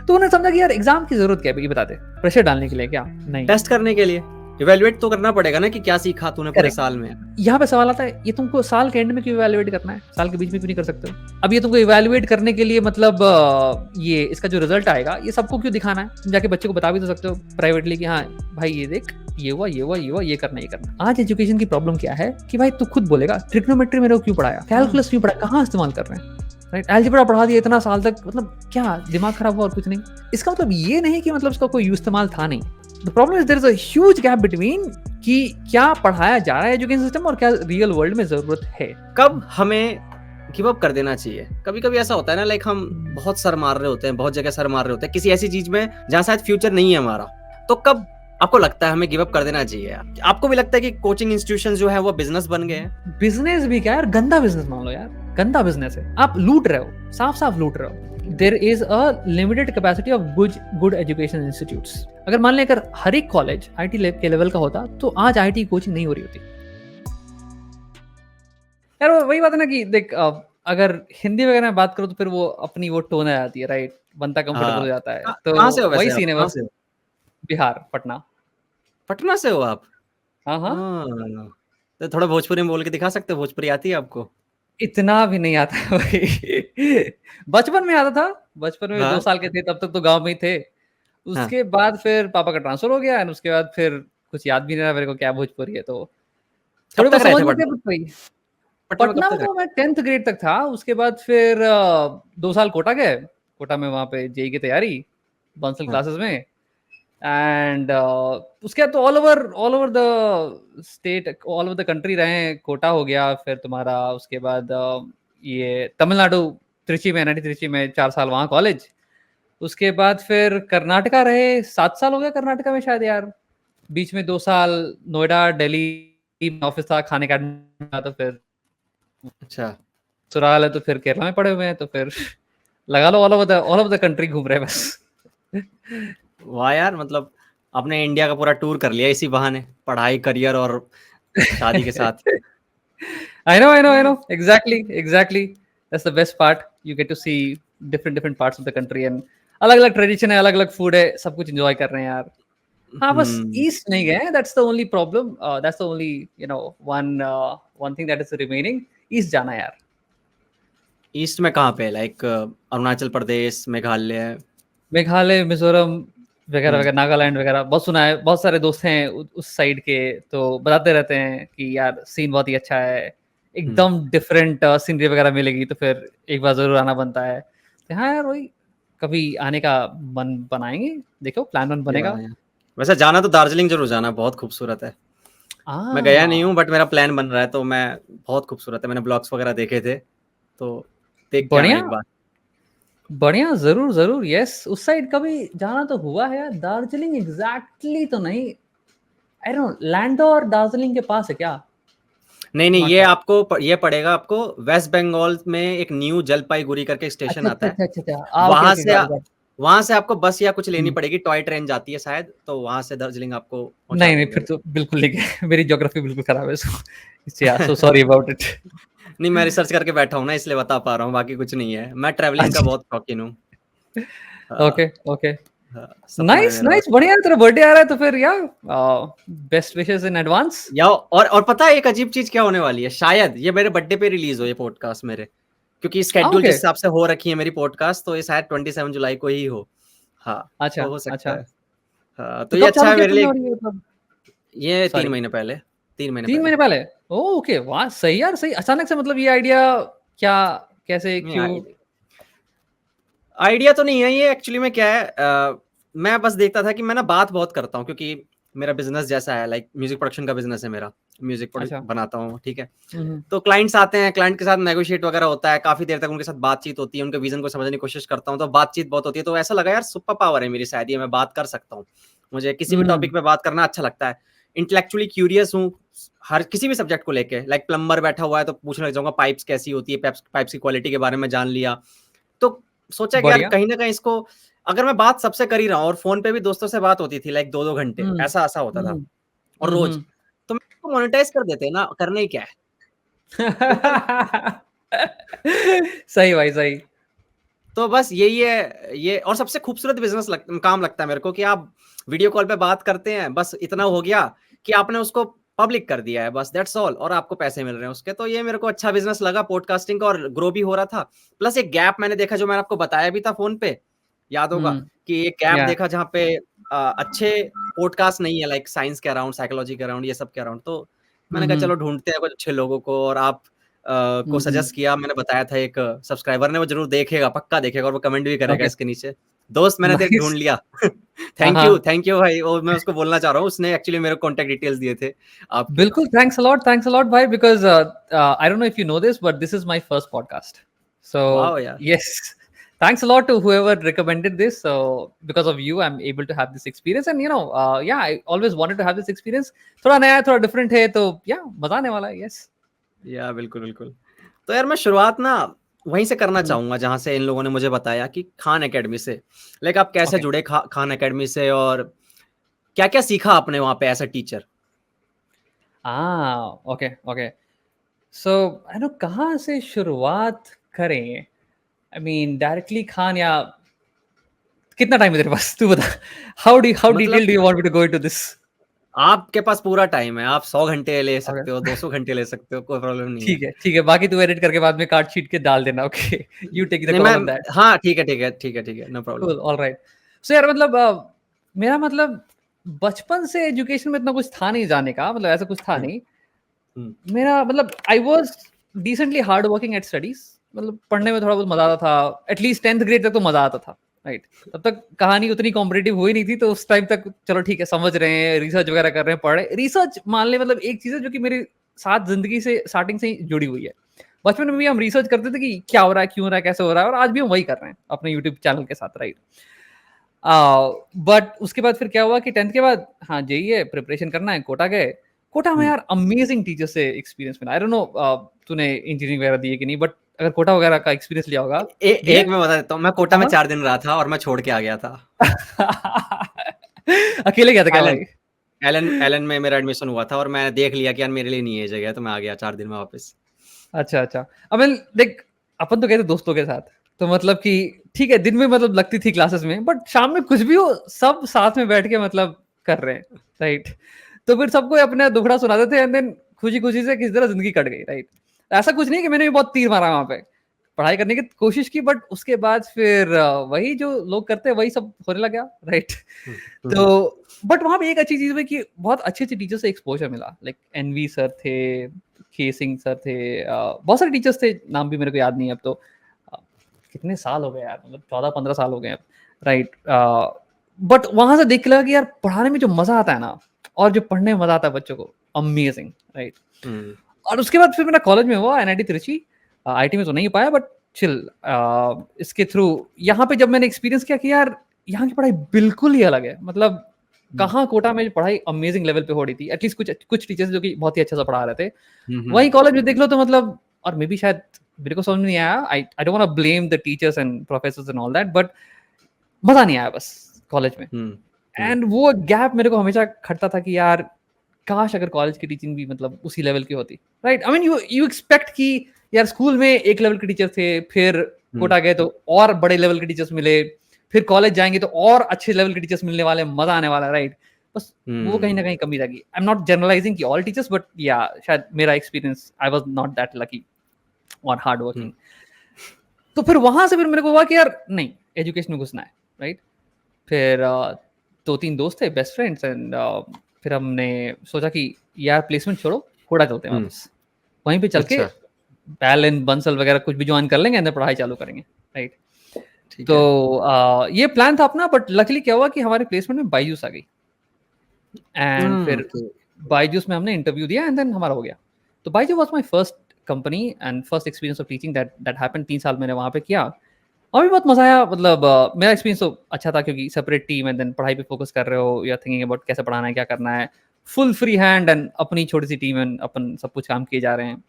तो उन्होंने समझा कि यार एग्जाम की जरूरत क्या है, ये बता दे, प्रेशर डालने के लिए क्या? नहीं, टेस्ट करने के लिए इवैल्यूएट तो करना पड़ेगा ना कि क्या सीखा तूने पूरे करेक्ट। साल में। यहाँ पे सवाल आता है, ये तुमको साल के एंड में क्यों इवैल्यूएट करना है, साल के बीच में क्यों नहीं कर सकते हो? अब ये तुमको इवैल्यूएट करने के लिए मतलब ये इसका जो रिजल्ट आएगा ये सबको क्यों दिखाना है? तुम जाके बच्चे को बता भी तो सकते हो प्राइवेटली कि हाँ भाई ये देख, ये हुआ ये हुआ ये हुआ, ये करना ये करना। आज एजुकेशन की प्रॉब्लम क्या है कि भाई तू खुद बोलेगा ट्रिग्नोमेट्री मेरे को क्यों पढ़ाया, कैलकुलस क्यों पढ़ाया, कहाँ इस्तेमाल कर रहे हैं, राइट? अलजेब्रा पढ़ा दिया इतना साल तक, मतलब क्या दिमाग खराब हुआ और कुछ नहीं। इसका मतलब ये नहीं कि मतलब उसका कोई इस्तेमाल था नहीं। The problem is there is a huge gap between कि क्या पढ़ाया जा रहा है एजुकेशन सिस्टम और क्या रियल वर्ल्ड में जरूरत है। कब हमें गिव अप कर देना चाहिए? कभी कभी ऐसा होता है ना, लाइक हम बहुत सर मार रहे होते हैं, बहुत जगह सर मार रहे होते हैं किसी ऐसी चीज में जहां शायद फ्यूचर नहीं है हमारा, तो कब आपको लगता है हमें गिव अप कर देना चाहिए? आपको भी लगता है कि कोचिंग इंस्टीट्यूशन जो है वो बिजनेस बन गए हैं? बिजनेस भी क्या यार, गंदा बिजनेस मान लो यार, गंदा बिजनेस है, आप लूट रहे हो, साफ साफ लूट रहे हो। There is a limited capacity of good education institutes. अगर मान लें अगर हर एक कॉलेज आईटी के लेवल का होता तो आज आईटी कोचिंग नहीं हो रही होती यार। वही बात है ना कि देख अगर हिंदी वगैरह में बात करो तो फिर वो अपनी वो टोन आ जाती है, राइट? बनता कंफर्टेबल हो जाता है। तो कहाँ से हो वही वैसे आप? सीन है कहाँ बस। से हो? बिहार, पटना। पटना से हो आप? हाँ हाँ, हाँ, तो थोड़ा भोजपुरी में बोल के दिखा सकते हो? भोजपुरी आती है आपको? इतना भी नहीं आता है भाई। बचपन में आता था, बचपन में 2 हाँ साल के थे तब तक तो गांव में ही थे। हाँ। उसके बाद फिर पापा का ट्रांसफर हो गया एंड उसके बाद फिर कुछ याद भी नहीं रहा मेरे को क्या भोजपुरी है, तो कब थोड़ी तक बहुत रहे समझ थे में थे पटना? बट भाई। पटना में कब पटना तक में रहे? तो मैं 10th ग्रेड तक था, उसके बाद फिर 2 साल कोटा गए। कोटा में वहाँ पे जेई की तैयारी, बंसल हाँ। क्लासेस में। एंड उसके बाद तो all over the state, all over the country रहे। कोटा हो गया, फिर तुम्हारा उसके बाद ये तमिलनाडु, त्रिची में, एनआईटी त्रिची में 4 साल वहाँ कॉलेज। उसके बाद फिर कर्नाटका रहे, 7 साल हो गया कर्नाटका में शायद यार। बीच में 2 साल नोएडा दिल्ली में ऑफिस था, खाने का तो फिर अच्छा। ससुराल है, तो फिर केरला में पड़े हुए हैं, तो फिर लगा लो ऑल ओवर द कंट्री घूम रहे हैं बस। वाह यार, मतलब आपने इंडिया का पूरा टूर कर लिया इसी बहाने, पढ़ाई, करियर और शादी के साथ। I know. Exactly. That's the best part. You get to see different parts of the country and अलग-अलग ट्रेडिशन है, अलग-अलग फूड है, सब कुछ एंजॉय कर रहे हैं यार। हाँ, बस हम्म। ईस्ट नहीं गए, that's the only problem. That's the only one thing that is remaining. East जाना है यार। ईस्ट में कहाँ पे? लाइक अरुणाचल प्रदेश, मेघालय? मेघालय, मिजोरम वगैरह हम्म। वगैरह, नागालैंड वगैरह बहुत सुना है, बहुत सारे दोस्त हैं उस साइड के, तो बताते रहते हैं कि यार सीन बहुत ही अच्छा है, हम्म। एकदम डिफरेंट सीनरी वगैरह मिलेगी, तो फिर एक बार जरूर आना बनता है। तो हाँ यार, वही कभी आने का मन बनाएंगे, देखो प्लान वन या, बनेगा। या। वैसे जाना तो दार्जिलिंग जरूर जाना, बहुत खूबसूरत है। मैं गया नहीं हूँ बट मेरा प्लान बन रहा है, तो मैं बहुत खूबसूरत है, मैंने ब्लॉग्स वगैरह देखे थे, तो देख के आना बढ़िया एक बार। बढ़िया, जरूर जरूर, यस। उस साइड कभी जाना तो हुआ है यार, दार्जिलिंग एग्जैक्टली तो नहीं। आई डोंट, लैंडो और दार्जिलिंग के पास है क्या? नहीं नहीं, नॉट ये श्योर। आपको ये पड़ेगा आपको वेस्ट बंगाल में, एक न्यू जलपाईगुड़ी करके स्टेशन अच्छा आता अच्छा है। अच्छा अच्छा अच्छा, ओके वहां ओके, से गॉट गॉट। वहां से आपको बस या कुछ लेनी पड़ेगी, टॉय ट्रेन जाती है शायद, तो वहां से दार्जिलिंग आपको पहुंचा नहीं नहीं, देंगे फिर वो। तो बिल्कुल नहीं गए। मेरी ज्योग्राफी बिल्कुल खराब है, सो सॉरी अबाउट इट। नहीं, मैं रिसर्च करके बैठा हूँ ना, इसलिए बता पा रहा हूँ, बाकी कुछ नहीं है। मैं ट्रैवलिंग का अच्छा, बहुत शौकीन हूँ। हाँ, ओके ओके, हाँ, सपना है नाइस मेरा बस। नाइस, बढ़िया। तेरा बर्थडे आ रहा है तो फिर यार बेस्ट विशेस इन एडवांस। या और पता है एक अजीब चीज क्या होने वाली है? शायद ये मेरे बर्थडे पे रिलीज हो ये पॉडकास्ट मेरे, क्योंकि स्केड्यूल ओके, जिस हिसाब से हो रखी है मेरी पॉडकास्ट, तो ये शायद 27 जुलाई को ही हो। हाँ, अच्छा तो हो सकता अच्छा। है। हाँ, तो तो ये कब अच्छा चालू है किया मेरे तुमने, लिए। और ये मतलब? ये तीन सॉरी, महीने पहले 3 महीने 3 पहले। महीने पहले? ओके, वाह, सही यार, सही। अचानक से मतलब ये आइडिया, क्या, कैसे, नहीं, क्यों? आइडिया तो नहीं है ये, एक्चुअली में क्या है, मैं बस देखता था कि मैं ना बात बहुत करता हूँ, क्योंकि मेरा बिजनेस जैसा है, लाइक म्यूजिक प्रोडक्शन का बिजनेस है मेरा, म्यूजिक अच्छा। बनाता हूँ, ठीक है। हम्म। तो क्लाइंट्स आते हैं, क्लाइंट के साथ नेगोशिएट वगैरह होता है, काफी देर तक उनके साथ बातचीत होती है, उनके विजन को समझने की कोशिश करता हूँ, तो बातचीत बहुत होती है। तो ऐसा लगा यार सुपर पावर है मेरी शायद ये, मैं बात कर सकता हूँ, मुझे किसी भी हम्म टॉपिक पे बात करना अच्छा लगता है। इंटेलेक्चुअली क्यूरियस हूँ हर किसी भी सब्जेक्ट को लेके, लाइक प्लम्बर बैठा हुआ है तो पूछने लग जाऊंगा पाइप्स कैसी होती है, पाइप्स की क्वालिटी के बारे में जान लिया। तो सोचा कि यार बढ़िया। कहीं ना कहीं इसको, अगर मैं बात सबसे कर ही रहा हूँ, और फोन पे भी दोस्तों से बात होती थी लाइक 2-2 घंटे, हम्म ऐसा ऐसा होता था, हम्म और रोज, हम्म। तो मैं इसको मोनेटाइज कर देते ना, करना ही क्या है। तो फिर सही भाई, सही। तो बस यही है ये, और सबसे खूबसूरत बिजनेस काम लगता है मेरे को कि आप वीडियो कॉल पे बात करते हैं, बस इतना हो गया कि आपने उसको पब्लिक कर दिया है, बस दैट्स ऑल, और आपको पैसे मिल रहे हैं उसके। तो ये मेरे को अच्छा बिजनेस लगा पॉडकास्टिंग का, और ग्रो भी हो रहा था। प्लस एक गैप मैंने देखा, जो मैंने आपको बताया भी था फोन पे, याद होगा, कि एक गैप या देखा जहाँ पे अच्छे पॉडकास्ट नहीं है, लाइक साइंस के अराउंड, साइकोलॉजी के अराउंड, ये सब के अराउंड। तो मैंने कहा चलो ढूंढते हैं कुछ अच्छे लोगों को, और आप को सजेस्ट किया, मैंने बताया था एक सब्सक्राइबर ने, वो जरूर देखेगा, पक्का देखेगा, और वो कमेंट भी करेगा ओके इसके नीचे। दोस्त मैंने देख ढूंढ नाइस लिया। हाँ थैंक यू भाई, वो मैं उसको बोलना चाह रहा हूँ, उसने एक्चुअली मेरे को कॉन्टेक्ट डिटेल्स दिए थे आपके। बिल्कुल थैंक्स अ लॉट भाई because I don't know if you know this but this is my first podcast so वाह यार। yes thanks a lot to whoever recommended this so because of you I'm able to have this experience and yeah I always wanted to have this experience थोड़ा नया है थोड़ा different है तो yeah मजा आने वाला है yes या बिल्कुल बिल्कुल। तो यार मैं शुरुआत ना वहीं से करना हम्म, चाहूंगा जहां से इन लोगों ने मुझे बताया, कि खान एकेडमी से। लाइक आप कैसे okay जुड़े खान एकेडमी से, और क्या क्या सीखा आपने वहां पे as a teacher? okay okay so I know कहाँ से शुरुआत करें I mean डायरेक्टली खान या कितना टाइम है तेरे पास तू बता हाउ मतलब detail do you want me to go into this आपके पास पूरा टाइम है, आप 100 घंटे ले सकते हो, 200 घंटे ले सकते हो, कोई प्रॉब्लम नहीं है। ठीक है बाकी तू एडिट करके बाद में कार्ड शीट के डाल देना ओके यू टेक द नहीं कॉल मैं, ऑन दैट हाँ ठीक है ठीक है ठीक है ठीक है, no problem. Cool alright so यार मतलब मेरा मतलब बचपन से एजुकेशन में इतना कुछ था नहीं जाने का मतलब ऐसा कुछ था नहीं मेरा मतलब I was decently hard working at studies मतलब पढ़ने में थोड़ा बहुत मजा आता था एटलीस्ट 10th ग्रेड तक तो मजा आता था राइट तब तक कहानी उतनी कॉम्पिटेटिव हुई नहीं थी तो उस टाइम तक चलो ठीक है समझ रहे हैं रिसर्च वगैरह कर रहे हैं पढ़ रहे रिसर्च मान ले मतलब एक चीज है जो कि मेरे साथ जिंदगी से स्टार्टिंग से ही जुड़ी हुई है बचपन में भी हम रिसर्च करते थे कि क्या हो रहा है क्यों हो रहा है कैसे हो रहा है और आज भी हम वही कर रहे हैं अपने यूट्यूब चैनल के साथ राइट बट उसके बाद फिर क्या हुआ कि 10th के बाद हाँ जेई है प्रिपरेशन करना है कोटा गए कोटा में यार अमेजिंग टीचर से एक्सपीरियंस मिला आई डोंट नो तूने इंजीनियरिंग वगैरह दी है कि नहीं बट अगर कोटा वगैरह का एक्सपीरियंस लिया होगा एक मैं बता देता हूँ, मैं कोटा में हाँ 4 दिन रहा था और मैं छोड़ के आ गया था। अकेले गया था क्या एलन भाई एलन एलन में मेरा एडमिशन हुआ था, और मैं देख लिया कि यार मेरे लिए नहीं है ये जगह, तो मैं आ गया 4 दिन में वापस। अच्छा अब देख अपन तो गए थे दोस्तों के साथ तो मतलब कि ठीक है दिन में मतलब लगती थी क्लासेस में बट शाम में कुछ भी हो सब साथ में बैठ के मतलब कर रहे हैं राइट तो फिर सबको अपना दुखड़ा सुनाते थे एंड देन खुशी खुशी से किसी तरह जिंदगी कट गई राइट ऐसा कुछ नहीं कि मैंने भी बहुत तीर मारा वहां पे पढ़ाई करने की कोशिश की बट उसके बाद फिर वही जो लोग करते हैं वही सब होने लगा राइट तो बट वहां पे एक अच्छी चीज हुई कि बहुत अच्छे अच्छे टीचर से एक्सपोजर मिला लाइक एनवी सर थे के सिंह सर थे बहुत सारे टीचर्स थे नाम भी मेरे को याद नहीं है अब तो कितने साल हो गए यार मतलब 14-15 साल हो गए अब राइट बट वहां से देख लगा कि यार पढ़ाने में जो मजा आता है ना और जो पढ़ने में मजा आता है बच्चों को अमेजिंग राइट और उसके बाद फिर मेरा कॉलेज में हुआ एनआईटी त्रिची आईटी में तो नहीं पाया बट चिल इसके थ्रू यहाँ पे जब मैंने एक्सपीरियंस किया कि यार यहाँ की पढ़ाई बिल्कुल ही अलग है मतलब कहाँ कोटा में पढ़ाई अमेजिंग लेवल पे हो रही थी एटलीस्ट कुछ टीचर्स जो कि बहुत ही अच्छा सा पढ़ा रहे थे वही कॉलेज में देख लो तो मतलब और मे बी शायद मेरे को समझ में नहीं आया I don't want to blame the teachers and professors and all that but मजा नहीं आया बस कॉलेज में एंड वो गैप मेरे को हमेशा खटता था कि यार काश अगर कॉलेज की टीचिंग भी मतलब उसी लेवल की होती right I mean you expect कि यार स्कूल में एक लेवल के टीचर थे फिर कोटा गए तो और बड़े लेवल के टीचर्स मिले फिर कॉलेज जाएंगे तो और अच्छे लेवल के टीचर्स मिलने वाले मजा आने वाला राइट बस वो कहीं ना कहीं कमी लगी आई एम नॉट जनरलाइजिंग कि ऑल टीचर्स बट या शायद मेरा experience I was not that lucky और हार्ड वर्किंग तो फिर वहां से फिर मेरे को हुआ कि यार नहीं एजुकेशन में घुसना है राइट फिर 2-3 दोस्त थे बेस्ट फ्रेंड्स एंड फिर हमने सोचा कि यार प्लेसमेंट छोड़ो कोटा चलते हैं वापस वहीं पे चल के बैलन बंसल वगैरह कुछ भी ज्वाइन कर लेंगे अंदर पढ़ाई चालू करेंगे राइट तो ये प्लान था अपना बट लकीली क्या हुआ कि हमारे प्लेसमेंट में बायजूस आ गई एंड फिर बायजूस में हमने इंटरव्यू दिया एंड देन हमारा हो गया तो Byju's was my first company and first experience of teaching that happened 3 साल मैंने वहां पे किया और भी बहुत मजा आया मतलब मेरा एक्सपीरियंस तो अच्छा था क्योंकि सेपरेट टीम एंड देन पढ़ाई पे फोकस कर रहे हो या थिंकिंग अबाउट कैसे पढ़ाना है क्या करना है फुल फ्री हैंड एंड अपनी छोटी सी टीम एंड अपन सब कुछ काम किए जा रहे हैं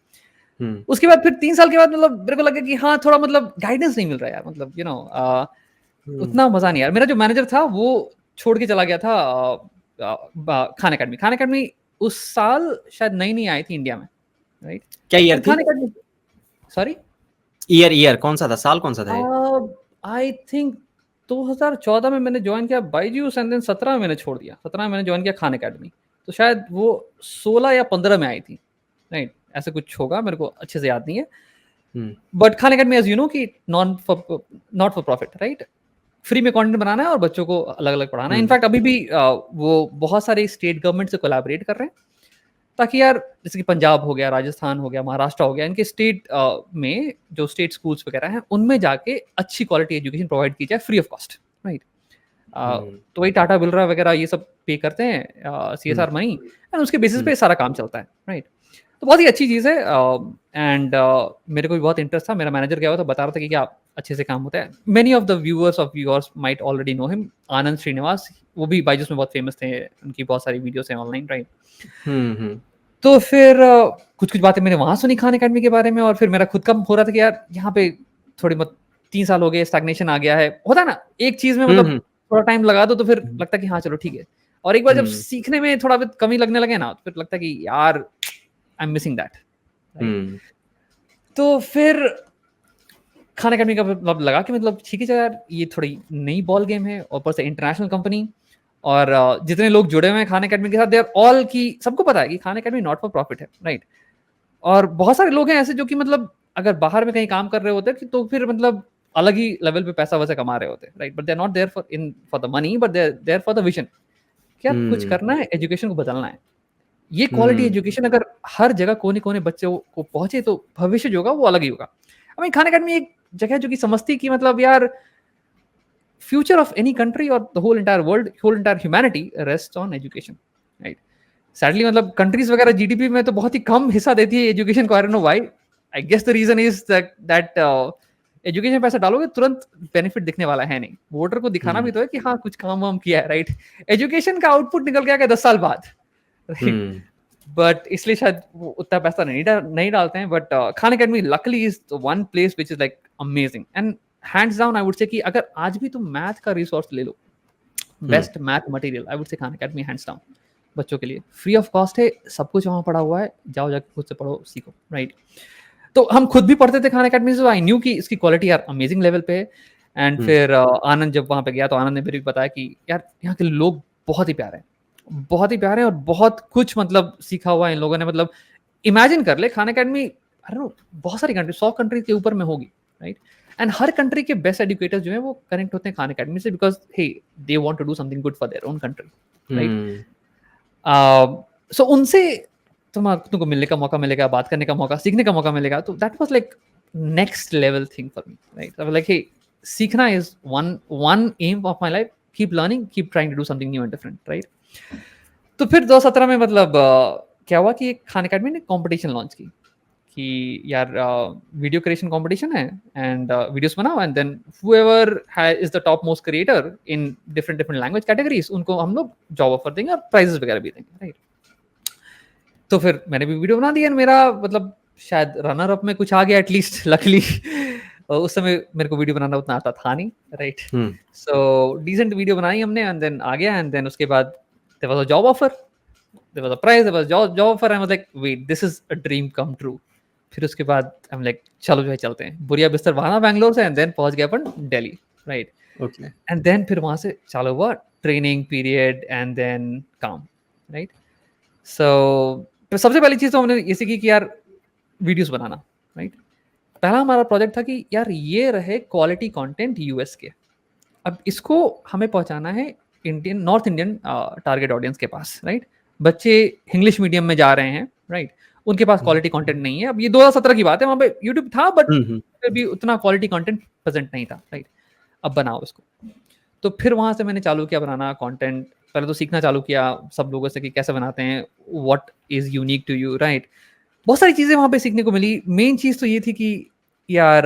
उसके बाद फिर 3 साल के बाद मतलब मेरे को लगा कि हाँ थोड़ा मतलब गाइडेंस नहीं मिल रहा यार मतलब यू नो उतना मजा नहीं यार मेरा जो मैनेजर था वो छोड़ के चला गया था खान एकेडमी उस साल शायद नई आई थी इंडिया में राइट क्या ईयर थी? खान एकेडमी सॉरी ईयर कौन सा था, साल कौन सा था? आई थिंक 2014 में मैंने ज्वाइन किया बायजूस एंड देन 17 में मैंने छोड़ दिया। 17 में मैंने ज्वाइन किया खान अकेडमी, तो शायद वो 16 या 15 में आई थी, राइट? ऐसा कुछ होगा, मेरे को अच्छे से याद नहीं है। But Khan Academy as you know कि not for profit, right? Free में कंटेंट बनाना है और बच्चों को अलग अलग पढ़ाना है। इनफैक्ट अभी भी वो बहुत सारे स्टेट गवर्नमेंट से कोलैबोरेट कर रहे हैं, ताकि यार जैसे कि पंजाब हो गया, राजस्थान हो गया, महाराष्ट्र हो गया, इनके स्टेट में जो स्टेट स्कूल्स वगैरह हैं उनमें जाके अच्छी क्वालिटी एजुकेशन प्रोवाइड की जाए फ्री ऑफ कॉस्ट, राइट? तो वही टाटा बिरला वगैरह ये सब पे करते हैं CSR मनी, एंड उसके बेसिस पे सारा काम चलता है, राइट? तो बहुत ही अच्छी चीज़ है। एंड मेरे को भी बहुत इंटरेस्ट था। मेरा मैनेजर गया हुआ था, बता रहा था कि क्या अच्छे से काम होता है। Many of the viewers of yours might already know him, Anand Srinivas. वो भी बायजूस में बहुत फेमस थे, उनकी बहुत सारी वीडियोस हैं ऑनलाइन, राइट? तो फिर कुछ कुछ बातें मैंने वहाँ सुनी खान अकेडमी के बारे में, और फिर मेरा खुद का हो रहा था कि यार यहाँ पे थोड़ी बहुत 3 साल हो गए, स्टैग्नेशन आ गया है। होता है ना, एक चीज़ में मतलब थोड़ा टाइम लगा दो तो फिर लगता है कि हाँ चलो ठीक है, और एक बार जब सीखने में थोड़ा बहुत कमी लगने लगे ना, तो फिर लगता है कि यार आई एम मिसिंग दैट। तो फिर खान अकेडमी का मतलब लगा कि मतलब ठीक है यार, ये थोड़ी नई बॉल गेम है, ऊपर से इंटरनेशनल कंपनी, और जितने लोग जुड़े हुए हैं खान अकेडमी के साथ, दे आर ऑल की सबको पता है कि Khan academy not for profit है, राइट? और बहुत सारे लोग हैं ऐसे जो कि मतलब अगर बाहर में कहीं काम कर रहे होते तो फिर मतलब अलग ही लेवल पे पैसा वैसे कमा रहे होते, right? But they are not there for the money, but they are there for the vision. क्या कुछ करना है, एजुकेशन को बदलना है। ये क्वालिटी एजुकेशन अगर हर जगह कोने कोने बच्चों को पहुंचे तो भविष्य जो होगा वो अलग ही होगा। आई मीन खान अकेडमी एक जगह जो कि समझती कि मतलब यार future of any country or the whole entire world, whole entire humanity rests on education, right? Sadly मतलब countries वगैरह GDP में तो बहुत ही कम हिस्सा देती है एजुकेशन को। I don't know why. I guess the reason is that education पैसा डालोगे तुरंत बेनिफिट दिखने वाला है नहीं। वोटर को दिखाना भी तो है कि हाँ कुछ काम वाम किया है, राइट? एजुकेशन का आउटपुट निकल के आ गया 10 साल बाद, राइट? बट इसलिए शायद वो उतना पैसा नहीं डालते हैं। But Khan academy luckily is one place which is like amazing and hands down I would से कि अगर आज भी तुम मैथ का रिसोर्स ले लो, best math material, I would say Khan academy hands down बच्चों के लिए फ्री ऑफ कॉस्ट है। सब कुछ वहाँ पढ़ा हुआ है, जाओ जाके खुद से पढ़ो सीखो, राइट? तो हम खुद भी पढ़ते थे खान अकेडमी से, आई न्यू कि इसकी क्वालिटी यार अमेजिंग लेवल पे है। एंड फिर आनंद जब वहाँ पे गया तो आनंद ने मेरे को बताया कि यार यहाँ के लोग बहुत ही प्यारे हैं, बहुत ही प्यारे, और बहुत कुछ मतलब सीखा हुआ है इन लोगों ने। मतलब इमेजिन कर ले, Khan Academy I don't know बहुत सारी कंट्री, 100 कंट्री के ऊपर में होगी, राइट? एंड हर कंट्री के बेस्ट एजुकेटर्स जो हैं वो कनेक्ट होते हैं खान अकेडमी से, because he they want to do something good for their own country, right? So उनसे तुमको मिलने का मौका मिलेगा, बात करने का मौका, सीखने का मौका मिलेगा। तो that was like next level thing for me, right? Like he सीखना is one aim of my life, keep learning, keep trying to do something new and different, right? तो फिर 2017 में मतलब क्या हुआ कि खान अकेडमी ने कंपटीशन लॉन्च की कि यार वीडियो क्रिएशन कंपटीशन है, एंड वीडियोस बनाओ, and then whoever is the top most creator in different language categories, उनको हम लोग जॉब ऑफर देंगे और प्राइजेस वगैरह भी देंगे, राइट? तो फिर मैंने भी वीडियो बना दिया, मेरा मतलब शायद रनर अप में कुछ आ गया एटलीस्ट लकली। उस समय मेरे को वीडियो बनाना उतना आता था नहीं, राइट? सो डिसेंट वीडियो बनाई हमने, एंड देन आ गया, एंड देन उसके बाद there was a job offer, there was a prize, there was job offer, I was like wait, this is a dream come true. फिर उसके बाद I'm like चलो जो है चलते हैं, बुरिया बिस्तर बहाना बैंगलोर से, एंड देन पहुंच गया अपन Delhi, right? Okay, and then फिर वहां से चालू हुआ ट्रेनिंग पीरियड, एंड देन काम, राइट? सो सबसे पहली चीज तो हमने ये सीखी कि यार वीडियोस बनाना, राइट? पहला हमारा प्रोजेक्ट था कि यार ये रहे क्वालिटी कंटेंट यूएस के, अब इसको हमें पहुंचाना है नॉर्थ इंडियन टारगेट ऑडियंस के पास, राइट? बच्चे इंग्लिश मीडियम में जा रहे हैं, राइट? उनके पास क्वालिटी कंटेंट नहीं है। अब ये 2017 की बात है, वहाँ पे यूट्यूब था बट फिर भी उतना क्वालिटी कंटेंट प्रेजेंट नहीं था, राइट? अब बनाओ इसको। तो फिर वहाँ से मैंने चालू किया बनाना कंटेंट। पहले तो सीखना चालू किया सब लोगों से कि कैसे बनाते हैं, what is unique to you, right? बहुत सारी चीज़ें वहाँ पे सीखने को मिली। मेन चीज़ तो ये थी कि यार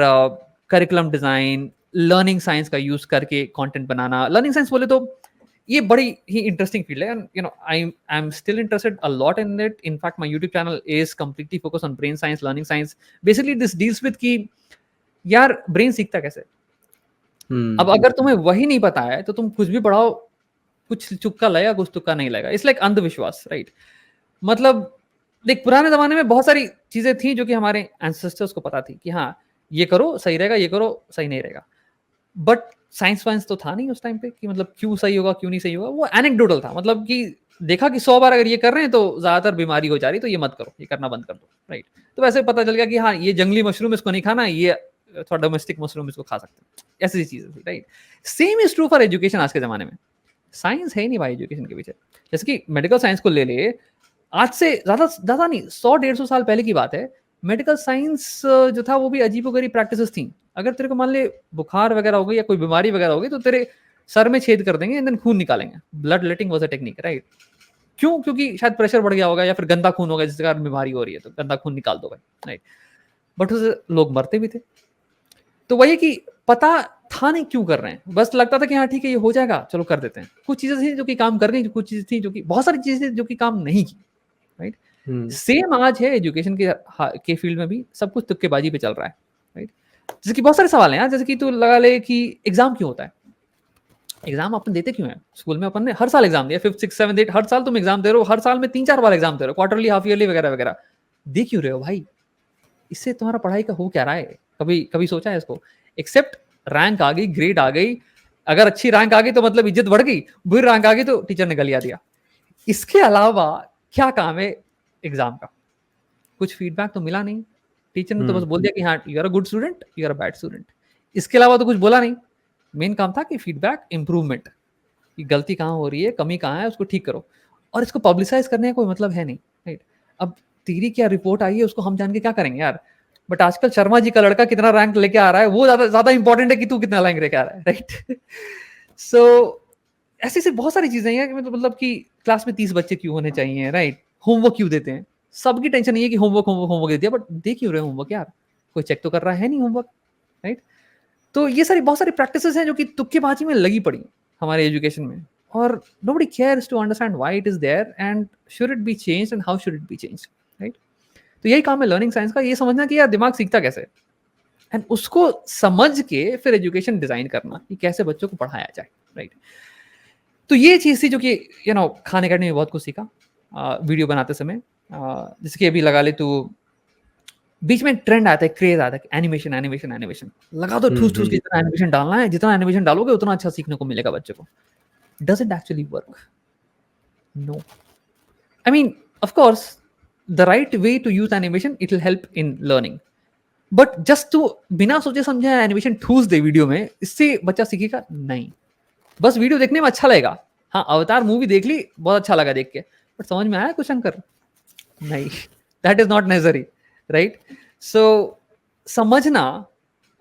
करिकुलम डिज़ाइन, लर्निंग साइंस का यूज़ करके कंटेंट बनाना। लर्निंग साइंस बोले तो ये बड़ी ही इंटरेस्टिंग फील्ड है, and you know I am still interested a lot in it. In fact my YouTube channel is completely focus on brain science, learning science. Basically this deals with कि यार brain सीखता कैसे। अब अगर तुम्हें वही नहीं पता है तो तुम कुछ भी पढ़ाओ, कुछ चुक्का लगेगा, कुछ तुक्का नहीं लगेगा। इट्स लाइक अंधविश्वास, राइट? मतलब देख, पुराने जमाने में बहुत सारी चीजें थी जो कि हमारे एंसेस्टर्स को पता थी कि हाँ ये करो सही रहेगा, ये करो सही नहीं रहेगा। बट साइंस वाइंस तो था नहीं उस टाइम पे कि मतलब क्यों सही होगा क्यों नहीं सही होगा, वो एनेक्डोटल था, मतलब कि देखा कि 100 बार अगर ये कर रहे हैं तो ज्यादातर बीमारी हो जा रही है, तो ये मत करो, ये करना बंद कर दो, राइट। तो वैसे पता चल गया कि हाँ ये जंगली मशरूम इसको नहीं खाना, ये थोड़ा डोमेस्टिक मशरूम इसको खा सकते हैं, ऐसी चीजें थी, right. Same is true for education आज के जमाने में। साइंस है ही नहीं भाई एजुकेशन के पीछे। जैसे कि मेडिकल साइंस को ले ले, आज से ज्यादा ज्यादा नहीं 100-150 साल पहले की बात है, मेडिकल साइंस जो था वो भी अजीबोगरीब प्रैक्टिसेस थी। अगर तेरे को मान ले बुखार वगैरह हो गई या कोई बीमारी वगैरह हो गई तो तेरे सर में छेद कर देंगे एंड देन खून निकालेंगे, blood letting was a technique, right. क्यों? क्योंकि शायद प्रेशर बढ़ गया होगा या फिर गंदा खून होगा जिसके कारण बीमारी हो रही है, तो गंदा खून निकाल दो भाई, राइट। बट उससे लोग मरते भी थे। तो वही कि पता था नहीं क्यों कर रहे हैं, बस लगता था कि हाँ ठीक है ये हो जाएगा चलो कर देते हैं। कुछ चीजें थी जो कि काम कर गई, कुछ चीजें थी जो कि, बहुत सारी चीजें थी जो कि काम नहीं की, राइट। सेम आज है एजुकेशन के फील्ड में भी, सब कुछ तुक्केबाजी पे चल रहा है, राइट। जैसे कि बहुत सारे सवाल हैं यार, जैसे कि तू लगा ले कि एग्जाम क्यों होता है, एग्जाम अपन देते क्यों है? स्कूल में अपन ने हर साल एग्जाम दिया, 5th 6th 7th 8 हर साल तुम एग्जाम दे रहे हो, हर साल में 3-4 बार एग्जाम दे रहे हो, क्वार्टरली हाफ ईयरली वगैरह वगैरह, दे क्यों रहे हो भाई? इससे तुम्हारा पढ़ाई का हो क्या रहा है? कभी कभी सोचा है इसको? एक्सेप्ट रैंक आ गई, ग्रेड आ गई, अगर अच्छी रैंक आ गई तो मतलब इज्जत बढ़ गई, बुरी रैंक आ गई तो टीचर ने गालियां दिया। इसके अलावा क्या काम है एग्जाम का? कुछ फीडबैक तो मिला नहीं, टीचर ने तो बस बोल दिया कि हाँ you are a good student, you are a bad student. इसके अलावा तो कुछ बोला नहीं। मेन काम था कि फीडबैक, इंप्रूवमेंट, कि गलती कहाँ हो रही है, कमी कहाँ है, उसको ठीक करो। और इसको पब्लिसाइज करने का कोई मतलब है नहीं, राइट। अब तेरी क्या रिपोर्ट आई है उसको हम जान के क्या करेंगे यार? बट आजकल शर्मा जी का लड़का कितना रैंक लेके आ रहा है वो ज्यादा ज्यादा इंपॉर्टेंट है कि तू कितना रैंक लेके आ रहा है, राइट। सो ऐसी ऐसी बहुत सारी चीजें हैं कि मतलब कि क्लास में 30 बच्चे क्यों होने चाहिए, राइट। होमवर्क क्यों देते हैं? सबकी टेंशन नहीं है कि होमवर्क होमवर्क होमवर्क दे दिया, बट दे क्यों रहे होमवर्क यार? कोई चेक तो कर रहा है नहीं होमवर्क, राइट। तो ये सारी बहुत सारी प्रैक्टिसेस हैं जो कि तुक्केबाजी में लगी पड़ी हैं हमारे एजुकेशन में, और nobody cares to understand why it is there and should it be changed and how should it be changed, right? तो यही काम है लर्निंग साइंस का, ये समझना कि यार दिमाग सीखता कैसे है एंड उसको समझ के फिर एजुकेशन डिजाइन करना कि कैसे बच्चों को पढ़ाया जाए, राइट। तो ये चीज थी जो कि खान अकेडमी में बहुत कुछ सीखा वीडियो बनाते समय। जैसे कि अभी लगा ले तू, बीच में ट्रेंड आता है, क्रेज आता है, एनिमेशन एनिमेशन एनिमेशन, लगा दो ठूस ठूस के, जितना एनिमेशन डालना है, जितना एनिमेशन डालोगे उतना अच्छा सीखने को मिलेगा बच्चे को। Does it actually work? No. I mean, of course, the right way to use animation, it will help in learning. But just to बिना सोचे समझे एनिमेशन ठूस दे वीडियो में, इससे बच्चा सीखेगा नहीं। बस वीडियो देखने में अच्छा लगेगा, हाँ अवतार मूवी देख ली बहुत अच्छा लगा देख के, बट समझ में आया कुछ अंकर? नहीं। That is not necessary, right. So समझना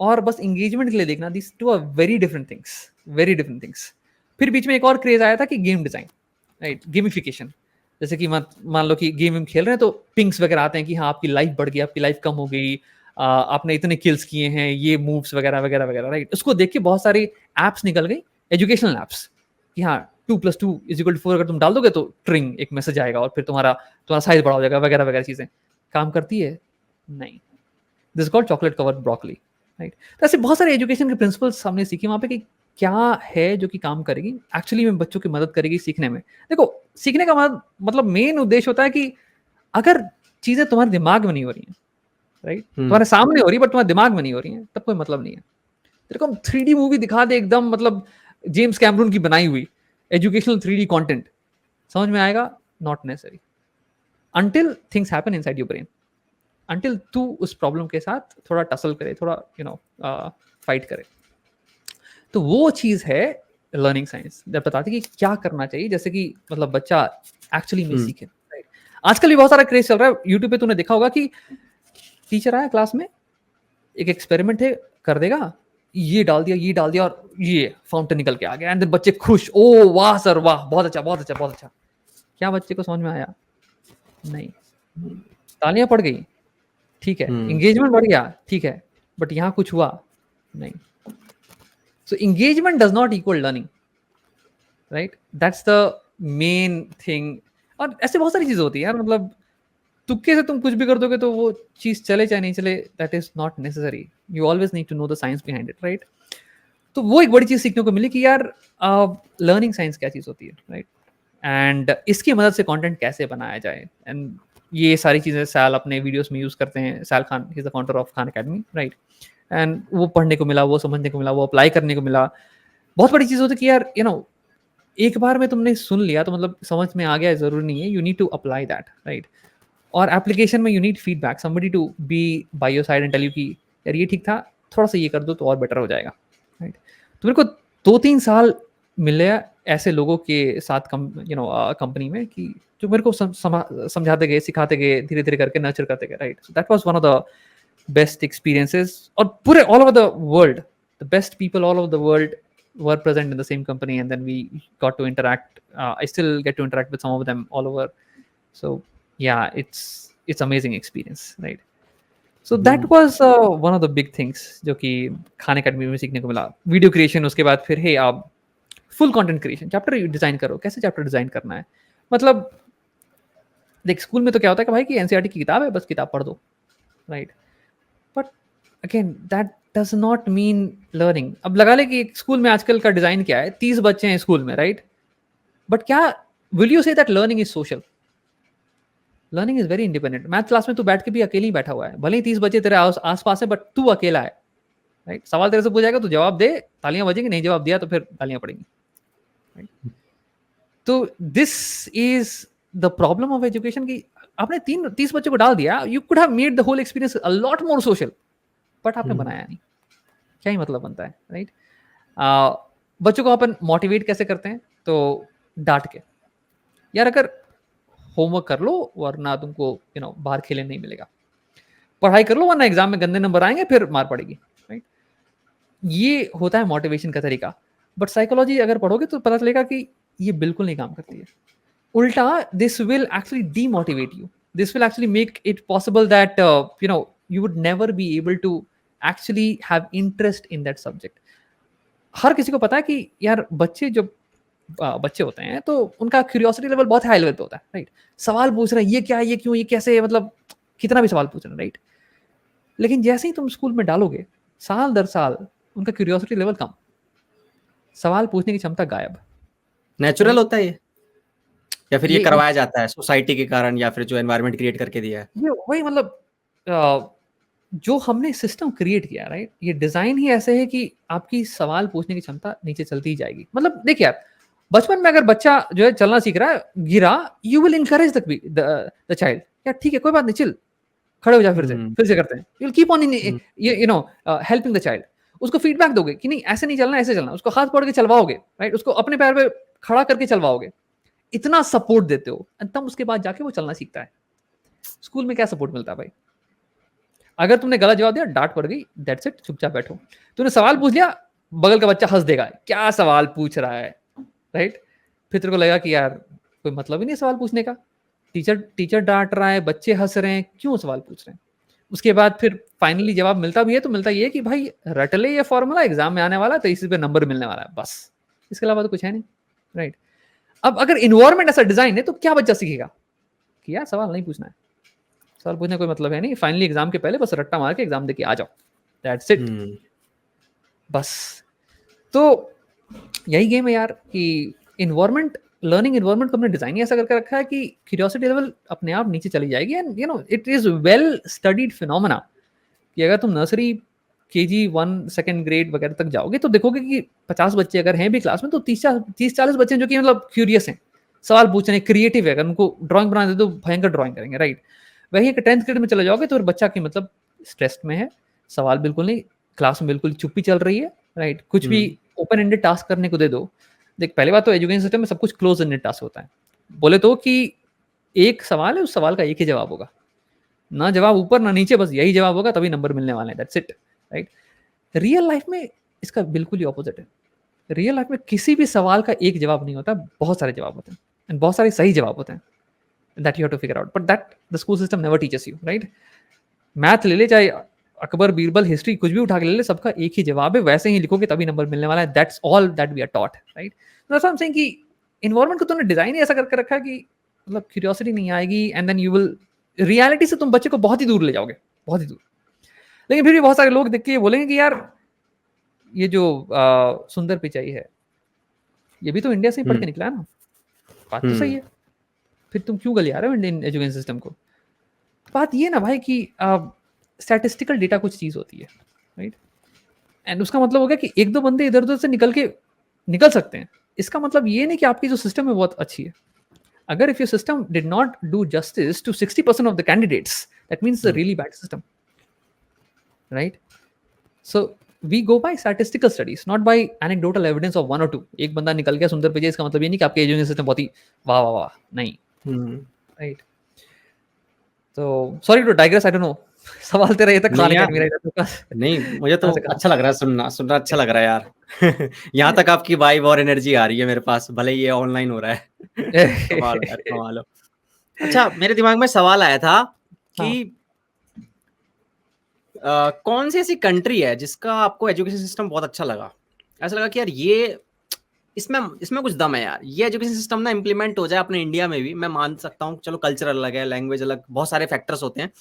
और बस इंगेजमेंट के लिए देखना, this two are very different things, very different things. फिर बीच में एक और क्रेज आया था कि गेम डिजाइन, राइट, गेमिफिकेशन। जैसे कि मान लो कि गेम खेल रहे हैं तो पिंक्स वगैरह आते हैं कि हाँ आपकी लाइफ बढ़ गई, आपकी लाइफ कम हो गई, आपने इतने किल्स किए हैं, ये मूव्स वगैरह वगैरह वगैरह, राइट। उसको देख के बहुत सारी एप्स निकल गई, एजुकेशनल एप्स, कि हाँ 2+2=4 अगर तुम डाल दोगे तो ट्रिंग एक मैसेज आएगा और फिर तुम्हारा साइज बढ़ा हो जाएगा वगैरह वगैरह चीजें। काम करती है? नहीं। This called chocolate covered broccoli, right. तो ऐसे बहुत सारे एजुकेशन के प्रिंसिपल्स हमने सीखे वहां पे कि क्या है जो कि काम करेगी एक्चुअली में, बच्चों की मदद करेगी सीखने में। देखो सीखने का मतलब मेन उद्देश्य होता है कि अगर चीजें तुम्हारे दिमाग में नहीं हो रही हैं, राइट, तुम्हारे सामने हो रही है बट तुम्हारे दिमाग में नहीं हो रही है, तब कोई मतलब नहीं है। तेरे को 3D मूवी दिखा दे एकदम, मतलब जेम्स कैमरून की बनाई हुई एजुकेशनल 3D कंटेंट, समझ में आएगा? Not necessary until things happen inside your brain, until तू उस प्रॉब्लम के साथ थोड़ा टसल करे, थोड़ा फाइट करे। तो वो चीज है लर्निंग साइंस, जब बताती कि क्या करना चाहिए, जैसे कि मतलब बच्चा एक्चुअली में सीखे, राइट। आजकल भी बहुत सारा क्रेज चल रहा है यूट्यूब पे, तूने देखा होगा कि टीचर आया क्लास में, एक एक्सपेरिमेंट है कर देगा, ये डाल दिया और ये फाउंटेन निकल के आ गया, एंड देन बच्चे खुश, ओ वाह सर वाह, बहुत अच्छा बहुत अच्छा बहुत अच्छा। क्या बच्चे को समझ में आया? नहीं। तालियां पड़ गई, ठीक है, एंगेजमेंट बढ़ गया, ठीक है, बट यहाँ कुछ हुआ नहीं। So engagement does not equal learning, right? That's the main thing. और ऐसे बहुत सारी चीजें होती है यार, मतलब तुक्के से तुम कुछ भी कर दोगे तो वो चीज चले चाहे नहीं चले, that is not necessary. You always need to know the science behind it, right? तो वो एक बड़ी चीज सीखने को मिली कि यार लर्निंग साइंस क्या चीज होती है, राइट। एंड इसकी मदद से कंटेंट कैसे बनाया जाए, एंड ये सारी चीजें सैल अपने वीडियोस में यूज करते हैं। Sal Khan, he is the founder of Khan Academy, right. And वो पढ़ने को मिला, वो समझने को मिला, वो अप्लाई करने को मिला। बहुत बड़ी चीज़ होती है कि यार एक बार में तुमने सुन लिया तो मतलब समझ में आ गया, ज़रूरी नहीं है, you need to apply that, right? और एप्लीकेशन में you need feedback, somebody to be by your side and tell you कि यार ये ठीक था, थोड़ा सा ये कर दो तो और बेटर हो जाएगा, राइट? तो मेरे को 2-3 साल मिले ऐसे लोगों के साथ कंपनी में कि जो मेरे को समझाते गए, सिखाते गए, धीरे-धीरे करके नर्चर करते गए, right? So that was one of the best experiences. और पूरे all over the world, the best people all over the world were present in the same company, and then we got to interact. I still get to interact with some of them all over. So yeah, it's amazing experience, right? So that was one of the big things जो कि Khan academy में सीखने को मिला। Video creation, उसके बाद फिर हे आप full content creation, chapter design करो, कैसे चैप्टर डिजाइन करना है। मतलब देख, स्कूल में तो क्या होता है कि भाई कि एनसीईआरटी की किताब है, बस किताब पढ़ दो, right? But again that does not mean learning. अब लगा ले कि स्कूल में आजकल का डिजाइन क्या है, 30 बच्चे हैं स्कूल में, राइट? बट क्या will you say that learning is social? Learning is very independent. Math class में तू बैठ के भी अकेले ही बैठा हुआ है, भले ही 30 बच्चे तेरे आसपास है, बट तू अकेला है, राइट? सवाल तेरे से पूछा जाएगा, तो जवाब दे, तालियां बजेंगी, नहीं जवाब दिया तो फिर गालियां पड़ेंगी, राइट? तो this is the problem of education कि आपने 30 बच्चों को डाल दिया, you could have made the whole experience a lot more social, but आपने बनाया नहीं। क्या ही मतलब बनता है, राइट? बच्चों को अपन मोटिवेट कैसे करते हैं? तो डांट के, यार अगर होमवर्क कर लो वरना तुमको बाहर खेलने नहीं मिलेगा, पढ़ाई कर लो वरना एग्जाम में गंदे नंबर आएंगे, फिर मार पड़ेगी, राइट? ये होता है मोटिवेशन का तरीका। बट साइकोलॉजी अगर पढ़ोगे तो पता चलेगा कि ये बिल्कुल नहीं काम करती है। उल्टा, this will actually demotivate you, this will actually make it possible that you would never be able to actually have interest in that subject. हर किसी को पता है कि यार बच्चे जो बच्चे होते हैं तो उनका क्यूरियोसिटी लेवल बहुत हाई लेवल पे होता है, राइट? सवाल पूछ रहे हैं, ये क्या है, ये क्यों, ये कैसे, मतलब कितना भी सवाल पूछ रहे हैं, राइट? लेकिन जैसे ही तुम स्कूल में डालोगे, साल दर साल उनका क्यूरियोसिटी लेवल कम, सवाल पूछने की क्षमता गायब। नेचुरल होता है ये, या फिर ये करवाया जाता है सोसाइटी के कारण, या फिर जो एनवायरनमेंट क्रिएट करके दिया है? ये वही, मतलब जो हमने सिस्टम क्रिएट किया, राइट? ये डिजाइन ही ऐसे है कि आपकी सवाल पूछने की क्षमता नीचे चलती ही जाएगी। मतलब देखिए यार, बचपन में अगर बच्चा जो है चलना सीख रहा है, गिरा, you will encourage the child, यार ठीक है, कोई बात नहीं, चिल, खड़े हो जा, फिर से करते हैं, you will keep on helping the child. उसको फीडबैक दोगे कि नहीं ऐसे नहीं चलना, ऐसे चलना, उसको हाथ पकड़ के चलवाओगे, राइट? उसको अपने पैर पे खड़ा करके चलवाओगे, इतना सपोर्ट देते हो, तब उसके बाद जाके वो चलना सीखता है। स्कूल में क्या सपोर्ट मिलता है भाई? अगर तुमने गलत जवाब दिया, डांट पड़ गई, दैट्स इट, चुपचाप बैठो। तूने सवाल पूछ लिया, बगल का बच्चा हंस देगा, क्या सवाल पूछ रहा है, राइट? फिर तेरे को लगेगा कि यार कोई मतलब ही नहीं सवाल पूछने का, टीचर डांट रहा है, बच्चे हंस रहे हैं, क्यों सवाल पूछ रहे हैं? उसके बाद फिर फाइनली जवाब मिलता भी है तो मिलता ये कि भाई रट ले ये फॉर्मूला, एग्जाम में आने वाला है तो इसी पे नंबर मिलने वाला है, बस, इसके अलावा तो कुछ है नहीं, राइट? अब अगर इन्वायरमेंट ऐसा डिजाइन है तो क्या बच्चा सीखेगा कि यार सवाल नहीं पूछना है, सवाल पूछने कोई मतलब है नहीं, फाइनली एग्जाम के पहले बस रट्टा मार के एग्जाम देके आ जाओ, दैट्स इट, बस। तो यही गेम है यार कि इन्वायरमेंट, लर्निंग इन्वायरमेंट को हमने डिजाइन ही ऐसा करके रखा है कि क्यूरियोसिटी लेवल अपने आप नीचे चली जाएगी। And it is well studied phenomena कि अगर तुम नर्सरी, केजी 1, सेकंड ग्रेड वगैरह तक जाओगे तो देखोगे कि 50 बच्चे अगर हैं भी क्लास में तो 30-40 बच्चे जो कि मतलब क्यूरियस हैं, सवाल पूछने, क्रिएटिव है, अगर उनको ड्राइंग बना दे तो भयंकर ड्राइंग करेंगे, राइट? वही एक 10th ग्रेड में चले जाओगे तो बच्चा की मतलब स्ट्रेस्ड में है, सवाल बिल्कुल नहीं, क्लास में बिल्कुल चुप्पी चल रही है, राइट? कुछ भी ओपन एंडेड टास्क करने को दे दो। देख, पहली बात तो एजुकेशन सिस्टम में सब कुछ क्लोज एंडेड टास्क होता है, बोले तो कि एक सवाल है, उस सवाल का एक ही जवाब होगा, ना जवाब ऊपर ना नीचे, बस यही जवाब होगा, तभी नंबर मिलने वाले हैं, that's it, right? Real life में इसका बिल्कुल ही ऑपोजिट है। रियल लाइफ में किसी भी सवाल का एक जवाब नहीं होता, बहुत सारे जवाब होते हैं, एंड बहुत सारे सही जवाब होते हैं, that you have to figure out, but that the school system never teaches you, right? Math ले ले, चाहे अकबर, बीरबल, हिस्ट्री, कुछ भी उठा के ले ले, सबका एक ही जवाब है, वैसे ही लिखोगे तभी नंबर मिलने वाला है, that's all that we are taught, right? So that's what I'm saying कि इन्वायरमेंट को तुमने डिजाइन ही ऐसा करके रखा है कि मतलब क्यूरियोसिटी नहीं आएगी, and then you will, reality से तुम बच्चे को बहुत ही दूर ले जाओगे, बहुत ही दूर। लेकिन फिर भी बहुत सारे लोग देख के बोलेंगे कि यार ये जो सुंदर पिचाई है, ये भी तो इंडिया से ही पढ़ के निकला है ना, बात तो सही है, फिर तुम क्यों गलिया रहे हो इंडियन एजुकेशन सिस्टम को? बात ये ना भाई कि स्टैटिस्टिकल डेटा कुछ चीज़ होती है, राइट। एंड उसका मतलब हो गया कि एक दो बंदे इधर उधर से निकल सकते हैं, इसका मतलब ये नहीं कि आपकी जो सिस्टम है बहुत अच्छी है। अगर if your system did not do justice to 60% of the candidates, that means a really bad system, right. So we go by statistical studies, not by anecdotal evidence of one or two. एक बंदा निकल गया सुंदर पेजे, इसका मतलब ये नहीं कि आपके एजुकेशन सिस्टम बहुत ही वाह वाह वाह, नहीं, राइट। तो sorry to digress, I don't know सवाल तेरा ये था खान नहीं यार, अकेडमी, राइट, आपके पास नहीं मुझे तो कहाँ से कहाँ? अच्छा लग रहा है, सुनना अच्छा लग रहा है यार। यहाँ तक आपकी वाइब और एनर्जी आ रही है मेरे पास, भले ही ये ऑनलाइन हो रहा है। कमाल हो यार, कमाल हो। अच्छा, मेरे दिमाग में सवाल आया था कि कौन सी ऐसी कंट्री है जिसका आपको एजुकेशन सिस्टम बहुत अच्छा लगा, ऐसा लगा कि यार ये इसमें कुछ दम है यार, ये एजुकेशन सिस्टम ना इम्प्लीमेंट हो जाए अपने इंडिया में भी। मैं मान सकता हूँ, चलो कल्चर अलग है, लैंग्वेज अलग, बहुत सारे फैक्टर्स होते हैं,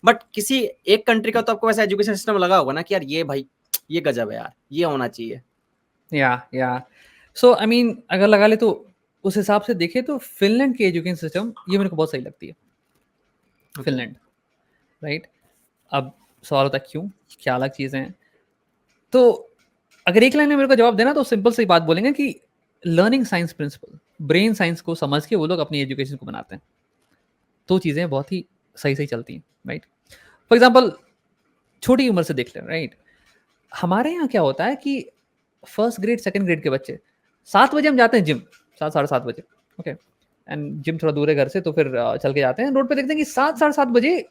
बट किसी एक कंट्री का तो आपको वैसा एजुकेशन सिस्टम लगा होगा ना कि यार ये भाई ये गजब है यार, ये होना चाहिए। या सो आई मीन अगर लगा ले तो उस हिसाब से देखे तो फिनलैंड की एजुकेशन सिस्टम ये मेरे को बहुत सही लगती है, फिनलैंड, राइट। अब सवाल होता है क्यों, क्या अलग चीज़ें हैं? तो अगर एक लाइन में मेरे को जवाब देना तो सिंपल सी बात बोलेंगे कि learning science principle, brain science को समझ के वो लोग अपनी एजुकेशन को बनाते हैं, तो चीज़ें बहुत ही सही सही चलती हैं, राइट। फॉर एग्जाम्पल छोटी उम्र से देख लें, राइट। हमारे यहाँ क्या होता है कि फर्स्ट ग्रेड सेकंड ग्रेड के बच्चे 7 बजे हम जाते हैं जिम, 7 साढ़े 7 बजे, ओके। एंड जिम थोड़ा दूर है घर से, तो फिर चल के जाते हैं, रोड पे देखते हैं कि 7 साढ़े 7 बजे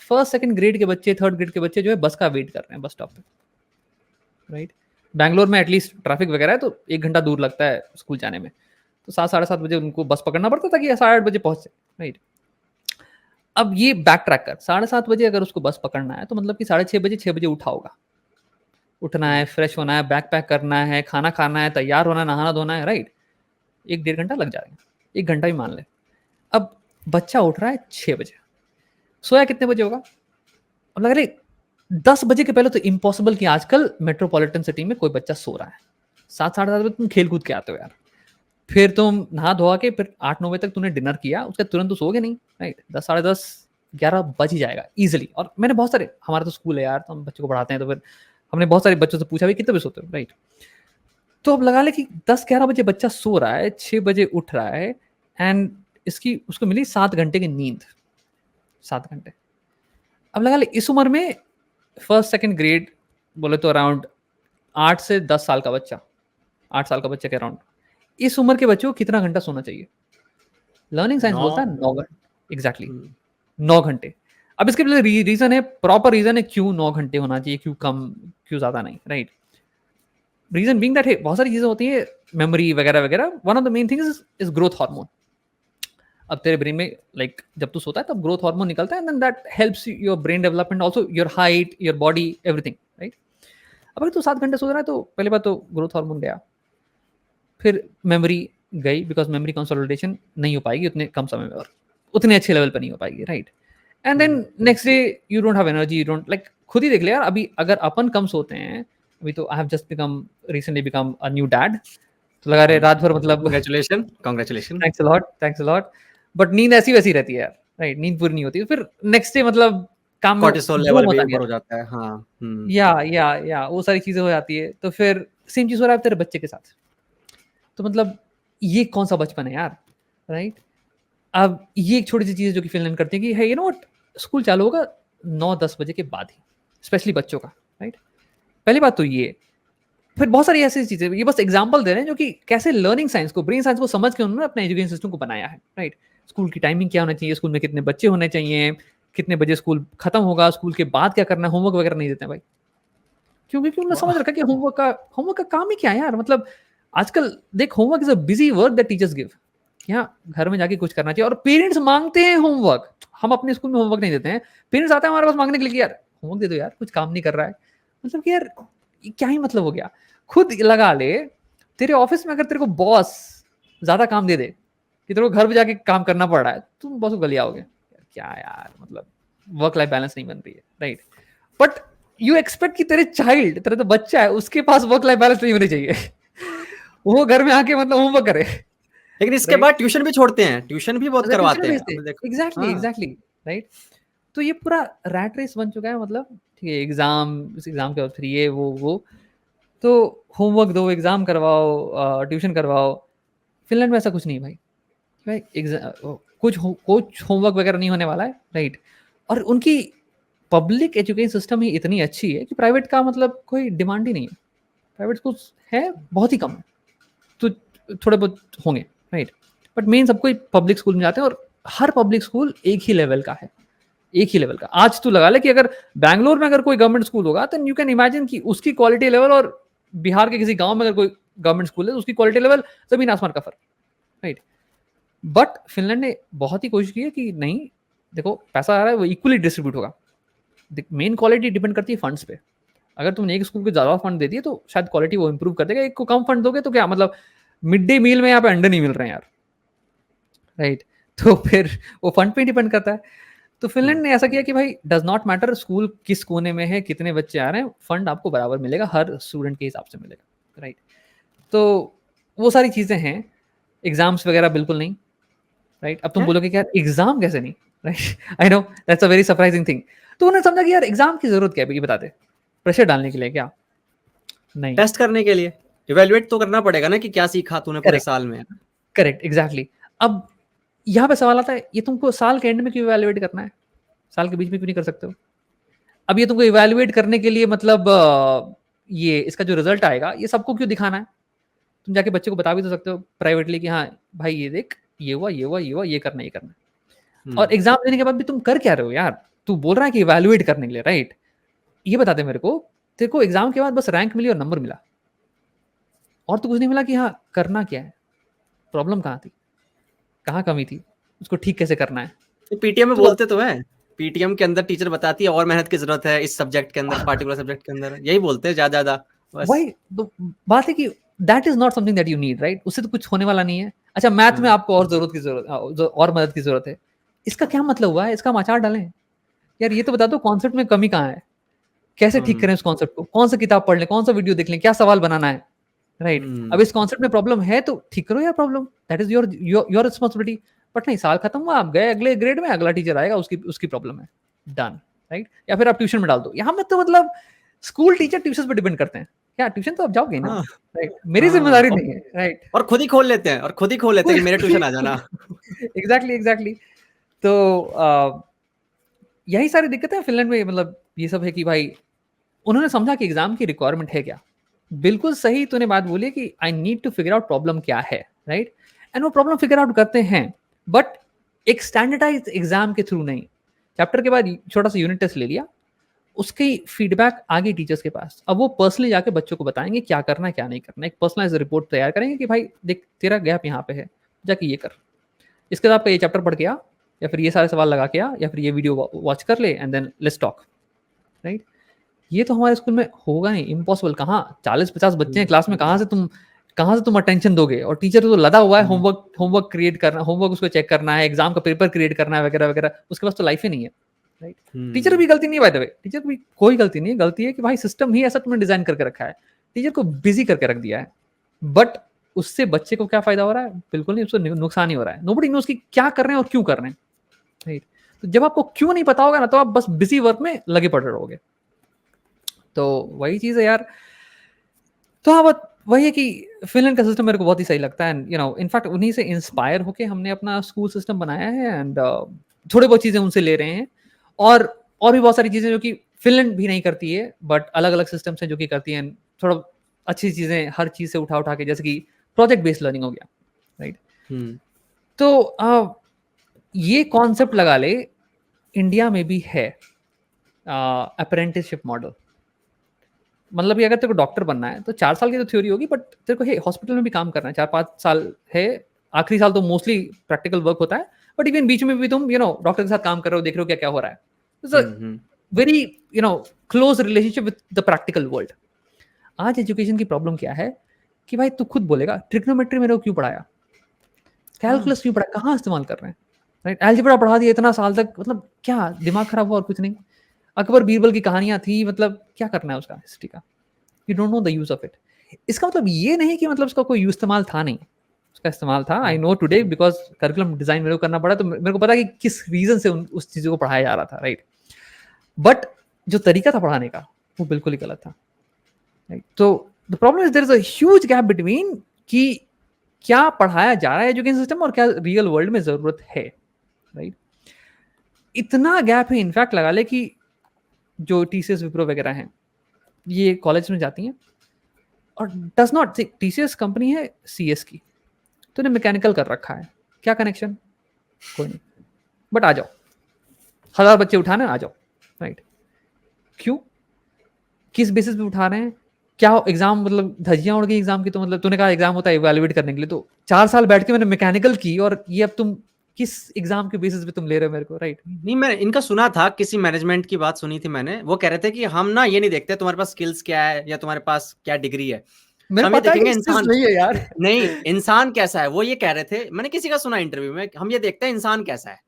फर्स्ट सेकंड ग्रेड के बच्चे, थर्ड ग्रेड के बच्चे जो है बस का वेट कर रहे हैं बस स्टॉप पे, राइट। बैंगलोर में एटलीस्ट ट्रैफिक वगैरह है तो 1 घंटा दूर लगता है स्कूल जाने में, तो 7 साढ़े 7 बजे उनको बस पकड़ना पड़ता था कि 8:30 बजे पहुंचे, राइट। अब ये बैक ट्रैक कर 7:30 बजे अगर उसको बस पकड़ना है तो मतलब कि 6:30 बजे 6 बजे उठा होगा, उठना है, फ्रेश होना है, बैक पैक करना है, खाना खाना है, तैयार होना है, नहाना धोना है, राइट। 1 डेढ़ घंटा लग जाएगा, 1 घंटा ही मान ले। अब बच्चा उठ रहा है 6 बजे, सोया कितने बजे होगा? अब लग रहा है 10 बजे के पहले तो इम्पॉसिबल कि आजकल मेट्रोपॉलिटन सिटी में कोई बच्चा सो रहा है। 7 साढ़े 7 बजे तुम खेल कूद के आते हो यार, फिर तुम नहा धोआ के फिर 8 9 बजे तक तूने डिनर किया, उसके तुरंत तो सोगे नहीं, राइट। 10 साढ़े 10 11 बज ही जाएगा इजिली। और मैंने बहुत सारे, हमारा तो स्कूल है यार, तो हम बच्चों को पढ़ाते हैं, तो फिर हमने बहुत सारे बच्चों से पूछा भी कितने बजे सोते हो, राइट। तो अब लगा ले कि 10 11 बजे बच्चा सो रहा है, 6 बजे उठ रहा है, एंड इसकी उसको मिली 7 घंटे की नींद, 7 घंटे। अब लगा ले इस उम्र में फर्स्ट सेकंड ग्रेड बोले तो अराउंड 8 से 10 साल का बच्चा, 8 साल का बच्चे के अराउंड, इस उम्र के बच्चों को कितना घंटा सोना चाहिए? Learning science 9। बोलता है 9 घंटे, एग्जैक्टली 9 घंटे। अब इसके पीछे रीजन है, प्रॉपर रीजन है क्यों 9 घंटे होना चाहिए, क्यों कम, क्यों ज्यादा नहीं, राइट। रीजन बीइंग दैट बहुत सारी चीजें होती है, मेमोरी वगैरह वगैरह। One of the main things is growth hormone. अब तेरे ब्रेन में लाइक जब तू सोता है तब ग्रोथ हार्मोन निकलता है, and then that helps your brain development, also your height, your body, everything, right. अब अगर तू 7 घंटे सो रहा है तो पहली बात तो ग्रोथ हार्मोन गया, फिर मेमोरी गई, बिकॉज मेमोरी कंसोलिडेशन नहीं हो पाएगी उतने कम समय में और उतने अच्छे लेवल पर नहीं हो पाएगी, right. And then next day you don't have energy, you don't like, खुद ही देख ले यार, अभी अगर अपन कम सोते हैं, अभी तो I have just become recently become a new dad, तो लगा रहे रात भर मतलब congratulation. Thanks a lot, but नींद ऐसी वैसी रहती है यार, राइट। नींद पूरी नहीं होती, फिर नेक्स्ट डे मतलब काम में कॉर्टिसोल जो लेवल भी मजा नहीं ऊपर हो आता। जाता है। हाँ। या वो सारी चीजें हो जाती है, तो फिर सेम चीज हो रहा है तेरे बच्चे के साथ। तो मतलब ये कौन सा बचपन है यार, राइट। अब ये एक छोटी सी चीज जो कि फिनलैंड करती है कि है, यू नो व्हाट, स्कूल चालू होगा 9 10 बजे के बाद ही, स्पेशली बच्चों का, राइट। पहली बात तो ये, फिर बहुत सारी ऐसी चीजें, ये बस एग्जांपल दे रहे हैं जो कि कैसे लर्निंग साइंस को, ब्रेन साइंस को समझ के उन्होंने अपने एजुकेशन सिस्टम को बनाया है, राइट। स्कूल की टाइमिंग क्या होना चाहिए, स्कूल में कितने बच्चे होने चाहिए, कितने बजे स्कूल खत्म होगा, स्कूल के बाद क्या करना है, होमवर्क वगैरह नहीं देते हैं भाई, क्योंकि उन्होंने समझ रखा कि होमवर्क का काम ही क्या है यार। मतलब आजकल देख, homework is a busy work that teachers give, यहाँ घर में जाके कुछ करना चाहिए, और पेरेंट्स मांगते हैं होमवर्क। हम अपने स्कूल में होमवर्क नहीं देते हैं, पेरेंट्स आते हैं हमारे पास मांगने के लिए कि यार होमवर्क दे दो यार, कुछ काम नहीं कर रहा है। मतलब कि यार ये क्या ही मतलब हो गया। खुद लगा ले, तेरे ऑफिस में अगर तेरे को बॉस ज्यादा काम दे दे कि तेरे को घर पे जाके काम करना पड़ रहा है, तुम बॉस को गली आओगे यार, क्या यार, मतलब वर्क लाइफ बैलेंस नहीं बन रही है, राइट। बट यू एक्सपेक्ट कि तेरे चाइल्ड, तेरा तो बच्चा है, उसके पास वर्क लाइफ बैलेंस नहीं होनी चाहिए वो घर में आके मतलब होमवर्क करे, लेकिन इसके राइट। बाद ट्यूशन भी छोड़ते हैं, ट्यूशन भी बहुत ट्यूशन करवाते हैं, भेजते, अब देखो। एग्जैक्टली हाँ। Exactly, right. तो ये पूरा रैट रेस बन चुका है, मतलब ठीक है, एग्जाम, इस एग्जाम के बाद फिर ये वो, तो होमवर्क दो, एग्जाम करवाओ, ट्यूशन करवाओ। फिनलैंड में ऐसा कुछ नहीं भाई। भाई कुछ होमवर्क वगैरह नहीं होने वाला है, राइट। और उनकी पब्लिक एजुकेशन सिस्टम ही इतनी अच्छी है कि प्राइवेट का मतलब कोई डिमांड ही नहीं है। प्राइवेट स्कूल है बहुत ही कम है, तो थोड़े बहुत होंगे, राइट। बट मेन सब कोई पब्लिक स्कूल में जाते हैं, और हर पब्लिक स्कूल एक ही लेवल का है, एक ही लेवल का। आज तू लगा ले कि अगर बैंगलोर में अगर कोई गवर्नमेंट स्कूल होगा, तो यू कैन इमेजिन कि उसकी क्वालिटी लेवल, और बिहार के किसी गांव में अगर कोई गवर्नमेंट स्कूल है तो उसकी क्वालिटी लेवल जमीन आसमान का फर्क, राइट। बट फिनलैंड ने बहुत ही कोशिश की है कि नहीं, देखो पैसा आ रहा है वो इक्वली डिस्ट्रीब्यूट होगा। मेन क्वालिटी डिपेंड करती है फंड्स पे। अगर तुमने एक स्कूल को ज्यादा फंड दे दिए तो शायद क्वालिटी वो इंप्रूव कर देगा, एक को कम फंड दोगे तो क्या मतलब, मिड डे मील में यहाँ पे अंडे नहीं मिल रहे हैं यार, राइट। तो फिर वो फंड पे डिपेंड करता है। तो फिनलैंड ने ऐसा किया कि भाई डज नॉट मैटर स्कूल किस कोने में है, कितने बच्चे आ रहे हैं, फंड आपको बराबर मिलेगा, हर स्टूडेंट के हिसाब से मिलेगा, राइट। तो वो सारी चीजें हैं। एग्जाम्स वगैरह बिल्कुल नहीं, राइट। अब तुम है? बोलोगे कि यार एग्जाम कैसे नहीं, right. I know that's a very surprising thing. तो उन्होंने समझा कि यार एग्जाम की जरूरत क्या है, ये बता दे, प्रेशर डालने के लिए क्या? नहीं। टेस्ट करने के लिए इवेल्युएट तो करना पड़ेगा ना कि क्या सीखा तूने पूरे करेक्ट, साल में। Correct, exactly. अब यहाँ पे सवाल आता है, ये तुमको साल के एंड में क्यों इवैल्यूएट करना है, साल के बीच में क्यों नहीं कर सकते हो? अब ये तुमको इवैल्यूएट करने के लिए मतलब ये इसका जो रिजल्ट आएगा ये सबको क्यों दिखाना है? तुम जाके बच्चे को बता भी तो सकते हो प्राइवेटली कि हाँ भाई ये देख, ये हुआ, ये हुआ, ये हुआ, ये करना, ये करना। और एग्जाम देने के बाद भी तुम कर क्या रहे हो यार? तू बोल रहा है कि इवैल्यूएट करने के लिए, राइट। ये बता दे मेरे को, तेरे को एग्जाम के बाद बस रैंक मिली और नंबर मिला, और तो कुछ नहीं मिला कि हाँ करना क्या है, प्रॉब्लम कहाँ थी, कहाँ कमी थी, उसको ठीक कैसे करना है। पीटीएम में तो बोलते तो है, पीटीएम के अंदर टीचर बताती है और मेहनत की जरूरत है इस सब्जेक्ट के अंदर, पार्टिकुलर सब्जेक्ट के अंदर, यही बोलते हैं ज्यादा ज्यादा बस। वही तो बात है कि that is not something that you need, right. उससे तो कुछ होने वाला नहीं है। अच्छा मैथ में आपको और जरूरत की जरूरत, और मदद की जरूरत है, इसका क्या मतलब हुआ है? इसका हम अचार डालें यार? ये तो बता दो कॉन्सेप्ट में कमी कहाँ है, कैसे ठीक करें उस कॉन्सेप्ट को, कौन सा किताब पढ़ लें, कौन सा वीडियो देख लें, क्या सवाल बनाना है, राइट। अब इस कॉन्सेप्ट में प्रॉब्लम है तो ठीक करो यार problem, that is your responsibility. But नहीं, साल खत्म हुआ, आप गए अगले ग्रेड में, अगला टीचर आएगा, उसकी उसकी प्रॉब्लम है, डन, राइट। या फिर आप ट्यूशन में डाल दो। यहाँ में तो मतलब स्कूल टीचर ट्यूशन पर डिपेंड करते हैं, क्या ट्यूशन तो आप जाओगे ना, हाँ, राइट। मेरी हाँ, जिम्मेदारी नहीं है, राइट। और खुद ही खोल लेते हैं, और खुद ही खोल लेते हैं कि मेरे ट्यूशन आ जाना। Exactly, exactly. तो यही सारी दिक्कतें हैं फिनलैंड में, मतलब ये सब है कि भाई उन्होंने समझा कि एग्जाम की रिक्वायरमेंट है क्या। बिल्कुल सही तूने बात बोली कि I need to figure out problem क्या है, राइट। एंड वो प्रॉब्लम फिगर आउट करते हैं, बट एक स्टैंडर्डाइज एग्जाम के थ्रू नहीं। चैप्टर के बाद छोटा सा यूनिट टेस्ट ले लिया, उसकी फीडबैक आगे टीचर्स के पास, अब वो पर्सनली जाके बच्चों को बताएंगे क्या करना है क्या नहीं करना है, एक पर्सनलाइज रिपोर्ट तैयार करेंगे कि भाई देख तेरा गैप यहाँ पे है, जाके ये कर, इसके बाद आपका ये चैप्टर पढ़ के आ, या फिर ये सारे सवाल लगा के आ, या फिर ये वीडियो वॉच कर ले, and then let's talk, right. ये तो हमारे स्कूल में होगा नहीं, इम्पॉसिबल। कहाँ 40-50 बच्चे हैं क्लास में, कहाँ से तुम अटेंशन दोगे? और टीचर तो लदा हुआ है होमवर्क क्रिएट करना, होमवर्क उसको चेक करना है, एग्जाम का पेपर क्रिएट करना है वगैरह वगैरह, उसके पास तो लाइफ ही नहीं है, राइट। टीचर भी गलती नहीं है बाय द वे, टीचर की कोई गलती नहीं है, गलती है कि भाई सिस्टम ही ऐसा तुमने डिजाइन करके रखा है, टीचर को बिजी करके रख दिया है। बट उससे बच्चे को क्या फायदा हो रहा है? बिल्कुल नहीं, उसको नुकसान ही हो रहा है। नोबडी नोस कि क्या कर रहे हैं और क्यों कर रहे हैं, राइट। तो जब आपको क्यों नहीं पता होगा ना, तो आप बस बिजी वर्क में लगे पड़े रहोगे। तो वही चीज है यार। तो हाँ, बात वही है कि फिनलैंड का सिस्टम मेरे को बहुत ही सही लगता है, एंड इनफैक्ट उन्हीं से इंस्पायर होके हमने अपना स्कूल सिस्टम बनाया है, एंड थोड़े बहुत चीजें उनसे ले रहे हैं, और भी बहुत सारी चीजें जो कि फिनलैंड भी नहीं करती है, बट अलग अलग सिस्टम्स हैं जो कि करती हैं थोड़ा अच्छी चीजें, हर चीज से उठा उठा के, जैसे कि प्रोजेक्ट बेस्ड लर्निंग हो गया, राइट। तो ये कॉन्सेप्ट लगा ले, इंडिया में भी है अप्रेंटिसशिप मॉडल। मतलब कि अगर तेरे को डॉक्टर बनना है तो 4 साल की तो थ्योरी होगी, बट तेरे को हॉस्पिटल में भी काम करना है, 4-5 साल है। आखिरी साल तो मोस्टली प्रैक्टिकल वर्क होता है, बट इवन बीच में भी तुम डॉक्टर के साथ काम कर रहे हो, देख रहे हो क्या क्या हो रहा है। Very close relationship with the practical world. आज एजुकेशन की प्रॉब्लम क्या है कि भाई तू खुद बोलेगा, ट्रिग्नोमेट्री मेरे को क्यों पढ़ाया, कैलकुलस क्यों पढ़ाया, कहाँ इस्तेमाल कर रहे हैं, राइट। अलजेब्रा पढ़ा दिया इतना साल तक, मतलब क्या दिमाग खराब हुआ और कुछ नहीं। अकबर बीरबल की कहानियां थी, मतलब क्या करना है उसका हिस्ट्री का, you don't know the use of it. इसका मतलब ये नहीं कि मतलब उसका कोई यूज इस्तेमाल था नहीं, उसका इस्तेमाल था। I know today because curriculum design मेरे को करना पड़ा, तो मेरे को पता कि किस रीजन से उस चीज़ों को पढ़ाया जा रहा था, राइट। बट जो तरीका था पढ़ाने का वो बिल्कुल ही गलत था, राइट। तो the problem is there is a huge gap between कि क्या पढ़ाया जा रहा है एजुकेशन सिस्टम और क्या रियल वर्ल्ड में जरूरत है, राइट। इतना गैप है, इनफैक्ट लगा ले कि जो टीसीएस विप्रो वगैरह हैं ये कॉलेज में जाती हैं और डज नॉट, टीसीएस कंपनी है सीएस की, तो ने मैकेनिकल कर रखा है, क्या कनेक्शन, कोई नहीं, बट आ जाओ 1000 बच्चे उठाने, आ जाओ, राइट। क्यों, किस बेसिस पे उठा रहे हैं, क्या एग्जाम, मतलब धज्जियां उड़ गई एग्जाम की, तो मतलब तूने कहा एग्जाम होता है इवैल्यूएट करने के लिए, तो 4 साल बैठ के मैंने मैकेनिकल की और ये अब तुम किस एग्जाम के बेसिस पे तुम ले रहे हो मेरे को, राइट। नहीं, मैं इनका सुना था, किसी मैनेजमेंट की बात सुनी थी मैंने, वो कह रहे थे कि हम ना ये नहीं देखते तुम्हारे पास स्किल्स क्या है या तुम्हारे पास क्या डिग्री है, मेरे हम ये पता है देखेंगे कि इंसान नहीं है यार। नहीं, इंसान कैसा है, वो ये कह रहे थे, मैंने किसी का सुना इंटरव्यू में, हम ये देखते हैं इंसान कैसा है,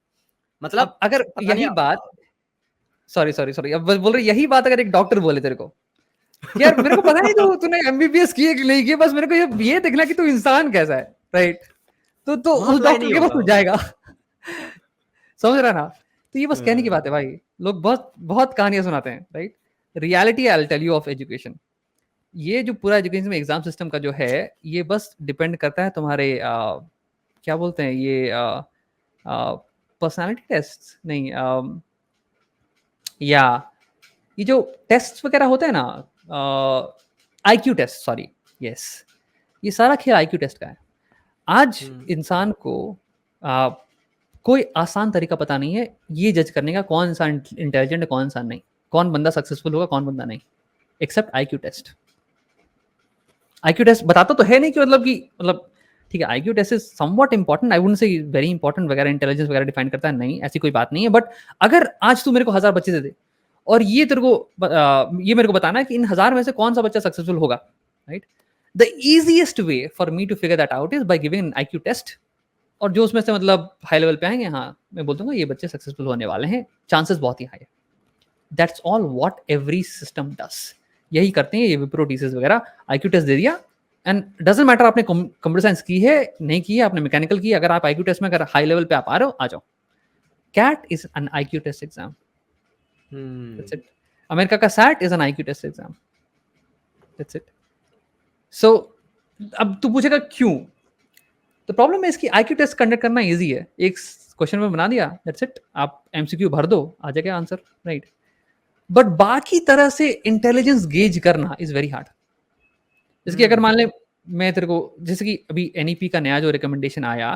मतलब अब अगर पता नहीं यही बात, सॉरी अब बोल रहे यही बात अगर एक डॉक्टर बोले तेरे को, यार मेरे को पता नहीं तूने एमबीबीएस की है कि नहीं की, बस मेरे को ये देखना कि तू इंसान कैसा है, राइट। तो वहां उस अप्लाई डॉक्टर नहीं के पास होगा तू वो। जाएगा। समझ रहा ना। तो ये बस कहने की बात है भाई, लोग बहुत बहुत कहानियां सुनाते हैं, right. Reality I will tell you of education, ये जो पूरा एजुकेशन में एग्जाम सिस्टम का जो है, ये बस डिपेंड करता है तुम्हारे क्या बोलते हैं ये पर्सनालिटी टेस्ट नहीं, या ये जो टेस्ट वगैरह होते हैं ना, आईक्यू टेस्ट, सॉरी, यस, ये सारा खेल आईक्यू टेस्ट का है। आज इंसान को कोई आसान तरीका पता नहीं है ये जज करने का कौन इंसान इंटेलिजेंट है कौन इंसान नहीं, कौन बंदा सक्सेसफुल होगा कौन बंदा नहीं, except IQ test. IQ test बताता तो है नहीं कि मतलब ठीक है, IQ test is somewhat important, I wouldn't say very important वगैरह, इंटेलिजेंस वगैरह डिफाइन करता है, नहीं ऐसी कोई बात नहीं है। बट अगर आज तू मेरे को 1000 बच्चे दे दे और ये तेरे को ये मेरे को बताना है कि इन 1000 में से कौन सा बच्चा सक्सेसफुल होगा, right. The easiest way for me to figure that out is by giving an IQ test, और जो उसमें से मतलब हाई लेवल पे आएंगे, हाँ मैं बोल दूंगा ये बच्चे सक्सेसफुल होने वाले हैं, चांसेस बहुत ही हाई है। That's all what every system does, यही करते हैं ये विप्रो टीसीएस वगैरह, आईक्यू टेस्ट दे दिया, एंड डजंट मैटर आपने कंप्यूटर साइंस की है नहीं की है, आपने मैकेनिकल की, अगर आप आईक्यू टेस्ट में अगर हाई लेवल पे आप आ रहे हो, आ जाओ। CAT is an IQ test exam, that's it. America का SAT is an IQ test exam, that's it. So अब तू पूछेगा क्यों, तो प्रॉब्लम है इसकी आईक्यू टेस्ट कंडक्ट करना इजी है, एक क्वेश्चन में बना दिया, दैट्स इट, आप एमसीक्यू भर दो आ जाएगा आंसर, राइट। बट बाकी तरह से इंटेलिजेंस गेज करना इज वेरी हार्ड। इसकी अगर मान ले मैं तेरे को, जैसे कि अभी एनईपी का नया जो रिकमेंडेशन आया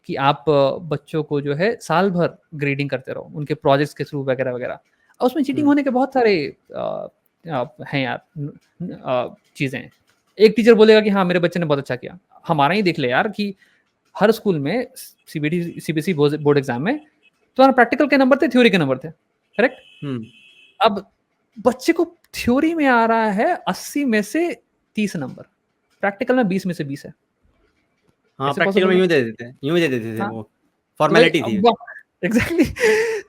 कि आप बच्चों को जो है साल भर ग्रेडिंग करते रहो उनके प्रोजेक्ट्स के थ्रू वगैरह वगैरह, और उसमें चीटिंग होने के बहुत सारे हैं यार चीज़ें। एक टीचर बोलेगा कि हाँ मेरे बच्चे ने बहुत अच्छा किया, हमारा ही देख ले यार कि हर स्कूल में सीबीएसई बोर्ड एग्जाम में तुम्हारा प्रैक्टिकल के नंबर थे, थ्योरी के नंबर थे, करेक्ट। अब बच्चे को थ्योरी में आ रहा है 80 में से 30 नंबर, प्रैक्टिकल में 20 में से 20 है। हाँ, प्रैक्टिकल में यूं दे देते थे, हाँ, वो फॉर्मेलिटी थी। एग्जैक्टली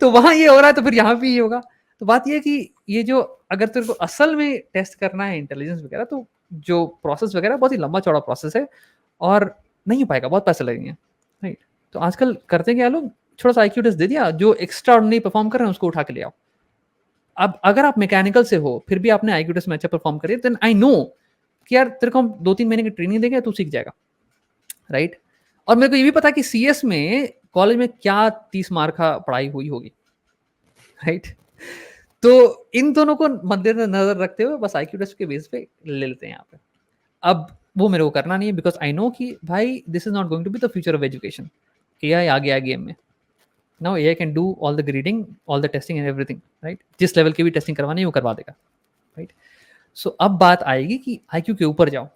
तो वहां ये हो रहा है तो फिर यहाँ भी ये होगा। तो बात ये है कि ये जो अगर तेरे को असल में टेस्ट करना है इंटेलिजेंस वगैरह, तो जो प्रोसेस वगैरह बहुत ही लंबा चौड़ा प्रोसेस है और नहीं हो पाएगा, बहुत पैसे लगेंगे, राइट। तो आजकल करते क्या लोग, थोड़ा सा आईक्यू टेस्ट दे दिया, जो एक्स्ट्रा ऑर्डिनरी परफॉर्म कर रहे हैं उसको उठा के ले आओ। अब अगर आप मैकेनिकल से हो फिर भी आपने आईक्यू टेस्ट में अच्छा परफॉर्म करिए, देन आई नो कि यार तेरे को हम 2-3 महीने की ट्रेनिंग देंगे तू सीख जाएगा, राइट। और मेरे को ये भी पता है कि सीएस में कॉलेज में क्या 30 मार्क का पढ़ाई हुई होगी, राइट। तो इन दोनों को मद्देनजर रखते हुए बस आईक्यू टेस्ट के बेस पे ले लेते हैं यहाँ पे। अब वो मेरे को करना नहीं है, बिकॉज आई नो कि भाई this is not going to be the future of education. AI आ गया गेम में, now AI can do all the grading, all the testing and everything, right. जिस लेवल की भी टेस्टिंग करवानी है वो करवा देगा, राइट। सो अब बात आएगी कि आईक्यू के ऊपर जाओ,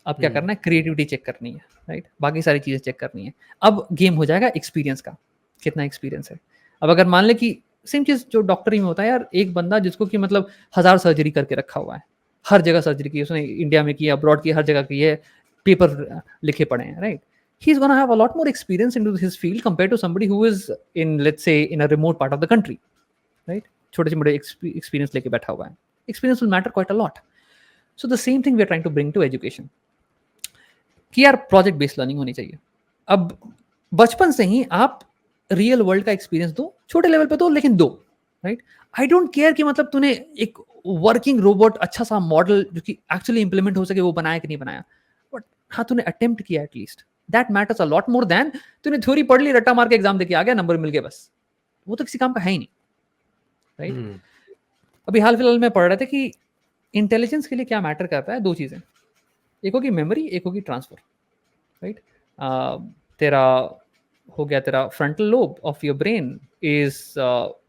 अब क्या करना है, क्रिएटिविटी चेक करनी है, राइट, बाकी सारी चीजें चेक करनी है। अब गेम हो जाएगा एक्सपीरियंस का, कितना एक्सपीरियंस है। अब अगर मान ले कि सेम चीज जो डॉक्टरी में होता है यार, एक बंदा जिसको कि मतलब 1000 सर्जरी करके रखा हुआ है, हर जगह सर्जरी की उसने, इंडिया में की, अब्रॉड की, हर जगह की है, पेपर लिखे पड़े हैं, right. He is going to have a lot more experience into his field compared to somebody who is in, let's say, in a remote part of the country, right? छोटे से बड़े experience लेके बैठा हुआ है. Experience will matter quite a lot. So the same thing we are trying to bring to education. कि यार project based learning होनी चाहिए। अब बचपन से ही आप रियल वर्ल्ड का एक्सपीरियंस दो, छोटे लेवल पे दो लेकिन दो, राइट। आई डोंट केयर कि मतलब तूने एक वर्किंग रोबोट अच्छा सा मॉडल जो कि एक्चुअली इंप्लीमेंट हो सके वो बनाया कि नहीं बनाया, बट हाँ तूने अटेम्प्ट किया at least, that matters a lot more than तूने थ्योरी पढ़ ली, रट्टा मार के एग्जाम देके आ गया, नंबर मिल गया बस, वो तो किसी काम का है ही नहीं, राइट। अभी हाल फिलहाल में पढ़ रहे थे कि इंटेलिजेंस के लिए क्या मैटर करता है, दो चीजें, एक होगी मेमोरी, एक होगी ट्रांसफर, राइट। तेरा हो गया, तेरा frontal lobe of your brain is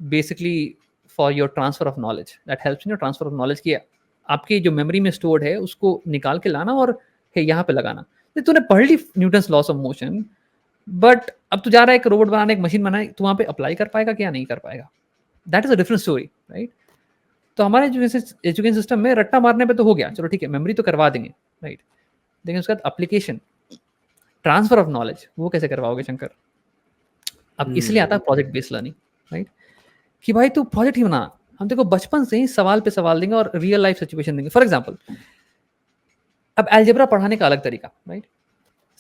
basically for your transfer of knowledge, that helps in your transfer of knowledge, कि आपकी जो मेमोरी में स्टोर्ड है उसको निकाल के लाना और यहाँ पे लगाना। तो तूने पढ़ ली Newton's laws of motion, but अब तू जा रहा है एक रोबोट बनाने, एक मशीन बनाने, तू वहाँ पे अप्लाई कर पाएगा क्या, नहीं कर पाएगा, that is a different story, right. तो हमारे एजुकेशन सिस्टम में रट्टा मारने पे तो हो गया, चलो ठीक है मेमोरी तो करवा देंगे, राइट, लेकिन उसके बाद एप्लीकेशन, ट्रांसफर ऑफ नॉलेज, वो कैसे करवाओगे शंकर। अब इसलिए आता है प्रोजेक्ट बेस्ड लर्निंग, राइट, कि भाई तू प्रोजेक्ट ही बना, हम देखो बचपन से ही सवाल पे सवाल देंगे और रियल लाइफ सिचुएशन देंगे। फॉर एग्जांपल, अब अलजेब्रा पढ़ाने का अलग तरीका, राइट।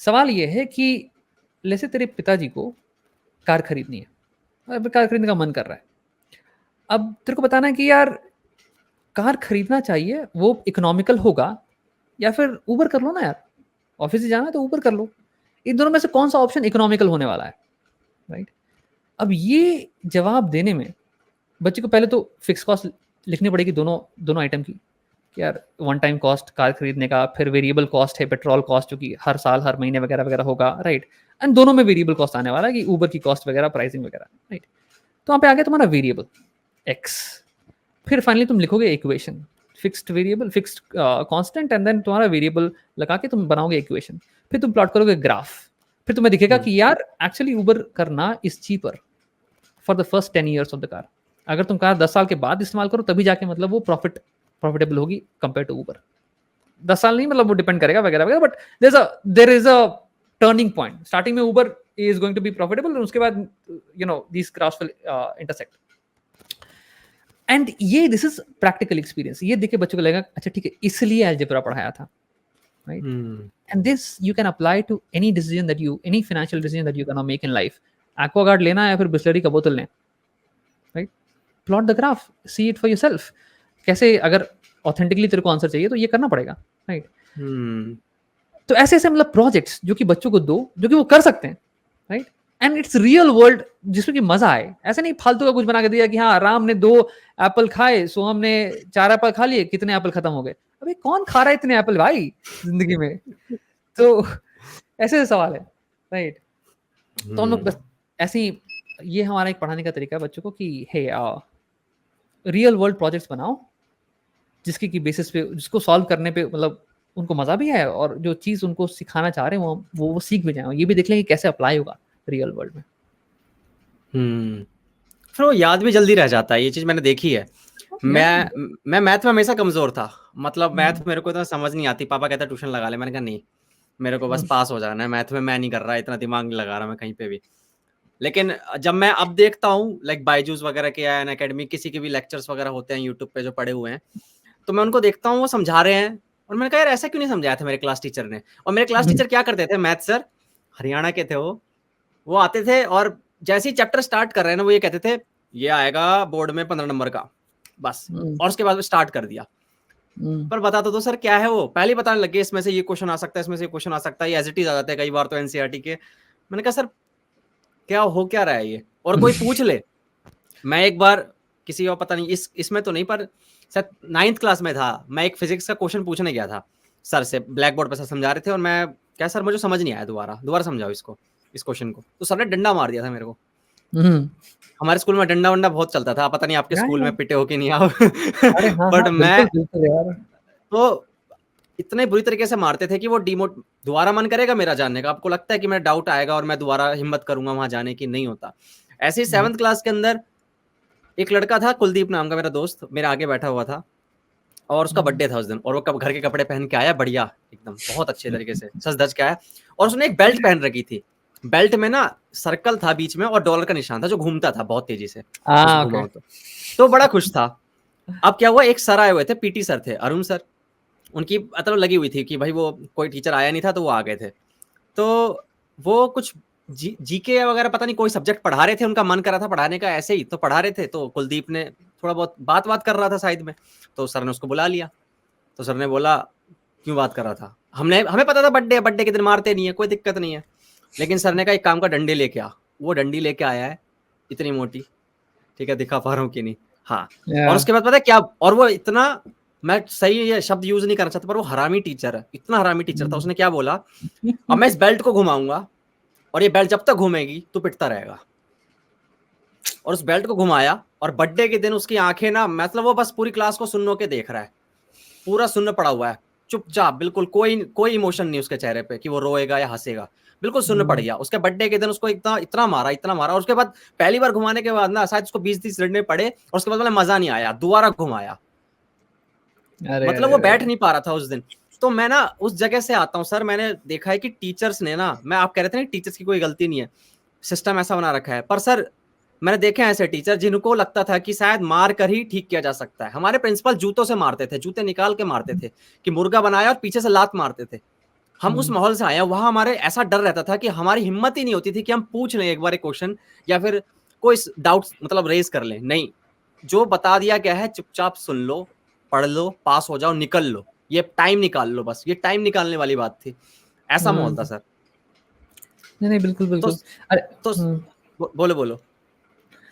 सवाल ये है कि जैसे तेरे पिताजी को कार खरीदनी है, अब कार खरीदने का मन कर रहा है, अब तेरे को बताना है कि यार कार खरीदना चाहिए, वो इकोनॉमिकल होगा या फिर उबर कर लो ना यार, ऑफिस से जाना है तो उबर कर लो, इन दोनों में से कौन सा ऑप्शन इकोनॉमिकल होने वाला है, राइट। अब ये जवाब देने में बच्चे को पहले तो फिक्स कॉस्ट लिखनी पड़ेगी दोनों दोनों आइटम की, कि यार वन टाइम कॉस्ट कार खरीदने का, फिर वेरिएबल कॉस्ट है पेट्रोल कॉस्ट जो कि हर साल हर महीने वगैरह वगैरह होगा, राइट, एंड दोनों में वेरिएबल कॉस्ट आने वाला है कि ऊबर की कॉस्ट वगैरह, प्राइसिंग वगैरह, राइट। तो वहाँ पे आ गया तुम्हारा वेरिएबल एक्स, फिर फाइनली तुम लिखोगे equation, fixed variable, fixed constant, and then तुम्हारा वेरिएबल लगा के तुम बनाओगे इक्वेशन, फिर तुम प्लॉट करोगे ग्राफ, फिर तुम्हें दिखेगा कि यार एक्चुअली उबर करना is cheaper for the first 10 years of the car, अगर तुम कार 10 साल के बाद इस्तेमाल करो तभी जाके मतलब वो प्रॉफिटेबल होगी कंपेयर टू उबर, 10 साल नहीं, मतलब वो डिपेंड करेगा वगैरह वगैरह, but there is a turning point, starting में Uber is going to be profitable, और उसके बाद you know this graphs will intersect, and ये दिस इज प्रैक्टिकल एक्सपीरियंस, ये देख के बच्चों को लगेगा अच्छा ठीक है इसलिए अलजेब्रा पढ़ाया था, right. And this you can apply to any decision that you, any financial decision that you can make in life, Aquaguard लेना है या फिर बिस्लरी का बोतल लें, right, plot the graph, see it for yourself, कैसे अगर ऑथेंटिकली तेरे को आंसर चाहिए तो ये करना पड़ेगा, राइट। तो ऐसे ऐसे मतलब प्रोजेक्ट्स जो कि बच्चों को दो, जो कि वो कर सकते हैं, right, and it's real world जिसमें कि मजा आए, ऐसे नहीं फालतू का कुछ बना के दिया कि हाँ राम ने 2 एप्पल खाए सो हमने 4 एप्पल खा लिए, कितने एप्पल खत्म हो गए, अबे कौन खा रहा है इतने एप्पल भाई जिंदगी में, तो ऐसे सवाल है, राइट। तो हम लोग बस ऐसे ही, ये हमारा एक पढ़ाने का तरीका है बच्चों को कि हे रियल वर्ल्ड प्रोजेक्ट्स बनाओ जिसकी की बेसिस पे, जिसको सॉल्व करने पे मतलब उनको मजा भी है, और जो चीज उनको सिखाना चाह रहे हैं वो सीख भी जाए, ये भी देख लेंगे कैसे अप्लाई होगा रियल वर्ल्ड में। फिर वो याद भी जल्दी रह जाता है, ये चीज मैंने देखी है। मैं मैथ में हमेशा कमजोर था, मतलब मैथ मेरे को इतना समझ नहीं आती, पापा कहता ट्यूशन लगा ले, मैंने कहा नहीं मेरे को बस पास हो जाना है, मैथ में मैं नहीं कर रहा, इतना दिमाग नहीं लगा रहा मैं कहीं पे भी। लेकिन जब मैं अब देखता हूँ लाइक बायजूस वगैरह के या एकेडमी किसी के भी लेक्चर्स वगैरह होते हैं यूट्यूब पे जो पड़े हुए हैं, तो मैं उनको देखता हूँ वो समझा रहे हैं, और मैंने कहा यार ऐसा क्यों नहीं समझाया था मेरे क्लास टीचर ने। और मेरे क्लास टीचर क्या करते थे, मैथ सर हरियाणा के थे, वो आते थे और जैसे ही चैप्टर स्टार्ट कर रहे हैं ना वो ये कहते थे ये आएगा बोर्ड में 15 नंबर का बस, और उसके बाद स्टार्ट कर दिया। पर बता तो सर क्या है, वो पहले ही बताने लगे इसमें से ये क्वेश्चन आ सकता है, इसमें से ये क्वेश्चन आ सकता है, ये एज इट इज आ जाते हैं कई बार तो एनसीईआरटी के। मैंने कहा सर क्या हो क्या रहा है ये, और कोई पूछ ले। मैं एक बार किसी और पता नहीं इसमें तो नहीं, पर सर 9th क्लास में था, मैं एक फिजिक्स का क्वेश्चन पूछने गया था सर से, ब्लैक बोर्ड पर सर समझा रहे थे, और मैं क्या सर मुझे समझ नहीं आया, दोबारा समझाओ इसको, इस क्वेश्चन को। तो सर ने डंडा मार दिया था मेरे को। हमारे स्कूल में डंडा वंडा बहुत चलता था, पता नहीं आपके स्कूल में पिटे हो कि नहीं आप। बट मैं तो इतने बुरी तरीके से मारते थे कि वो दोबारा मन करेगा मेरा जानने का, आपको लगता है कि मेरा डाउट आएगा और मैं दोबारा हिम्मत करूंगा वहां जाने की, नहीं होता। ऐसे ही 7th क्लास के अंदर एक लड़का था कुलदीप नाम का, मेरा दोस्त मेरे आगे बैठा हुआ था, और उसका बर्थडे था उस दिन, और वो घर के कपड़े पहन के आया बढ़िया एकदम बहुत अच्छे तरीके से सज धज के आया, और उसने एक बेल्ट पहन रखी थी, बेल्ट में ना सर्कल था बीच में और डॉलर का निशान था जो घूमता था बहुत तेजी से, तो बड़ा खुश था। अब क्या हुआ, एक सर आए हुए थे, पीटी सर थे, अरुण सर, उनकी मतलब लगी हुई थी कि भाई वो कोई टीचर आया नहीं था तो वो आ गए थे। तो वो कुछ जीके वगैरह पता नहीं कोई सब्जेक्ट पढ़ा रहे थे, उनका मन कर रहा था पढ़ाने का, ऐसे ही तो पढ़ा रहे थे। तो कुलदीप ने थोड़ा बहुत बात कर रहा था साइड में, तो सर ने उसको बुला लिया। तो सर ने बोला क्यों बात कर रहा था? हमें पता था बर्थडे के दिन मारते नहीं है, कोई दिक्कत नहीं है। लेकिन सर ने कहा एक काम का डंडे लेके आ। वो डंडी लेके आया है, इतनी मोटी, ठीक है, दिखा पा रहा हूँ कि नहीं, हाँ। और उसके बाद पता है क्या, और वो इतना, मैं सही ये शब्द यूज नहीं करना चाहता, पर वो हरामी टीचर है, इतना हरामी टीचर था। उसने क्या बोला, अब मैं इस बेल्ट को घुमाऊंगा और ये बेल्ट जब तक घूमेगी तो पिटता रहेगा। और उस बेल्ट को घुमाया, और बर्थडे के दिन उसकी आंखें ना, मतलब वो बस पूरी क्लास को सुन्न के देख रहा है, पूरा सुन्न पड़ा हुआ है, चुपचाप, बिल्कुल कोई इमोशन नहीं उसके चेहरे पे कि वो रोएगा या हंसेगा, बिल्कुल सुन्न पड़ गया। उसके बर्थडे के दिन उसको इतना मारा। और उसके बाद पहली बार घुमाने के बाद ना शायद उसको 20-30 रन पड़े, और उसके बाद मजा नहीं आया, दोबारा घुमाया, मतलब वो बैठ नहीं पा रहा था उस दिन। तो मैं ना उस जगह से आता हूँ सर, मैंने देखा है कि टीचर्स ने ना, मैं आप कह रहे थे ना टीचर्स की कोई गलती नहीं है, सिस्टम ऐसा बना रखा है, पर सर मैंने देखे हैं ऐसे टीचर जिनको लगता था कि शायद मार कर ही ठीक किया जा सकता है। हमारे प्रिंसिपल जूतों से मारते थे, जूते निकाल के मारते थे, कि मुर्गा बनाया और पीछे से लात मारते थे। हम उस माहौल से आए हैं, वहां हमारे ऐसा डर रहता था कि हमारी हिम्मत ही नहीं होती थी कि हम पूछ लें एक बार एक क्वेश्चन, या फिर कोई डाउट मतलब रेज कर लें। नहीं, जो बता दिया गया है चुपचाप सुन लो, पढ़ लो, पास हो जाओ, निकल लो, ये टाइम निकाल लो, बस ये टाइम निकालने वाली बात थी। ऐसा माहौल था सर। नहीं बिल्कुल तो अरे तो बोलो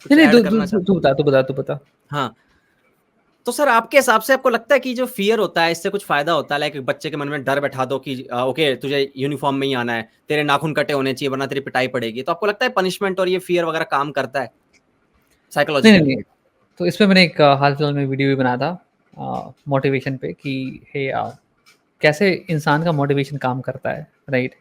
कुछ नहीं ऐड करना तू बता। हाँ, तो सर आपके हिसाब से आपको लगता है कि जो फियर होता है इससे कुछ फायदा होता है? लाइक बच्चे के मन में डर बैठा दो कि ओके तुझे यूनिफॉर्म में ही आना है, तेरे नाखून कटे होने चाहिए वरना तेरी पिटाई पड़ेगी, तो आपको लगता है पनिशमेंट और ये फियर वगैरह काम करता है साइकोलॉजिकली? नहीं तो इसमें मैंने एक हाल फिलहाल में वीडियो भी बनाया था मोटिवेशन पे कि हे कैसे इंसान का मोटिवेशन काम करता है, राइट।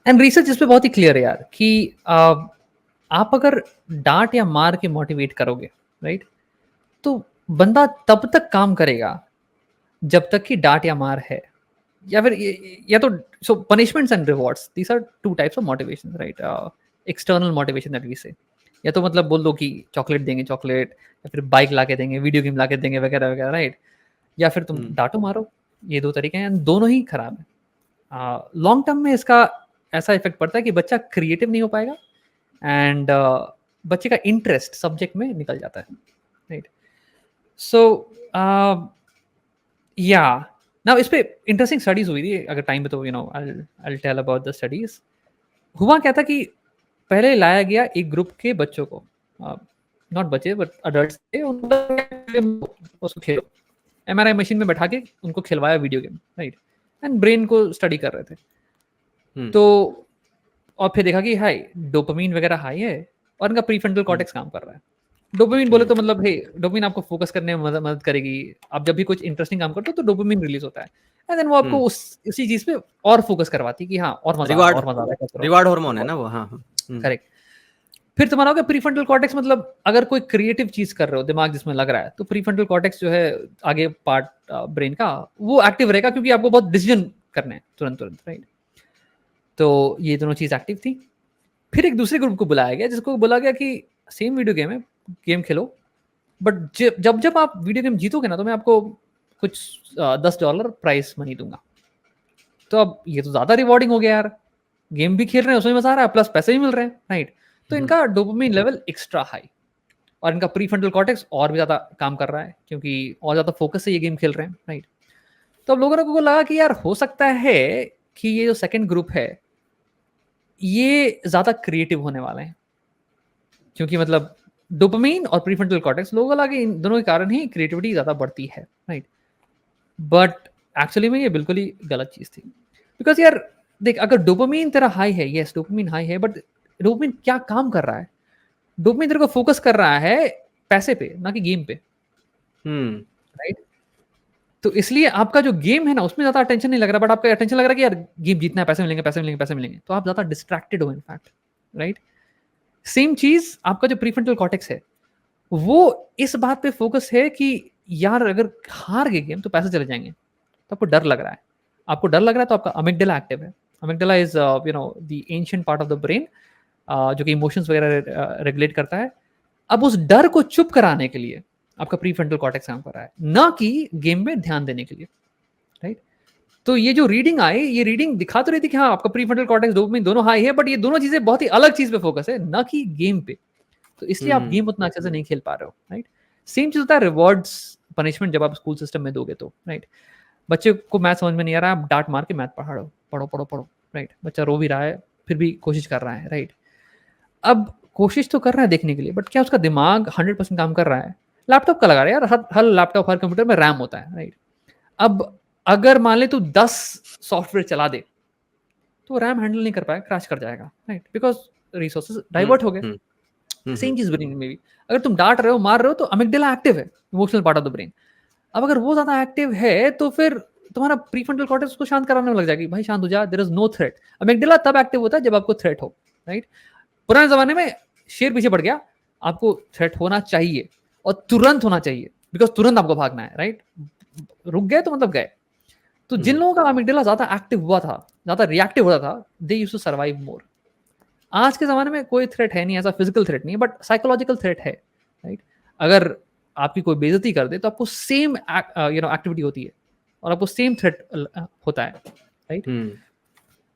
एंड रिसर्च इस पे बहुत ही क्लियर है यार कि आप अगर डांट या मार के मोटिवेट करोगे, राइट, तो बंदा तब तक काम करेगा जब तक कि डांट या मार है, या फिर या तो so punishments and rewards, these are two types of motivation, right. External motivation that we say, या तो मतलब बोल दो कि चॉकलेट देंगे, चॉकलेट, या फिर बाइक ला के देंगे, वीडियो गेम ला के देंगे वगैरह वगैरह, राइट। या फिर तुम डांटो मारो, ये दो तरीके हैं, दोनों ही खराब है। लॉन्ग टर्म में इसका ऐसा इफेक्ट पड़ता है कि बच्चा क्रिएटिव नहीं हो पाएगा, एंड बच्चे का इंटरेस्ट सब्जेक्ट में निकल जाता है, राइट। सो या नाउ इस पे इंटरेस्टिंग स्टडीज हुई थी, अगर टाइम पे तो I tell about the studies. हुआ क्या था कि पहले लाया गया एक ग्रुप के बच्चों को, नॉट बच्चे बट अडल्ट्स थे, उसको खेलो, एमआरआई मशीन में बैठा के उनको खिलवाया video game, right, and brain को स्टडी कर रहे थे। तो और फिर देखा कि हाई डोपामीन वगैरह हाई है, और इनका प्रीफ्रंटल कॉर्टेक्स काम कर रहा है। डोपामीन बोले तो मतलब हे डोपामीन आपको फोकस करने में मदद करेगी, आप जब भी कुछ इंटरेस्टिंग काम करते हो तो डोपामीन रिलीज होता है, एंड देन वो आपको उसी चीज पे और फोकस करवाती है कि हाँ और मजा आ रहा है, रिवार्ड हार्मोन है ना वो, हाँ करेक्ट। फिर तुम्हारा होगा प्रीफ्रंटल कॉर्टेक्स, मतलब अगर कोई क्रिएटिव चीज कर रहे हो, दिमाग जिसमें लग रहा है, तो प्रीफ्रंटल कॉर्टेक्स जो है आगे पार्ट ब्रेन का, वो एक्टिव रहेगा क्योंकि आपको बहुत डिसीजन करने हैं तुरंत, राइट। तो ये दोनों चीज एक्टिव थी। फिर एक दूसरे ग्रुप को बुलाया गया जिसको बोला गया कि सेम वीडियो गेम है, गेम खेलो, बट जब आप वीडियो गेम जीतोगे ना तो मैं आपको कुछ $10 प्राइस मनी दूंगा। तो अब ये तो ज्यादा रिवॉर्डिंग हो गया यार, गेम भी खेल रहे हैं, उसमें मजा आ रहा है, प्लस पैसे भी मिल रहे हैं, राइट। तो इनका डोपामिन लेवल एक्स्ट्रा हाई, और इनका प्रीफ्रंटल कॉर्टेक्स और भी ज्यादा काम कर रहा है क्योंकि और ज्यादा फोकस से ये गेम खेल रहे हैं, राइट। तो अब लोगों को लगा कि यार हो सकता है कि ये जो सेकंड ग्रुप है ये ज्यादा क्रिएटिव होने वाले हैं, क्योंकि मतलब डोपामीन और प्रीफ्रंटल कॉर्टेक्स, लोगों को लगा इन दोनों के कारण ही क्रिएटिविटी ज्यादा बढ़ती है, राइट। बट एक्चुअली में ये बिल्कुल ही गलत चीज थी, बिकॉज यार देख, अगर डोपामीन तेरा हाई है, यस डोपामीन हाई है, बट डोपामीन क्या काम कर रहा है? डोपामीन तेरे को फोकस कर रहा है पैसे पे, ना कि गेम पे, राइट। तो इसलिए आपका जो गेम है ना उसमें ज्यादा अटेंशन नहीं लग रहा, बट आपका अटेंशन लग रहा है कि यार गेम जीतना है, पैसे मिलेंगे पैसे मिलेंगे पैसे मिलेंगे, तो आप ज्यादा डिस्ट्रैक्टेड हो इनफैक्ट, राइट। सेम चीज आपका जो प्रीफ्रंटल कॉर्टेक्स है वो इस बात पे फोकस है कि यार अगर हार गए गेम तो पैसे चले जाएंगे, तो आपको डर लग रहा है, तो आपका अमिगडाला एक्टिव है। Amygdala is the ancient part of the brain जो कि इमोशंस वगैरह रेगुलेट करता है। अब उस डर को चुप कराने के लिए आपका प्रीफ्रंटल कॉर्टेक्स काम कर रहा है, ना कि गेम में ध्यान देने के लिए। राइट? तो ये जो रीडिंग आई, ये रीडिंग दिखा तो रही थी कि हाँ आपका प्रीफ्रंटल कॉर्टेक्स, डोपामिन दोनों हाई है, बट ये दोनों चीजें बहुत ही अलग चीज पे फोकस है, ना कि गेम पे। तो इसलिए आप गेम उतना अच्छे से नहीं खेल पा रहे हो, राइट? सेम चीज होता है रिवॉर्ड्स पनिशमेंट जब आप स्कूल सिस्टम में दोगे तो, राइट? बच्चे को मैथ समझ में नहीं आ रहा है, आप डांट मार के मैथ पढ़ाओ, पढ़ो पढ़ो पढ़ो, राइट? बच्चा रो भी रहा है फिर भी कोशिश कर रहा है, राइट? अब कोशिश तो कर रहा है देखने के लिए, बट क्या उसका दिमाग 100% काम कर रहा है? लैपटॉप का लगा रहा है यार, हर लैपटॉप हर कंप्यूटर में रैम होता है, राइट? अब अगर मान ले तू 10 सॉफ्टवेयर चला दे तो रैम हैंडल नहीं कर पाएगा, क्रैश कर जाएगा, राइट? बिकॉज रिसोर्सेज डाइवर्ट हो गए। सेम चीज ब्रेन में भी, अगर तुम डांट रहे हो मार रहे हो तो अमिगडाला एक्टिव है, emotional part of the brain. अब अगर वो ज्यादा एक्टिव है तो फिर तुम्हारा प्रीफ्रंटल कॉर्टेक्स उसको शांत कराने में लग जाएगी, भाई शांत हो जा, there is no threat. Amygdala तब एक्टिव होता है जब आपको थ्रेट हो, राइट? पुराने जमाने में शेर पीछे पड़ गया, आपको थ्रेट होना चाहिए और तुरंत होना चाहिए, बिकॉज तुरंत आपको भागना है, राइट? रुक गए तो मतलब गए। तो जिन लोगों का अमिगडाला ज्यादा एक्टिव हुआ था, ज्यादा रिएक्टिव होता था, दे यूज्ड टू सर्वाइव मोर। आज के ज़माने में कोई थ्रेट है नहीं, ऐसा फिजिकल थ्रेट नहीं है, बट साइकोलॉजिकल थ्रेट है, राइट? अगर आपकी कोई बेइज्जती कर दे तो आपको सेम एक्टिविटी होती है और आपको सेम थ्रेट होता है, राइट?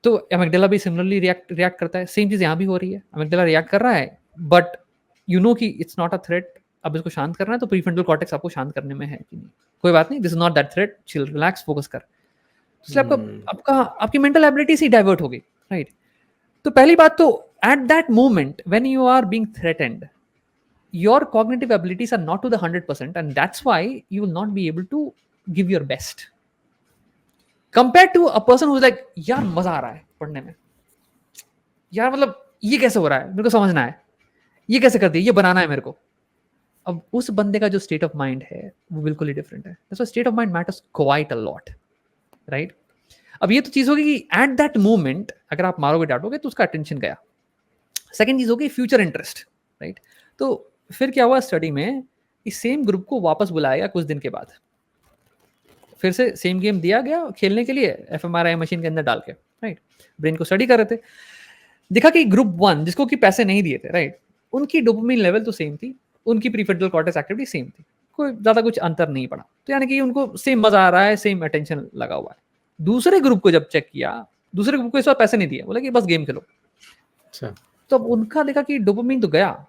तो अमिगडाला भी सिमिलरली रिएक्ट करता है, सेम चीज़ यहाँ भी हो रही है, अमिगडाला रिएक्ट कर रहा है, बट यू नो कि इट्स नॉट अ थ्रेट, अब इसको शांत करना है, तो प्रीफ्रंटल कॉर्टेक्स आपको शांत करने में है कि नहीं, कोई बात नहीं, this is not that threat, chill, relax, focus कर। इसलिए आपकी मेंटल एबिलिटी से डाइवर्ट हो गई, राइट? तो पहली बात तो at that moment when you are being threatened, your cognitive abilities are not to the 100%, and that's why you will not be able to give your best compared to a person who's like, यार मजा आ रहा है पढ़ने में, यार मतलब ये कैसे हो रहा है, मेरे को समझना है, ये कैसे कर दिया, ये बनाना है मेरे को। अब उस बंदे का जो स्टेट ऑफ माइंड है वो बिल्कुल ही डिफरेंट है। That's why state of mind matters quite a lot, right? अब ये तो चीज होगी कि एट दैट मोमेंट अगर आप मारोगे डांटोगे तो उसका अटेंशन गया। सेकेंड चीज होगी फ्यूचर इंटरेस्ट, राइट? तो फिर क्या हुआ स्टडी में, इस सेम ग्रुप को वापस बुलाया गया कुछ दिन के बाद, फिर से सेम गेम दिया गया खेलने के लिए एफएमआरआई मशीन के अंदर डाल के, राइट? ब्रेन को स्टडी कर रहे थे, दिखा कि ग्रुप 1 जिसको कि पैसे नहीं दिए थे, राइट, उनकी डोपामिन लेवल तो सेम थी, उनकी प्रीफ्रंटल कॉर्टेक्स एक्टिविटी सेम थी, कोई ज्यादा कुछ अंतर नहीं पड़ा, तो यानी कि उनको सेम मजा आ रहा है, सेम अटेंशन लगा हुआ है। दूसरे ग्रुप को जब चेक किया, दूसरे ग्रुप को इस बार पैसे नहीं दिए, बोला कि बस गेम खेलो। अच्छा, तो अब उनका देखा कि डोपामिन तो गया,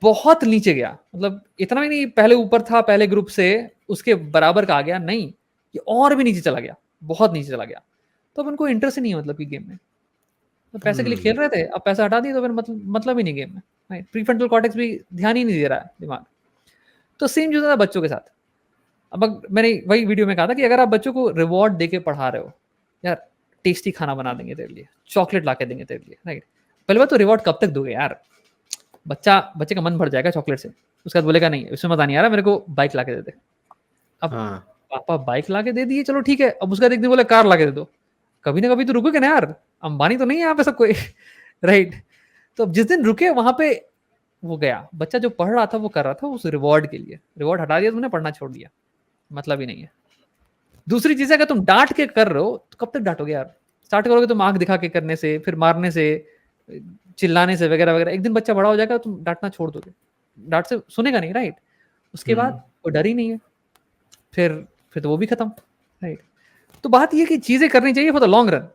बहुत नीचे गया, मतलब इतना भी नहीं पहले ऊपर था पहले ग्रुप से उसके बराबर का आ गया, नहीं, ये और भी नीचे चला गया, बहुत नीचे चला गया। तो अब उनको इंटरेस्ट ही नहीं है मतलब कि गेम में, तो पैसे के लिए खेल रहे थे, अब पैसा हटा दिए तो फिर मतलब ही नहीं गेम में, राइट? प्रीफ्रंटल कॉर्टेक्स भी ध्यान ही नहीं दे रहा है दिमाग। तो सेम चीज था बच्चों के साथ। अब मैंने वही वीडियो में कहा था कि अगर आप बच्चों को रिवॉर्ड देके पढ़ा रहे हो, यार टेस्टी खाना बना देंगे तेरे लिए, चॉकलेट ला के देंगे तेरे लिए, राइट? पहले बात तो रिवॉर्ड कब तक दोगे यार, बच्चे का मन भर जाएगा चॉकलेट से, उसके बाद बोलेगा नहीं इसमें मजा नहीं आ रहा, मेरे को बाइक ला के दे दे। अब पापा बाइक ला के दे दिए, चलो ठीक है, अब उसका एक दिन बोले कार ला के दे दो, कभी ना कभी तो रुकोगे ना यार, अंबानी तो नहीं है यहाँ पे सब कोई, राइट? तो अब जिस दिन रुके वहां पे वो गया, बच्चा जो पढ़ रहा था वो कर रहा था उस रिवॉर्ड के लिए, रिवॉर्ड हटा दिया तुमने, पढ़ना छोड़ दिया, मतलब ही नहीं है। दूसरी चीज है, अगर तुम डांट के कर रहे हो तो कब तक डांटोगे यार? स्टार्ट करोगे तुम आंख दिखा के करने से, फिर मारने से, चिल्लाने से वगैरह वगैरह, एक दिन बच्चा बड़ा हो जाएगा तुम डांटना छोड़ दोगे, डांट से सुनेगा नहीं, राइट? उसके बाद वो डर ही नहीं है, फिर तो वो भी खत्म, राइट? तो बात ये कि चीजें करनी चाहिए फॉर द लॉन्ग रन,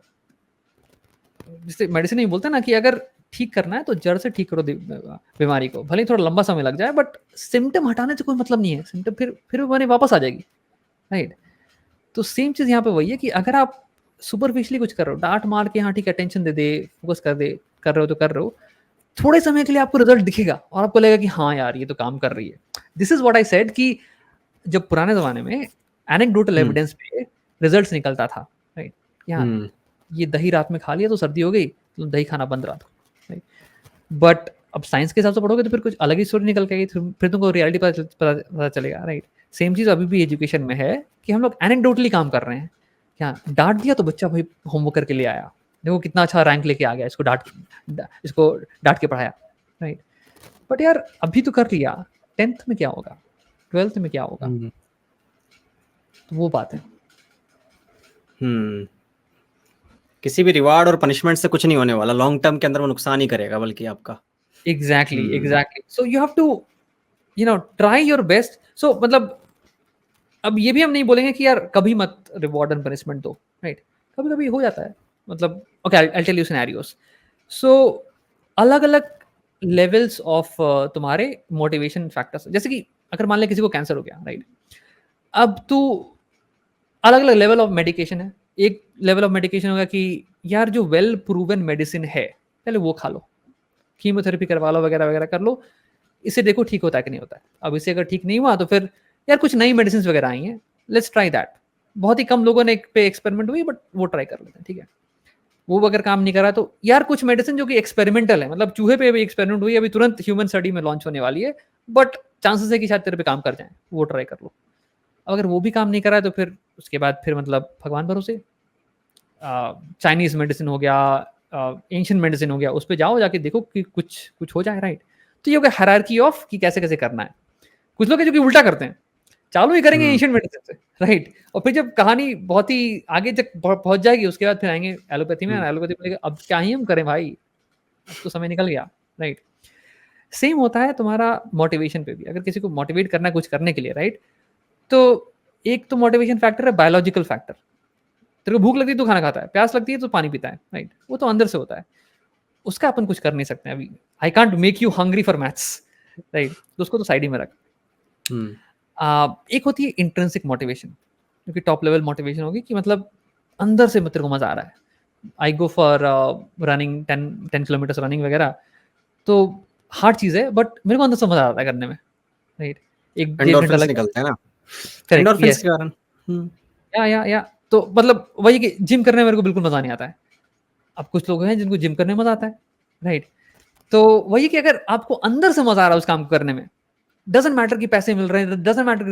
जिसे मेडिसिन में बोलते हैं ना कि अगर ठीक करना है तो जड़ से ठीक करो बीमारी को, भले ही थोड़ा लंबा समय लग जाए, बट सिम्टम हटाने से कोई मतलब नहीं है, सिम्टम फिर बीमारी वापस आ जाएगी, राइट? तो सेम चीज यहाँ पे वही है कि अगर आप सुपरफिशियली कुछ कर रहे हो, डांट मार के हाँ ठीक है अटेंशन दे दे, फोकस कर रहे हो तो कर रहे हो, थोड़े समय के लिए आपको रिजल्ट दिखेगा और आपको लगेगा कि हाँ यार ये तो काम कर रही है। This is what I said कि जब पुराने जमाने में एनेक्डोटल एविडेंस पे रिजल्ट्स निकलता था, राइट? यहाँ ये दही रात में खा लिया तो सर्दी हो गई, तो दही खाना बंद रहा था, राइट? बट अब साइंस के हिसाब से पढ़ोगे तो फिर कुछ अलग ही स्टोरी निकल के आई, फिर तुमको रियलिटी पता चलेगा, राइट? सेम चीज अभी भी एजुकेशन में है कि हम लोग एनेक्डोटली काम कर रहे हैं, क्या डांट दिया तो बच्चा भाई होमवर्क करके ले आया, देखो कितना अच्छा रैंक लेके आ गया, इसको डांट के पढ़ाया, राइट? बट यार अभी तो कर लिया, 10th में क्या होगा, 12th में क्या होगा? तो वो बात है। किसी भी रिवार्ड और पनिशमेंट से कुछ नहीं होने वाला, लॉन्ग टर्म के अंदर वो नुकसान ही करेगा बल्कि आपका। Exactly so you have to try your best. So मतलब अब ये भी हम नहीं बोलेंगे कि यार कभी मत रिवॉर्ड एंड पनिशमेंट दो, राइट? कभी कभी हो जाता है, मतलब okay, I tell you scenarios. So अलग अलग लेवल्स ऑफ तुम्हारे मोटिवेशन फैक्टर्स, जैसे कि अगर मान ले किसी को कैंसर हो गया, राइट? अब तू अलग अलग लेवल ऑफ मेडिकेशन है. एक लेवल ऑफ मेडिकेशन होगा कि यार जो वेल प्रूवन मेडिसिन है पहले वो खा लो, कीमोथेरेपी करवा लो, वगैरह वगैरह कर लो, इससे देखो ठीक होता है कि नहीं होता है. अब इससे अगर ठीक नहीं हुआ तो फिर यार कुछ नई मेडिसिन वगैरह आई हैं, लेट्स ट्राई दैट. बहुत ही कम लोगों ने पे एक्सपेरिमेंट हुई, बट वो ट्राई कर लेते हैं, ठीक है? वो अगर काम नहीं कर रहा तो यार कुछ मेडिसिन जो कि एक्सपेरिमेंटल है, मतलब चूहे पे भी एक्सपेरिमेंट हुई, अभी तुरंत ह्यूमन स्टडी में लॉन्च होने वाली है, बट चांसेस है कि शायद तेरे पे काम कर जाए, वो ट्राई कर लो. अगर वो भी काम नहीं कर रहा है तो फिर उसके बाद फिर मतलब भगवान भरोसे चाइनीज मेडिसिन हो गया, एंशियंट मेडिसिन हो गया, उस पर जाओ, जाके देखो कि कुछ कुछ हो जाए, राइट? तो ये हो गया हायरार्की ऑफ कि कैसे कैसे करना है. कुछ लोग हैं जो कि उल्टा करते हैं, चालू ही करेंगे हम्म, एंशियंट मेडिसिन से, राइट? और फिर जब कहानी बहुत ही आगे तक पहुंच जाएगी उसके बाद फिर आएंगे एलोपैथी में, हम्म, एलोपैथी बोलेगा अब क्या ही हम करें भाई, अब तो समय निकल गया, राइट? सेम होता है तुम्हारा मोटिवेशन पे भी. अगर किसी को मोटिवेट करना है कुछ करने के लिए, राइट? तो एक तो मोटिवेशन फैक्टर है बायोलॉजिकल फैक्टर. तेरे को भूख लगती है तो खाना खाता है, प्यास लगती है तो पानी पीता है, राइट? वो तो अंदर से होता है, उसका अपन कुछ कर नहीं सकते हैं अभी. I can't make you hungry for maths, right? तो उसको तो साइड ही में रख. हम्म, एक होती है इंट्रिंसिक मोटिवेशन, जो कि टॉप लेवल मोटिवेशन होगी कि मतलब अंदर से तेरे को मजा आ रहा है. I go for running 10 kilometre running वगैरह, तो हार्ड चीज है बट मेरे को अंदर से मजा आता है करने में, राइट? एक 1.5 घंटा एंडोर्फिन्स लग. निकलते हैं ना, करेक्ट, एंडोर्फिन्स यस. के कारण। या तो मतलब वही कि जिम करने में मेरे को बिल्कुल मजा नहीं आता है. अब कुछ लोग हैं जिनको जिम करने में मजा आता है, राइट? तो वही कि अगर आपको अंदर से मजा आ रहा है उस काम को करने में, डजेंट मैटर कि पैसे मिल रहे हैं, डजेंट मैटर कि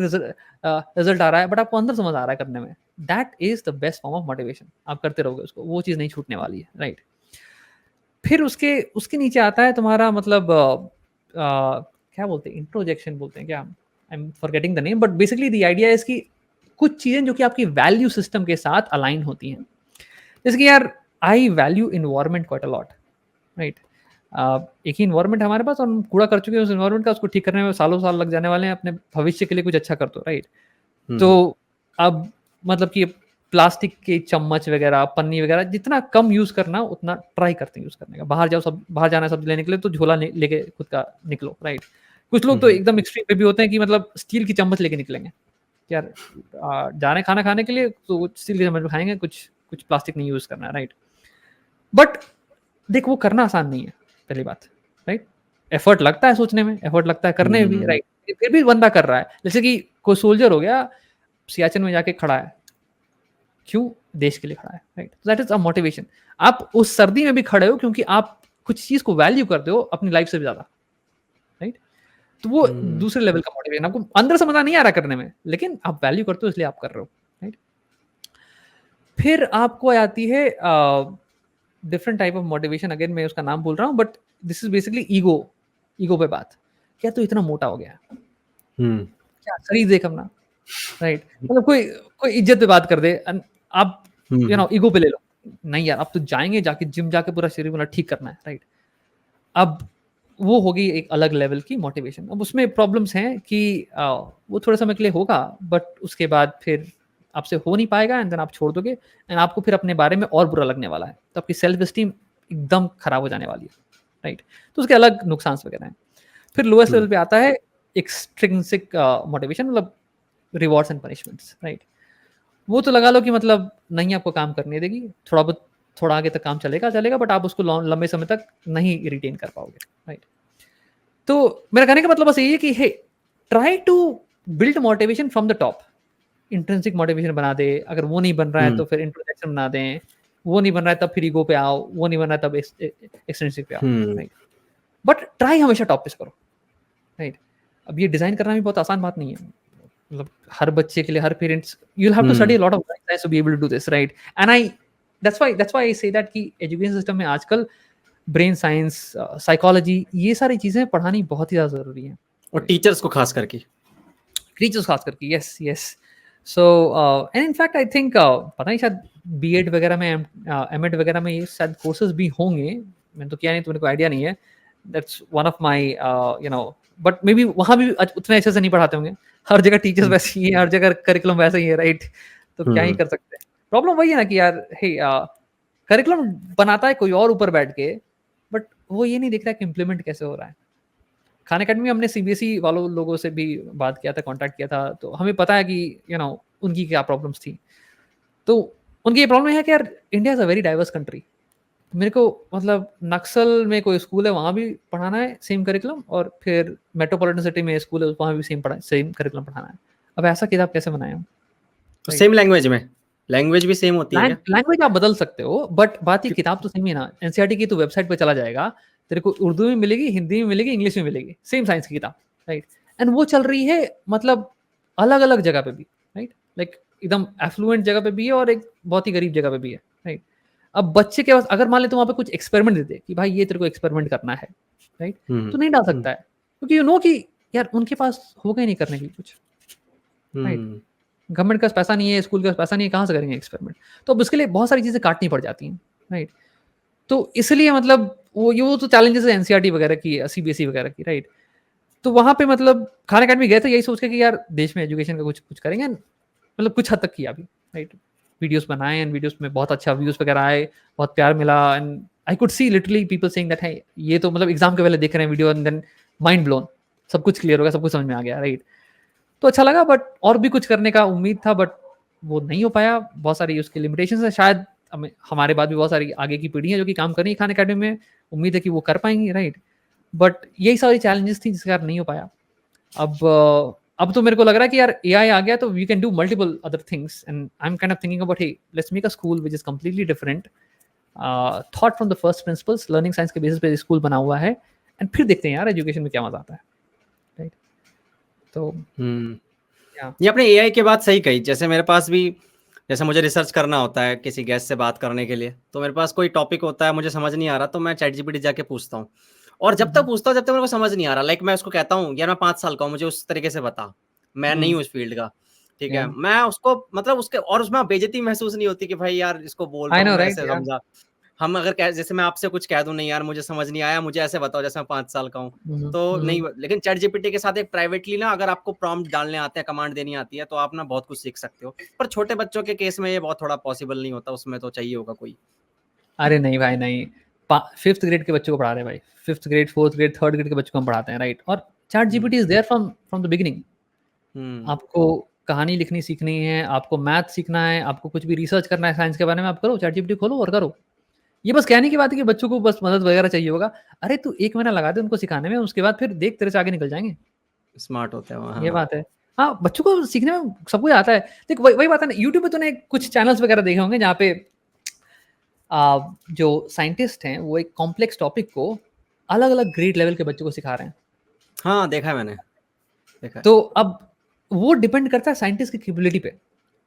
रिजल्ट आ रहा है, बट आपको अंदर से मजा आ रहा है करने में, that is the best form of motivation. आप करते रहोगे उसको, वो चीज नहीं छूटने वाली है, राइट? फिर उसके उसके नीचे आता है तुम्हारा मतलब क्या बोलते हैं, इंट्रोजेक्शन बोलते हैं क्या, I am forgetting the name, but basically the idea is कि कुछ चीजें जो कि आपकी वैल्यू सिस्टम के साथ अलाइन होती हैं. जैसे कि यार I value environment quite a lot, right? एक ही इन्वायरमेंट हमारे पास और हम कूड़ा कर चुके हैं उस इन्वायरमेंट का, उसको ठीक करने में सालों साल लग जाने वाले हैं. अपने भविष्य के लिए कुछ अच्छा कर दो, राइट? तो अब मतलब कि प्लास्टिक के चम्मच वगैरह, पन्नी वगैरह जितना कम यूज करना उतना ट्राई करते हैं यूज करने का. बाहर जाओ, सब बाहर जाना है सब्जी लेने के लिए तो झोला लेके खुद का निकलो, राइट? कुछ लोग तो एकदम एक्सट्रीम पे भी होते हैं कि मतलब स्टील की चम्मच लेके निकलेंगे. यार जाने खाना खाने के लिए तो स्टील की चम्मच में खाएंगे, कुछ कुछ प्लास्टिक नहीं यूज करना है, राइट? बट देख वो करना आसान नहीं है, पहली बात, राइट? एफर्ट लगता है सोचने में, एफर्ट लगता है करने में भी, राइट? फिर भी बंदा कर रहा है. जैसे कि कोई सोल्जर हो गया, सियाचिन में जाके खड़ा है, क्यों? देश के लिए खड़ा है, right? That is a motivation. आप उस सर्दी में भी खड़े हो क्योंकि आप कुछ चीज को वैल्यू करते हो अपनी लाइफ से भी ज्यादा, राइट? तो वो दूसरे लेवल का मोटिवेशन. आपको अंदर से मजा नहीं आ रहा करने में, लेकिन आप वैल्यू करते हो इसलिए आप कर रहे हो, राइट? फिर आपको आती है different type of motivation. Again मैं उसका नाम भूल रहा हूँ, but this is basically ego. Ego पे बात, क्या तू इतना मोटा हो गया, क्या शरीर देख अपना, राइट? मतलब कोई कोई इज्जत पे बात कर दे, आप ईगो पे ले लो. नहीं यार, अब तो जाएंगे, जाके जिम जाके पूरा शरीर मतलब ठीक करना है, राइट? अब वो होगी एक अलग लेवल की मोटिवेशन. अब उसमें प्रॉब्लम्स हैं कि वो थोड़े समय के लिए होगा, बट उसके बाद फिर आपसे हो नहीं पाएगा एंड देन आप छोड़ दोगे, एंड आपको फिर अपने बारे में और बुरा लगने वाला है, तो आपकी सेल्फ एस्टीम एकदम खराब हो जाने वाली है, राइट? तो उसके अलग नुकसान वगैरह हैं. फिर लोएस्ट लेवल पे आता है एक्सट्रिंसिक मोटिवेशन, मतलब रिवॉर्ड्स एंड पनिशमेंट्स, राइट? वो तो लगा लो कि मतलब नहीं आपको काम करने देगी, थोड़ा बहुत थोड़ा आगे तक काम चलेगा चलेगा, बट आप उसको लंबे समय तक नहीं रिटेन कर पाओगे, राइट? तो मेरा कहने का मतलब बस यही है कि hey, try to build motivation from the top. Intrinsic motivation बना दे, अगर वो नहीं बन रहा है तो फिर इंट्रोडक्शन बना दें, वो नहीं बन रहा है तब फिर ईगो पे आओ, वो नहीं बन रहा है तब एक्सट्रिंसिक पे आओ, राइट? बट ट्राई हमेशा टॉप पे करो, राइट? अब ये डिजाइन करना भी बहुत आसान बात नहीं है. मतलब हर बच्चे के लिए, हर parents, you'll have to study a lot of science to be able to do this, right? And that's why I say that कि एजुकेशन सिस्टम में आजकल ब्रेन साइंस, साइकोलॉजी, ये सारी चीजें पढ़ानी बहुत ही ज्यादा जरूरी है, और टीचर्स को खास करके, टीचर्स खास करके. Yes yes. So and in fact I think पता नहीं शायद बीएड वगैरह में, एमएड वगैरह में ये शायद कोर्सेज भी होंगे. मैंने तो किया नहीं तो मेरे को आइडिया नहीं है. That's one of my but may be वहाँ भी उतने अच्छे से नहीं पढ़ाते होंगे. हर जगह टीचर्स वैसे ही है, हर जगह करिकुलम वैसा ही है, राइट? तो क्या ही कर सकते हैं। प्रॉब्लम वही है ना कि यार हे करिकुलम बनाता है कोई और ऊपर बैठ के, बट वो ये नहीं देख रहा है कि इम्प्लीमेंट कैसे हो रहा है। खान अकेडमी में हमने सीबीएसई वालों लोगों से भी बात किया था, कांटेक्ट किया था, तो हमें पता है कि उनकी क्या प्रॉब्लम्स थी। तो उनकी ये प्रॉब्लम है कि यार India is a very diverse country. मेरे को मतलब नक्सल में कोई स्कूल है, वहाँ भी पढ़ाना है सेम करिकुलम, और फिर मेट्रोपॉलिटन सिटी में स्कूल है, वहाँ भी सेम करिकुलम पढ़ाना है। अब ऐसा किताब कैसे बनाए हम? तो सेम लैंग्वेज में, लैंग्वेज भी सेम होती है क्या? लैंग्वेज आप बदल सकते हो, बट बात ये किताब तो सेम ही है ना। एनसीईआरटी की तो वेबसाइट पे चला जाएगा, तेरे को उर्दू में मिलेगी, हिंदी में मिलेगी, इंग्लिश में मिलेगी, सेम साइंस की किताब, राइट? एंड वो चल रही है मतलब अलग अलग जगह पे भी, राइट? लाइक एकदम एफ्लुएंट जगह पे भी है और एक बहुत ही गरीब जगह पे भी है, राइट? अब बच्चे के पास अगर मान ले तो वहाँ पे कुछ एक्सपेरिमेंट देते कि भाई ये तेरे को एक्सपेरिमेंट करना है, राइट? तो नहीं डाल सकता है, क्योंकि यू नो कि यार उनके पास होगा ही नहीं करने के लिए कुछ, राइट? गवर्नमेंट के पास पैसा नहीं है, स्कूल के पास पैसा नहीं है, कहाँ से करेंगे एक्सपेरिमेंट? तो अब उसके लिए बहुत सारी चीज़ें काटनी पड़ जाती हैं, राइट? तो इसलिए मतलब वो तो चैलेंजेस है एनसीईआरटी वगैरह की, सीबीएसई वगैरह की, राइट? तो वहाँ पे मतलब खान अकेडमी गए थे यही सोच के कि यार देश में एजुकेशन का कुछ कुछ करेंगे, मतलब कुछ हद तक किया भी, राइट? वीडियोस बनाए एंड वीडियोस में बहुत अच्छा व्यूज वगैरह आए, बहुत प्यार मिला, and I could see literally people saying that है ये तो मतलब एग्जाम के पहले देख रहे हैं video, and then mind blown, सब कुछ क्लियर हो गया, सब कुछ समझ में आ गया, राइट? तो अच्छा लगा, बट और भी कुछ करने का उम्मीद था, बट वो नहीं हो पाया। बहुत सारी उसकी लिमिटेशंस है, शायद हमारे बाद भी बहुत सारी आगे की पीढ़ी है जो कि काम कर रही है खान अकेडमी में, उम्मीद है कि वो कर पाएंगी, राइट? बट यही सारी चैलेंजेस थी जिसके कारण नहीं हो पाया। अब तो मेरे को लग रहा है कि यार एआई आ गया तो we can do multiple other things, and I am kind of thinking about hey let's make a school which is completely different, thought from the first principles, learning science के बेसिस पे school बना हुआ है, and फिर देखते हैं यार education में क्या मजा आता है, राइट? तो ये आपने एआई की बात सही कही। जैसे मेरे पास भी, जैसे मुझे रिसर्च करना होता है किसी गेस्ट से बात करने के लिए, तो मेरे पास कोई टॉपिक होता है, मुझे समझ नहीं आ रहा, तो मैं चैट जीपीटी जाके पूछता हूँ। और जब तक पूछता हूँ, जब तक मेरे को समझ नहीं आ रहा, लाइक मैं उसको कहता हूँ यार मैं 5 साल का हूँ, मुझे उस तरीके से बता, मैं नहीं हूँ उस फील्ड का, ठीक है? मैं उसको मतलब उसके, और उसमें बेइज्जती महसूस नहीं होती कि भाई यार इसको बोल रहा आई हूँ, नो, मैं राइट? ऐसे समझा। हम अगर जैसे मैं आपसे कुछ कह दूं, नहीं यार मुझे समझ नहीं आया, मुझे ऐसे बताओ जैसे मैं 5 साल का हूँ, तो नहीं। लेकिन चैट जीपीटी के साथ एक प्राइवेटली ना, अगर आपको प्रॉम्प्ट डालने आते हैं, कमांड देनी आती है, तो आप ना बहुत कुछ सीख सकते हो। पर छोटे बच्चों के केस में ये बहुत थोड़ा पॉसिबल नहीं होता, उसमें तो चाहिए होगा कोई। अरे नहीं भाई नहीं, 5th ग्रेड के बच्चों को पढ़ा रहे हैं भाई, 5th grade, 4th grade, 3rd grade के बच्चों को हम पढ़ाते हैं, राइट? और ChatGPT is there from the beginning. आपको कहानी लिखनी सीखनी है, आपको मैथ सीखना है, आपको कुछ भी रिसर्च करना है साइंस के बारे में, आप करो, चैट जीपीटी खोलो और करो। ये बस कहने की बात है कि बच्चों को बस मदद वगैरह चाहिए होगा। अरे तू 1 महीना लगा दे उनको सिखाने में, उसके बाद फिर देख तेरे से आगे निकल जाएंगे। स्मार्ट होते हैं वो, ये बात है। हाँ, बच्चों को सीखने में सब कुछ आता है। देख वही बात है ना, यूट्यूब पे तूने कुछ चैनल्स वगैरह देखे होंगे जहाँ पे जो साइंटिस्ट हैं वो एक कॉम्प्लेक्स टॉपिक को अलग अलग ग्रेड लेवल के बच्चों को सिखा रहे हैं। हाँ देखा है मैंने, देखा है। तो अब वो डिपेंड करता है साइंटिस्ट की कैपेबिलिटी पे।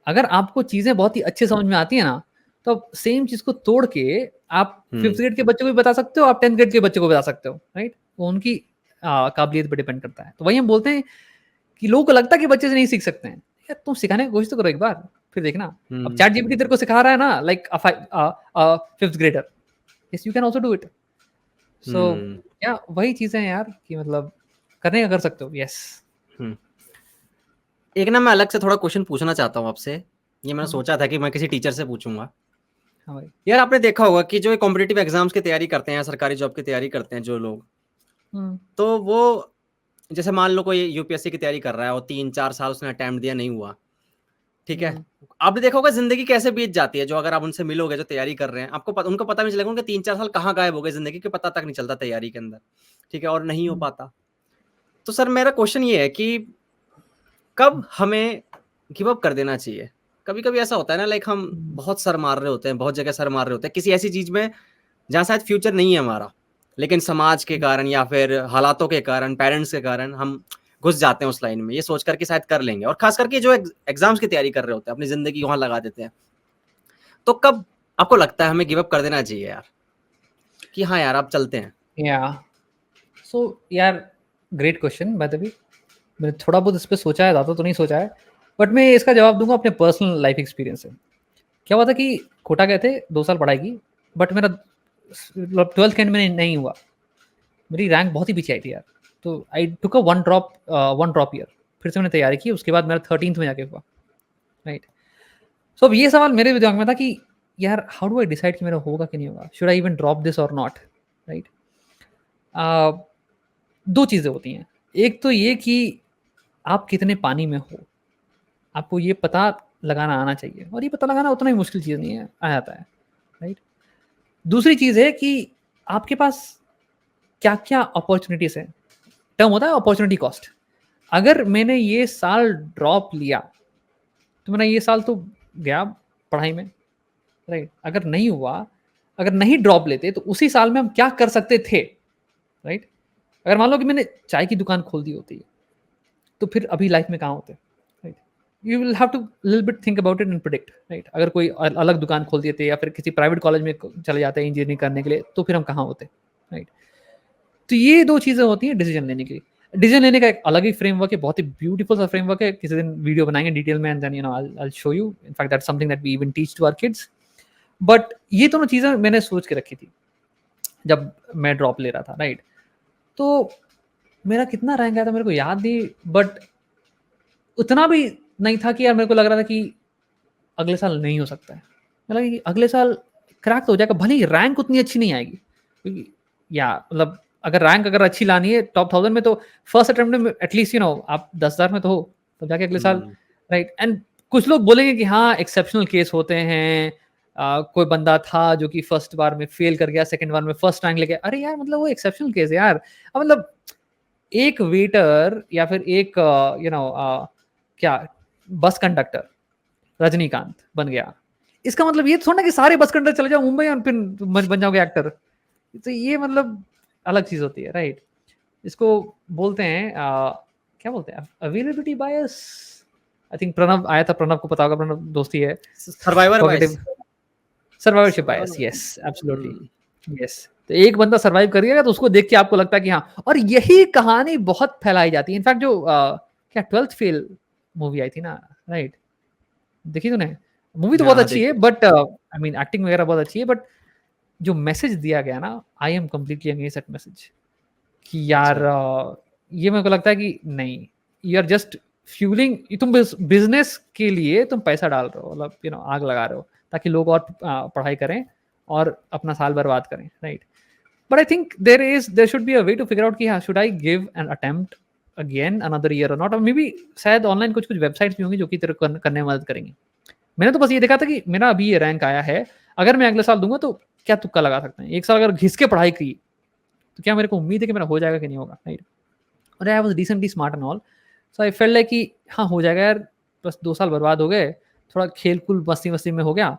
अगर आपको चीजें बहुत ही अच्छे समझ में आती है ना, तो अब सेम चीज को तोड़ के आप 5th ग्रेड के बच्चों को भी बता सकते हो, आप 10th ग्रेड के बच्चों को बता सकते हो, राइट? वो उनकी काबिलियत पे डिपेंड करता है। तो वही हम बोलते हैं कि लोगों को लगता है कि बच्चे से नहीं सीख सकते हैं। यार तुम सिखाने की कोशिश तो करो एक बार, फिर देखना। अब चैट जीपीटी तेरे को सिखा रहा है ना, like 5th grader, yes you can also do it. So या वही चीजें हैं यार कि मतलब करने का कर सकते हो, यस। एक ना मैं अलग से थोड़ा क्वेश्चन पूछना चाहता हूँ आपसे। ये मैंने सोचा था कि मैं किसी टीचर से पूछूंगा। हाँ भाई। यार आपने देखा होगा कि जो कॉम्पिटिटिव एग्जाम्स की तैयारी करते हैं, सरकारी जॉब की तैयारी करते हैं जो लोग, तो वो जैसे मान लो कोई यूपीएससी की तैयारी कर रहा है और 3-4 साल उसने अटेम्प्ट दिया, नहीं हुआ, ठीक है? आपने देखा होगा जिंदगी कैसे बीत जाती है। जो अगर आप उनसे मिलोगे जो तैयारी कर रहे हैं, आपको उनको पता भी नहीं चलेगा उनके 3-4 साल कहाँ गायब हो गए जिंदगी के, पता तक नहीं चलता तैयारी के अंदर, ठीक है? और नहीं हो पाता। तो सर मेरा क्वेश्चन ये है कि कब हमें गिव अप कर देना चाहिए? कभी-कभी ऐसा होता है ना, लाइक हम बहुत सर मार रहे होते हैं, बहुत जगह सर मार रहे होते हैं किसी ऐसी चीज में जहाँ शायद फ्यूचर नहीं है हमारा, लेकिन समाज के कारण या फिर हालातों के कारण, पेरेंट्स के कारण हम घुस जाते हैं उस लाइन में, ये सोच करके शायद कर लेंगे। और खास करके जो एग्जाम्स की तैयारी कर रहे होते हैं, अपनी जिंदगी वहां लगा देते हैं। तो कब आपको लगता है हमें गिव अप कर देना चाहिए यार, कि हाँ यार आप चलते हैं? या सो यार great question. By the way मैंने थोड़ा बहुत इस पे सोचा है, ज़्यादा तो नहीं सोचा है, बट मैं इसका जवाब दूंगा अपने पर्सनल लाइफ एक्सपीरियंस से। क्या हुआ था कि कोटा गए थे 2 साल पढ़ाई की, बट मेरा 12th के एंड में नहीं हुआ, मेरी रैंक बहुत ही पीछे आई थी यार। तो आई टुक अ वन ड्रॉप ईयर, फिर से मैंने तैयारी की, उसके बाद मेरा 13th में जाके हुआ, राइट। सो अब ये सवाल मेरे भी दिमाग में था कि यार हाउ डू आई डिसाइड कि मेरा होगा कि नहीं होगा, should I even drop this और नॉट, राइट। दो चीज़ें होती हैं, एक तो ये कि आप कितने पानी में हो, आपको ये पता लगाना आना चाहिए, और ये पता लगाना उतना ही मुश्किल चीज़ नहीं है, आ जाता है, राइट। दूसरी चीज़ है कि आपके पास क्या क्या अपॉर्चुनिटीज़ है, टर्म होता है अपॉर्चुनिटी कॉस्ट। अगर मैंने ये साल ड्रॉप लिया तो मेरा ये साल तो गया पढ़ाई में, राइट। अगर नहीं हुआ, अगर नहीं ड्रॉप लेते तो उसी साल में हम क्या कर सकते थे, राइट। अगर मान लो कि मैंने चाय की दुकान खोल दी होती तो फिर अभी लाइफ में कहाँ होते, right. You will have to little bit think about it and predict, right. अगर कोई अलग दुकान खोल देते या फिर किसी प्राइवेट कॉलेज में चले जाते हैं इंजीनियरिंग करने के लिए, तो फिर हम कहाँ होते, राइट। तो ये दो चीज़ें होती हैं डिसीजन लेने की। डिसीजन लेने का एक अलग ही फ्रेमवर्क है, बहुत ही ब्यूटीफुल सा फ्रेमवर्क है, किसी दिन वीडियो बनाएंगे डिटेल में, and then you know I will show you, in fact that's something that we even teach to our kids. But ये दोनों चीज़ें मैंने सोच के रखी थी जब मैं ड्रॉप ले रहा था, राइट। तो मेरा कितना रैंक आया था मेरे को याद नहीं, बट उतना भी नहीं था कि यार मेरे को लग रहा था कि अगले साल नहीं हो सकता है, मतलब कि अगले साल क्रैक तो हो जाएगा, भले ही रैंक उतनी अच्छी नहीं आएगी, क्योंकि या मतलब अगर रैंक अगर अच्छी लानी है टॉप 1000 में, तो फर्स्ट अटेम्प्ट में एटलीस्ट यू नो आप 10,000 में तो हो, तो जाके अगले साल, राइट। एंड कुछ लोग बोलेंगे कि हाँ एक्सेप्शनल केस होते हैं, कोई बंदा था जो कि फर्स्ट बार में फेल कर गया, सेकंड बार में फर्स्ट रैंक लेके, अरे यार मतलब वो एक्सेप्शनल केस है यार। अब मतलब एक वेटर या फिर एक यू नो क्या बस कंडक्टर रजनीकांत बन गया, इसका मतलब ये थोड़ा ना कि सारे बस कंडक्टर चले जाओ मुंबई और फिर बन जाओगे एक्टर, तो ये मतलब अलग चीज होती है, राइट। इसको बोलते हैं क्या बोलते हैं, availability bias. I think Pranav आया था, प्रणव को पता होगा, प्रणव दोस्ती है, survivor bias, survivorship bias, yes absolutely, yes. तो एक बंदा सर्वाइव कर गया तो उसको देख के आपको लगता है कि हाँ, और यही कहानी बहुत फैलाई जाती है। इनफैक्ट जो क्या 12th फेल मूवी आई थी ना, राइट, देखी तूने? मूवी तो बहुत हाँ अच्छी है, देखिए, बट आई मीन एक्टिंग वगैरह बहुत अच्छी है, बट जो मैसेज दिया गया ना, I am completely against that message कि यार अच्छा, ये मेरे को लगता है कि नहीं, यू आर जस्ट फ्यूलिंग, तुम बिजनेस के लिए तुम पैसा डाल रहे हो, मतलब यू नो आग लगा रहे हो ताकि लोग और पढ़ाई करें और अपना साल बर्बाद करें, right. But I think there should be a way to figure out कि हाँ should I give an attempt again another year और नॉट, और मे बी शायद ऑनलाइन कुछ कुछ वेबसाइट्स भी होंगी जो कि तेरे को करने में मदद करेंगी। मैंने तो बस ये देखा था कि मेरा अभी ये रैंक आया है, अगर मैं अगले साल दूंगा तो क्या तुक्का लगा सकते हैं, एक साल अगर घिस के पढ़ाई की तो क्या मेरे को उम्मीद है कि मेरा हो जाएगा कि नहीं होगा, राइट। और I was decently smart and all, so I felt like कि हाँ हो जाएगा यार, बस 2 साल बर्बाद हो गए, थोड़ा खेल कूल मस्ती मस्ती में हो गया,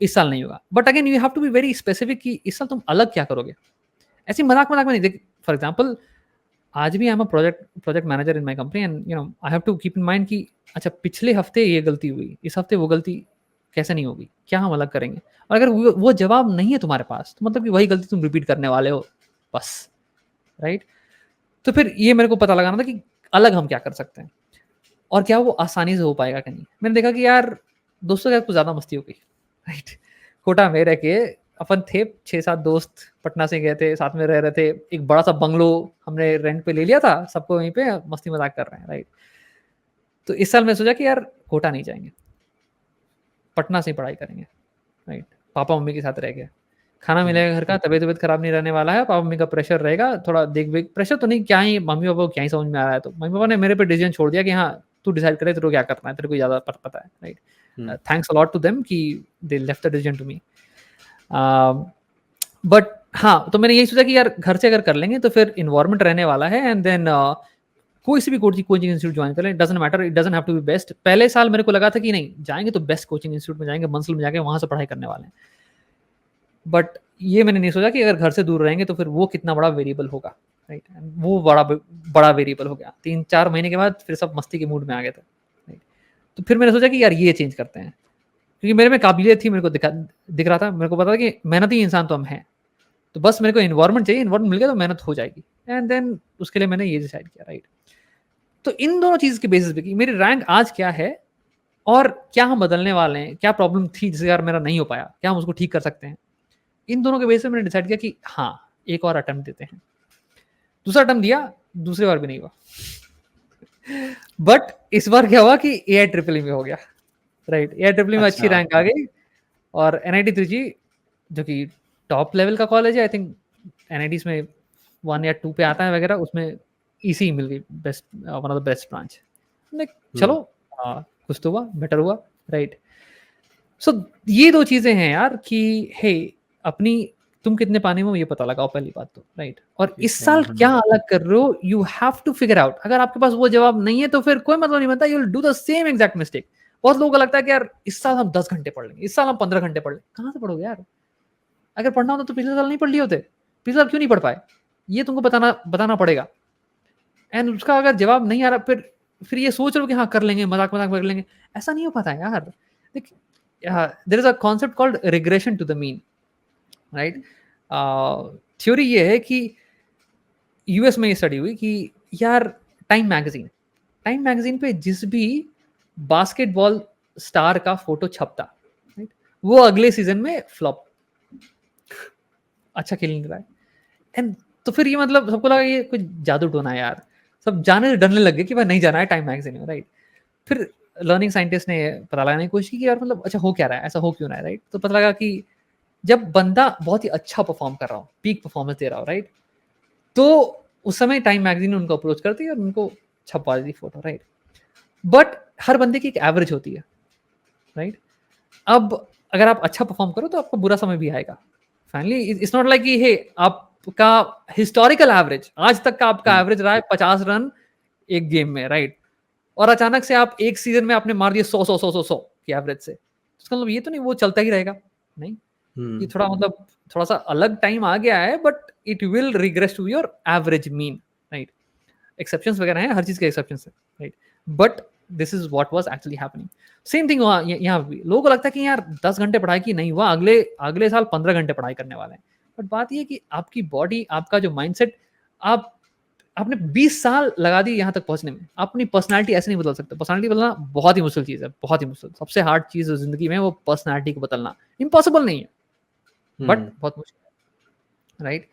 इस साल नहीं होगा। But again you have to be very specific कि इस साल तुम अलग क्या करोगे, ऐसी मजाक मजाक में नहीं देख। फॉर एग्जाम्पल आज भी I am a project manager in my company, and you know I have to keep in mind कि अच्छा पिछले हफ्ते ये गलती हुई, इस हफ्ते वो गलती कैसे नहीं होगी, क्या हम अलग करेंगे। और अगर वो जवाब नहीं है तुम्हारे पास, तो मतलब कि वही गलती तुम रिपीट करने वाले हो बस, राइट। तो फिर ये मेरे को पता लगाना था कि अलग हम क्या कर सकते हैं और क्या वो आसानी से हो पाएगा कि नहीं। मैंने देखा कि यार दोस्तों के साथ कुछ ज़्यादा मस्ती हो गई, राइट। कोटा में रह के अपन थे 6-7 दोस्त, पटना से गए थे, साथ में रह रहे थे, एक बड़ा सा बंगलो हमने रेंट पे ले लिया था, सबको वहीं पे मस्ती मजाक कर रहे हैं, राइट। तो इस साल मैं सोचा कि यार कोटा नहीं जाएंगे, पटना से ही पढ़ाई करेंगे, राइट। पापा मम्मी के साथ रह गए, खाना मिलेगा घर का, तबीयत खराब नहीं रहने वाला है, पापा मम्मी का प्रेशर रहेगा थोड़ा, देख प्रेशर तो नहीं, क्या ही मम्मी पापा को क्या ही समझ में आ रहा है, तो मम्मी पापा ने मेरे पे डिसीजन छोड़ दिया कि हाँ तू डिसाइड करे तेरे को क्या करना है, तेरे को ज़्यादा पता है, right. Thanks a lot to them कि they left the decision to me. But हाँ, तो मैंने यही सोचा कि यार घर से अगर कर लेंगे तो फिर इन्वायरमेंट रहने वाला है, एंड देन कोई सी भी कोचिंग इंस्टीट्यूट ज्वाइन कर लें, doesn't matter, it doesn't have to be best. पहले साल मेरे को लगा था कि नहीं जाएंगे तो बेस्ट कोचिंग इंस्टीट्यूट में जाएंगे, मंसल में जाके वहां से पढ़ाई करने वाले हैं, बट ये मैंने नहीं सोचा कि अगर घर से दूर रहेंगे तो फिर वो कितना बड़ा वेरिएबल होगा, राइट। वो बड़ा वेरिएबल हो गया। 3-4 महीने के बाद फिर सब मस्ती के मूड में आ गए थे, राइट। तो फिर मैंने सोचा कि यार ये चेंज करते हैं, क्योंकि मेरे में काबिलियत थी, मेरे को दिख रहा था, मेरे को पता था कि मेहनती इंसान तो हम हैं, तो बस मेरे को इन्वायरमेंट चाहिए, इन्वायरमेंट मिल गया तो मेहनत हो जाएगी, एंड देन उसके लिए मैंने ये डिसाइड किया, राइट। तो इन दोनों चीज़ के बेसिस पे कि मेरी रैंक आज क्या है और क्या हम बदलने वाले हैं, क्या प्रॉब्लम थी जिससे यार मेरा नहीं हो पाया, क्या हम उसको ठीक कर सकते हैं, इन दोनों के बेसिस पे मैंने डिसाइड किया कि हाँ एक और अटेम्प्ट देते हैं। दूसरा अटेम्प्ट दिया, दूसरी बार भी नहीं हुआ। बट इस बार क्या हुआ कि एआई ट्रिपल ई में हो गया, राइट। एआई ट्रिपल ई में अच्छी अच्छा। रैंक आ गई, और एनआईटी त्रिची जो कि टॉप लेवल का कॉलेज है, आई थिंक एनआईटीज में 1 या 2 पे आता है वगैरह, उसमें ईसी मिल गई, best, one of the best branch. चलो, कुछ तो हुआ, बेटर हुआ, राइट। सो ये 2 चीजें हैं यार कि हे, अपनी तुम कितने पानी में हो ये पता लगाओ, पहली बात तो, राइट। और ठीक इस है। साल क्या अलग कर रहे हो, you have to figure out. अगर आपके पास वो जवाब नहीं है तो फिर कोई मतलब नहीं बनता, you will do the same exact mistake. बहुत लोगों को लगता है कि यार इस साल हम 10 घंटे पढ़ लेंगे, इस साल हम 15 घंटे पढ़ लेंगे। कहाँ से पढ़ोगे यार? अगर पढ़ना होता तो पिछले साल नहीं पढ़ लिए होते, पिछले साल क्यों नहीं पढ़ पाए, ये तुमको बताना पड़ेगा। एंड उसका अगर जवाब नहीं आ रहा, फिर ये सोच रहे हो कि हाँ कर लेंगे, मजाक मजाक कर लेंगे, ऐसा नहीं हो पाता यार। देख, there is a concept called regression to the mean, right. Theory ये है कि यूएस में ये स्टडी हुई कि यार, टाइम मैगजीन पे जिस भी बास्केटबॉल स्टार का फोटो छपता, राइट, वो अगले सीजन में फ्लॉप, अच्छा खेल नहीं रहा है। एंड तो फिर ये मतलब सबको लगा ये कुछ जादू टोना है यार, सब जाने से डरने लग गए कि भाई नहीं जाना है टाइम मैगजीन में, राइट। फिर लर्निंग साइंटिस्ट ने पता लगाने की कोशिश की कि यार मतलब अच्छा हो क्या रहा है, ऐसा हो क्यों रहा है, राइट। तो पता लगा कि जब बंदा बहुत ही अच्छा परफॉर्म कर रहा हो, पीक परफॉर्मेंस दे रहा हो, राइट, तो उस समय टाइम मैगजीन उनको अप्रोच करती है और उनको छपवा देती फोटो, राइट। बट हर बंदे की एक एवरेज होती है, राइट। अब अगर आप अच्छा परफॉर्म करो तो आपको बुरा समय भी आएगा। फाइनली इट्स नॉट लाइक कि हे, आपका हिस्टोरिकल एवरेज, आज तक का आपका एवरेज रहा है 50 रन एक गेम में, राइट, और अचानक से आप एक सीजन में आपने मार दिए 100 की एवरेज से, उसका मतलब ये तो नहीं वो चलता ही रहेगा, नहीं। ये थोड़ा मतलब थोड़ा सा अलग टाइम आ गया है, but it will regress to your average mean, right. Exceptions वगैरह हैं, हर चीज के एक्सेप्शंस है, right. But this is what was actually happening. Same thing हुआ यहाँ भी। लोगों को लगता है कि यार 10 घंटे पढ़ाई की नहीं हुआ, अगले अगले साल 15 घंटे पढ़ाई करने वाले हैं। बट बात ये कि आपकी बॉडी, आपका जो माइंडसेट, आप आपने 20 साल लगा दी यहाँ तक पहुंचने में, आप अपनी पर्सनालिटी ऐसे नहीं बदल सकते। पर्सनालिटी बदलना बहुत ही मुश्किल चीज़ है, बहुत ही मुश्किल, सबसे हार्ड चीज़ है जिंदगी में, वो पर्सनालिटी को बदलना। इम्पॉसिबल नहीं है, बट बहुत मुश्किल है, राइट।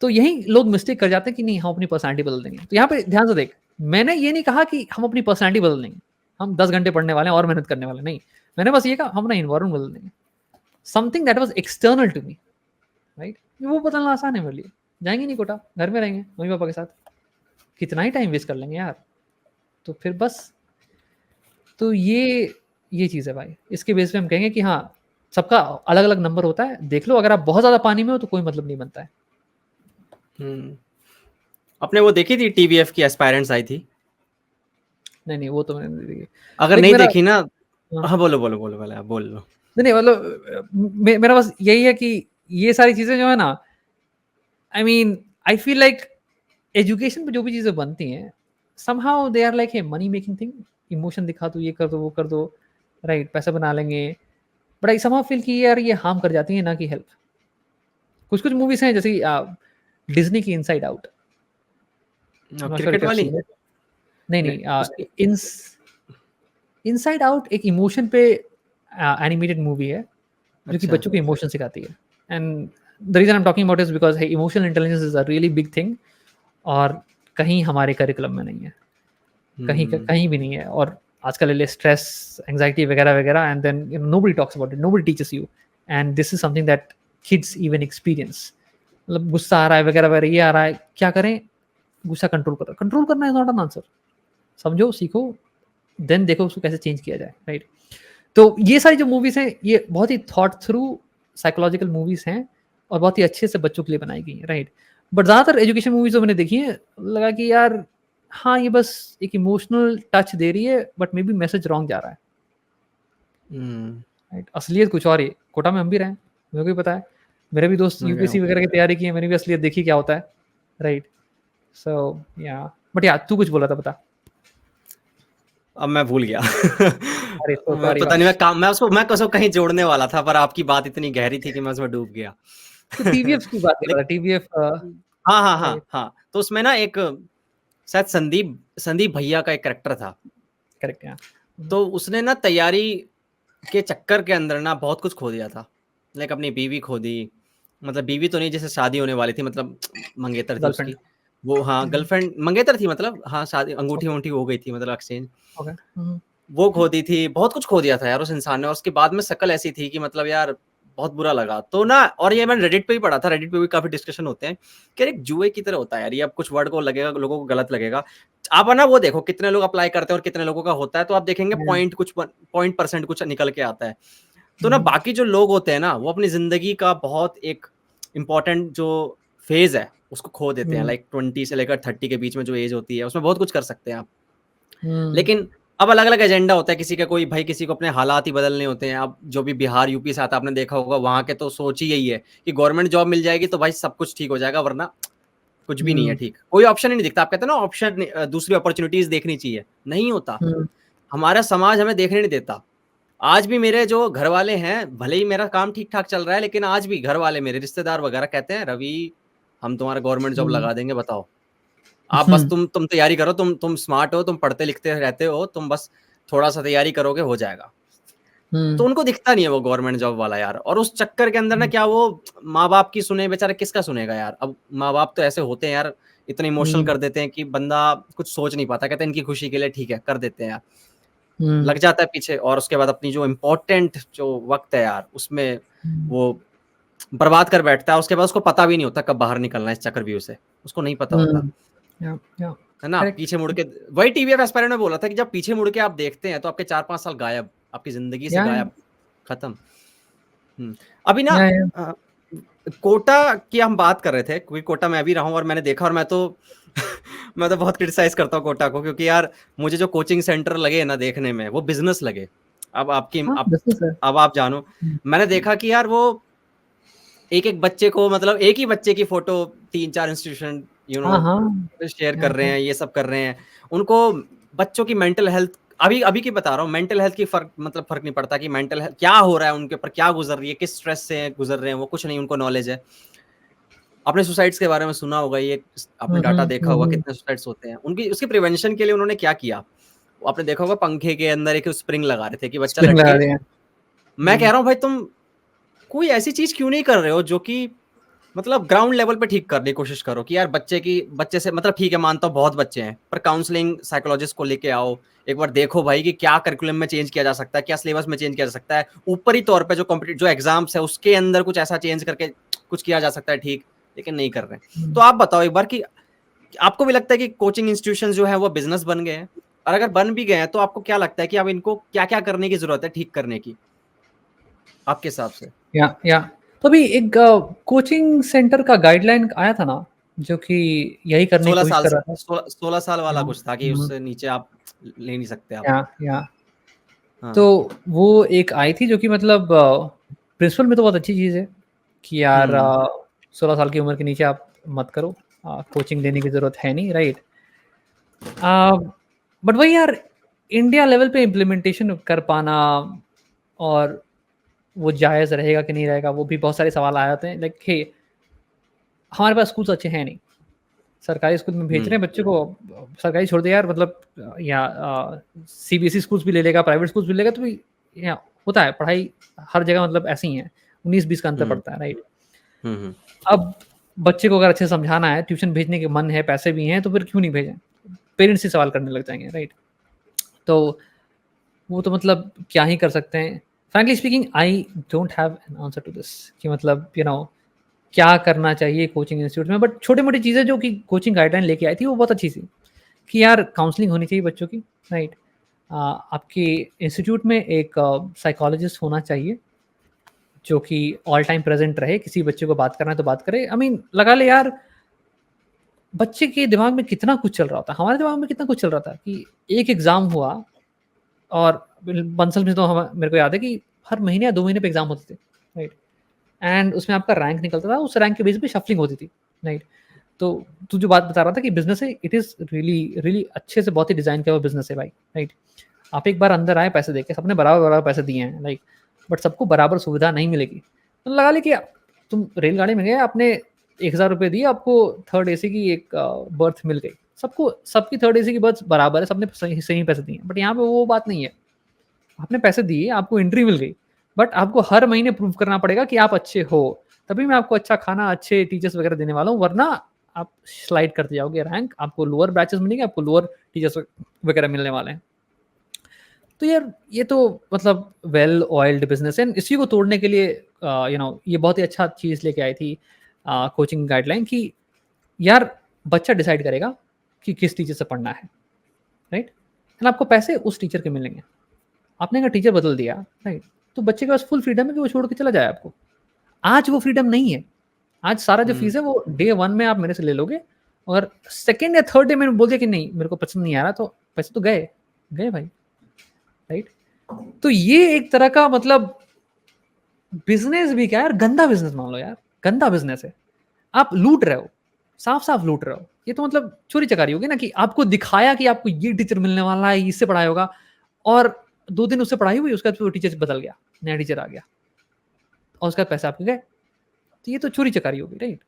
तो यही लोग मिस्टेक कर जाते हैं कि नहीं हम अपनी पर्सनालिटी बदल देंगे। तो यहाँ पे ध्यान से देख, मैंने ये नहीं कहा कि हम अपनी पर्सनालिटी बदल देंगे, हम 10 घंटे पढ़ने वाले हैं और मेहनत करने वाले, नहीं। मैंने बस ये कहा हम अपना इन्वायरमेंट बदल देंगे, something that was external to me, right. वो बदलना आसान है मेरे लिए। जाएंगे नहीं कोटा, घर में रहेंगे मम्मी पापा के साथ, कितना ही टाइम वेस्ट कर लेंगे यार। तो फिर बस, तो ये चीज़ है भाई। इसके बेस पे हम कहेंगे कि हाँ, सबका अलग अलग नंबर होता है। देख लो, अगर आप बहुत ज़्यादा पानी में हो तो कोई मतलब नहीं बनता है। आपने वो देखी थी टीवीएफ की एस्पायरेंट्स आई थी? नहीं वो तो मैंने नहीं देखी। अगर देख नहीं मेरा, देखी ना, हाँ, हाँ बोलो बोलो बोलो पहले, आप बोल लो। नहीं मतलब मेरा बस यही है कि ये सारी चीज़ें जो है ना, I mean I feel like education पे जो भी चीज़ें बनती हैं, somehow they are like a money making thing. Emotion दिखा दो, ये कर दो, वो कर दो, राइट, पैसा बना लेंगे। बट आई समहाउ फील कि यार ये हार्म कर जाती है, ना कि हेल्प। कुछ कुछ मूवीज हैं जैसे डिज्नी की इनसाइड आउट, क्रिकेट वाली? नहीं नहीं, इनसाइड आउट एक इमोशन पे एनिमेटेड मूवी है जो कि अच्छा। बच्चों के इमोशन सिखाती है। And the reason I am talking about is because emotional intelligence is a really big thing, और कहीं हमारे करिकुलम में नहीं है, कहीं भी नहीं है। और आजकल ले स्ट्रेस, एंजाइटी वगैरह वगैरह, and then nobody talks about it, nobody teaches you, and this is something that kids even experience. मतलब गुस्सा आ रहा है वगैरह वगैरह, ये आ रहा है, क्या करें, गुस्सा कंट्रोल करना इज नॉट एन आंसर। समझो, सीखो, देन देखो उसको कैसे चेंज किया जाए, राइट। तो ये सारी जो मूवीज हैं, ये बहुत ही थॉट थ्रू साइकोलॉजिकल मूवीज हैं, और बहुत ही अच्छे से बच्चों के लिए बनाई गई हैं, राइट। बट ज़्यादातर एजुकेशन मूवीज जो मैंने देखी है, लगा कि यार हाँ ये बस एक इमोशनल टच दे रही है, but may be message wrong जा रहा है, राइट। असलियत कुछ और ही। कोटा में हम भी रहे, मेरे को भी पता है, मेरे भी दोस्त यूपीएससी वगैरह की तैयारी की है, मैंने भी असलियत देखी क्या होता है, राइट। सो या, बट या तू कुछ बोला था, बता। अब मैं भूल गया। अरे तो मैं सॉरी पता भाई। नहीं, मैं उसको कहीं जोड़ने वाला था, पर आपकी बात इतनी गहरी थी कि मैं उसमें डूब गया। तो टीवीएफ की बात कर रहा था, टीवीएफ, हाँ हाँ हाँ राइट, हाँ, तो उसमें ना एक शायद संदीप संदीप भैया का एक कैरेक्टर था। करेक्ट, या तो उसने ना तैयारी के चक्कर के अंदर ना बहुत कुछ खो दिया था। लाइक अपनी बीवी खो दी, मतलब बीवी तो नहीं, जैसे शादी होने वाली थी, मतलब मंगेतर थी गर्लफ्रेंड, उसकी। वो हाँ, हुँ, गर्लफ्रेंड मंगेतर थी, मतलब हाँ, शादी ओके, अंगूठी-वंगूठी हो गई थी, मतलब एक्सचेंज। ओके। हुँ, वो खो दी थी, बहुत कुछ खो दिया था यार उस इंसान ने, और उसके बाद में शक्ल ऐसी थी कि मतलब यार बहुत बुरा लगा। तो ना, और ये मैंने रेडिट पे भी पढ़ा था, रेडिट पे भी काफ़ी डिस्कशन होते हैं कि एक जुए की तरह होता है यार ये। अब कुछ वर्ड को लगेगा, लोगों को गलत लगेगा। आप है ना वो देखो कितने लोग अप्लाई करते हैं और कितने लोगों का होता है, तो आप देखेंगे या पॉइंट कुछ पॉइंट परसेंट कुछ निकल के आता है। तो ना हुँ, बाकी जो लोग होते हैं ना, वो अपनी ज़िंदगी का बहुत एक इम्पोर्टेंट जो फ़ेज़ है, उसको खो देते हैं। हुँ, लाइक 20 से लेकर 30 के बीच में जो एज होती है, उसमें बहुत कुछ कर सकते हैं आप। हुँ, लेकिन अब अलग-अलग एजेंडा होता है, किसी का कोई भाई किसी को अपने हालात ही बदलने होते हैं। अब जो भी बिहार, यूपी से आता है, आपने देखा होगा, वहाँ के तो सोच ही यही है कि गवर्नमेंट जॉब मिल जाएगी तो भाई सब कुछ ठीक हो जाएगा, वरना कुछ भी नहीं है हुँ, ठीक। कोई ऑप्शन ही नहीं दिखता। आप कहते हैं ना ऑप्शन दूसरी अपॉर्च्युनिटीज़ देखनी चाहिए, नहीं होता। हुँ, हमारा समाज हमें देखने नहीं देता। आज भी मेरे जो घरवाले हैं, भले ही मेरा काम ठीक-ठाक चल रहा है, लेकिन आज भी घरवाले मेरे रिश्तेदार वगैरह कहते हैं, "रवि, हम तुम्हारा गवर्नमेंट जॉब हुँ, लगा देंगे, बताओ।" आप बस हुँ, तुम तैयारी करो, तुम स्मार्ट हो, तुम पढ़ते-लिखते रहते हो, तुम बस थोड़ा-सा तैयारी करोगे, हो जाएगा। तो हुँ, उनको दिखता नहीं है वो गवर्नमेंट जॉब वाला यार, और उस चक्कर के अंदर ना हुँ, क्या वो माँ-बाप की सुने, बेचारा किसका सुनेगा यार? अब माँ-बाप तो ऐसे होते हैं यार, इतने इमोशनल हुँ, कर देते हैं कि बंदा कुछ सोच नहीं पाता, कहते हैं इनकी खुशी के लिए ठीक है, कर देते हैं यार। हुँ, लग जाता है पीछे, और उसके बाद अपनी जो इम्पोर्टेंट जो वक़्त है यार, उसमें हुँ, वो बर्बाद कर बैठता है, उसके बाद उसको पता भी नहीं होता कब बाहर निकलना है इस चक्रव्यूह से, उसको नहीं पता होता। हुँ, या, है ना? करेक्ट, पीछे मुड़ के वही टीवीएफ एस्पायरेंट में बोला था कि जब पीछे मुड़ के आप देखते हैं, तो आपके 4-5 साल गायब, आपकी ज़िंदगी से या, गायब, खत्म। हुँ। अभी ना या, अ, कोटा की हम बात कर रहे थे, क्योंकि कोटा मैं भी रहा हूँ और मैंने देखा, और मैं तो मैं तो बहुत क्रिटिसाइज़ करता हूँ कोटा को, क्योंकि यार मुझे जो कोचिंग सेंटर लगे ना देखने में, वो बिज़नेस लगे। अब आपकी हाँ, आप बिज़नेस है। अब आप जानो, हुँ, मैंने देखा कि यार वो एक-एक बच्चे को, मतलब एक ही बच्चे की फ़ोटो 3-4 इंस्टीट्यूशन हाँ, हाँ, शेयर कर रहे या, हैं, ये सब कर रहे हैं। उनको बच्चों की मेंटल हेल्थ, अभी अभी की बता रहा हूँ, मेंटल हेल्थ की फ़र्क नहीं पड़ता कि मेंटल हेल्थ क्या हो रहा है, उनके ऊपर क्या गुज़र रही है, किस स्ट्रेस से गुज़र रहे हैं, वो कुछ नहीं उनको नॉलेज है। आपने सुसाइड्स के बारे में सुना होगा, ये आपने हुँ, हुँ, डाटा देखा हुँ, होगा हुँ, कितने सुसाइड्स होते हैं। उनकी उसके प्रिवेंशन के लिए उन्होंने क्या किया? आपने देखा होगा पंखे के अंदर एक स्प्रिंग लगा रहे थे कि बच्चा स्प्रिंग लगा लटके। दिया। मैं कह हुँ, रहा हूँ भाई, तुम कोई ऐसी चीज़ क्यों नहीं कर रहे हो जो कि मतलब ग्राउंड लेवल पे ठीक करने की कोशिश करो कि यार बच्चे से, मतलब ठीक है, मानता हूँ बहुत बच्चे हैं, पर काउंसलिंग साइकोलॉजिस्ट को लेके आओ। एक बार देखो भाई कि क्या करिकुलम में चेंज किया जा सकता है, क्या सिलेबस में चेंज किया जा सकता है। ऊपरी तौर पे जो एग्ज़ाम्स है उसके अंदर कुछ ऐसा चेंज करके कुछ किया जा सकता है ठीक, लेकिन नहीं कर रहे हैं। तो हुँ। आप बताओ एक बार कि आपको भी लगता है कि कोचिंग इंस्टीट्यूशंस जो हैं वो बिज़नेस बन गए हैं? और अगर बन भी गए हैं तो आपको क्या लगता है कि अब इनको क्या-क्या करने की ज़रूरत है ठीक करने की, आपके हिसाब से? या तो अभी एक कोचिंग सेंटर का गाइडलाइन आया था ना, जो कि यही करने की 16 कोशिश साल कर से रहा था। 16 साल वाला हाँ, कुछ था कि हुँ, उससे नीचे आप ले नहीं सकते आप। या तो हाँ। वो एक आई थी जो कि मतलब प्रिंसिपल में तो बहुत अच्छी चीज़ है कि यार हुँ, 16 साल की उम्र के नीचे आप मत करो, कोचिंग लेने की ज़रूरत है नहीं, राइट? अ, बट वही यार इंडिया लेवल पे इम्प्लीमेंटेशन कर पाना और वो जायज़ रहेगा कि नहीं रहेगा, वो भी बहुत सारे सवाल आ जाते हैं। लाइक हे हमारे पास स्कूल्स अच्छे हैं नहीं। सरकारी स्कूल में भेज हुँ, रहे हैं बच्चे को, सरकारी छोड़ दे यार, मतलब या सीबीएसई स्कूल्स भी ले लेगा, प्राइवेट स्कूल्स भी लेगा, तो भी या होता है पढ़ाई हर जगह मतलब ऐसे ही है, 19-20 का अंतर हुँ, पड़ता है, राइट? हुँ, हुँ, अब बच्चे को अगर अच्छे से समझाना है, ट्यूशन भेजने के मन है, पैसे भी हैं, तो फिर क्यों नहीं भेजें? पेरेंट्स ही सवाल करने लग जाएँगे, राइट? तो वो तो मतलब क्या ही कर सकते हैं। Frankly speaking I don't have an answer to this कि मतलब क्या करना चाहिए कोचिंग इंस्टीट्यूट में, बट छोटी-मोटी चीज़ें जो कि कोचिंग गाइडलाइन लेके आई थी, वो बहुत अच्छी थी कि यार काउंसलिंग होनी चाहिए बच्चों की, राइट? आपके इंस्टीट्यूट में एक साइकोलॉजिस्ट होना चाहिए, जो कि ऑल टाइम प्रेज़ेंट रहे, किसी बच्चे को बात करना है तो बात करे। आई मीन लगा ले यार, बच्चे के दिमाग में कितना कुछ चल रहा होता है, हमारे दिमाग में कितना कुछ चल रहा था कि एक एग्ज़ाम हुआ और बंसल में तो हम मेरे को याद है कि हर महीने या 2 महीने पे एग्ज़ाम होते थे, राइट? एंड उसमें आपका रैंक निकलता था, उस रैंक के बेस पे शफलिंग होती थी, राइट? तो तू जो बात बता रहा था कि बिज़नेस है, इट इज़ रियली रियली अच्छे से बहुत ही डिज़ाइन किया हुआ बिज़नेस है भाई, राइट? आप एक बार अंदर आए पैसे देके, सबने बराबर-बराबर पैसे दिए हैं, लाइक बट सबको बराबर सुविधा नहीं मिलेगी। तो लगा ले कि तुम रेलगाड़ी में गए, आपने ₹1000 दिए, आपको थर्ड एसी की एक बर्थ मिल गई। सबकी थर्ड एसी की बर्थ बराबर है, सबने सही सही पैसे दिए हैं। बट यहाँ पे वो बात नहीं है। आपने पैसे दिए, आपको एंट्री मिल गई, बट आपको हर महीने प्रूव करना पड़ेगा कि आप अच्छे हो, तभी मैं आपको अच्छा खाना, अच्छे टीचर्स वगैरह देने वाला हूँ, वरना आप स्लाइड करते जाओगे रैंक, आपको लोअर बैचेस मिलेंगे, आपको लोअर टीचर्स वगैरह मिलने वाले हैं। तो यार ये तो मतलब वेल ऑयल्ड बिजनेस है, इसी को तोड़ने के लिए ये बहुत ही अच्छा चीज़ लेके आई थी कोचिंग गाइडलाइन कि यार बच्चा डिसाइड करेगा कि किस टीचर से पढ़ना है, राइट, एंड आपको पैसे उस टीचर के मिलेंगे। आपने अगर टीचर बदल दिया, राइट, तो बच्चे के पास फुल फ्रीडम है कि वो छोड़ के चला जाए आपको। आज वो फ्रीडम नहीं है। आज सारा जो फीस है वो डे 1 में आप मेरे से ले लोगे, और सेकंड या थर्ड डे में बोल दिया कि नहीं मेरे को पसंद नहीं आ रहा, तो पैसे तो गए गए भाई, राइट। तो ये एक तरह का मतलब बिजनेस भी क्या है यार, गंदा बिजनेस मान लो यार, गंदा बिजनेस है। आप लूट रहे हो, साफ साफ लूट रहे हो। ये तो मतलब चोरी चकारी होगी ना, कि आपको दिखाया कि आपको ये टीचर मिलने वाला है, इससे पढ़ाई होगा, और 2 दिन उससे पढ़ाई हुई, उसके बाद वो टीचर बदल गया, नया टीचर आ गया, और उसका पैसा आपके गए। तो ये तो चोरी चकारी होगी, राइट।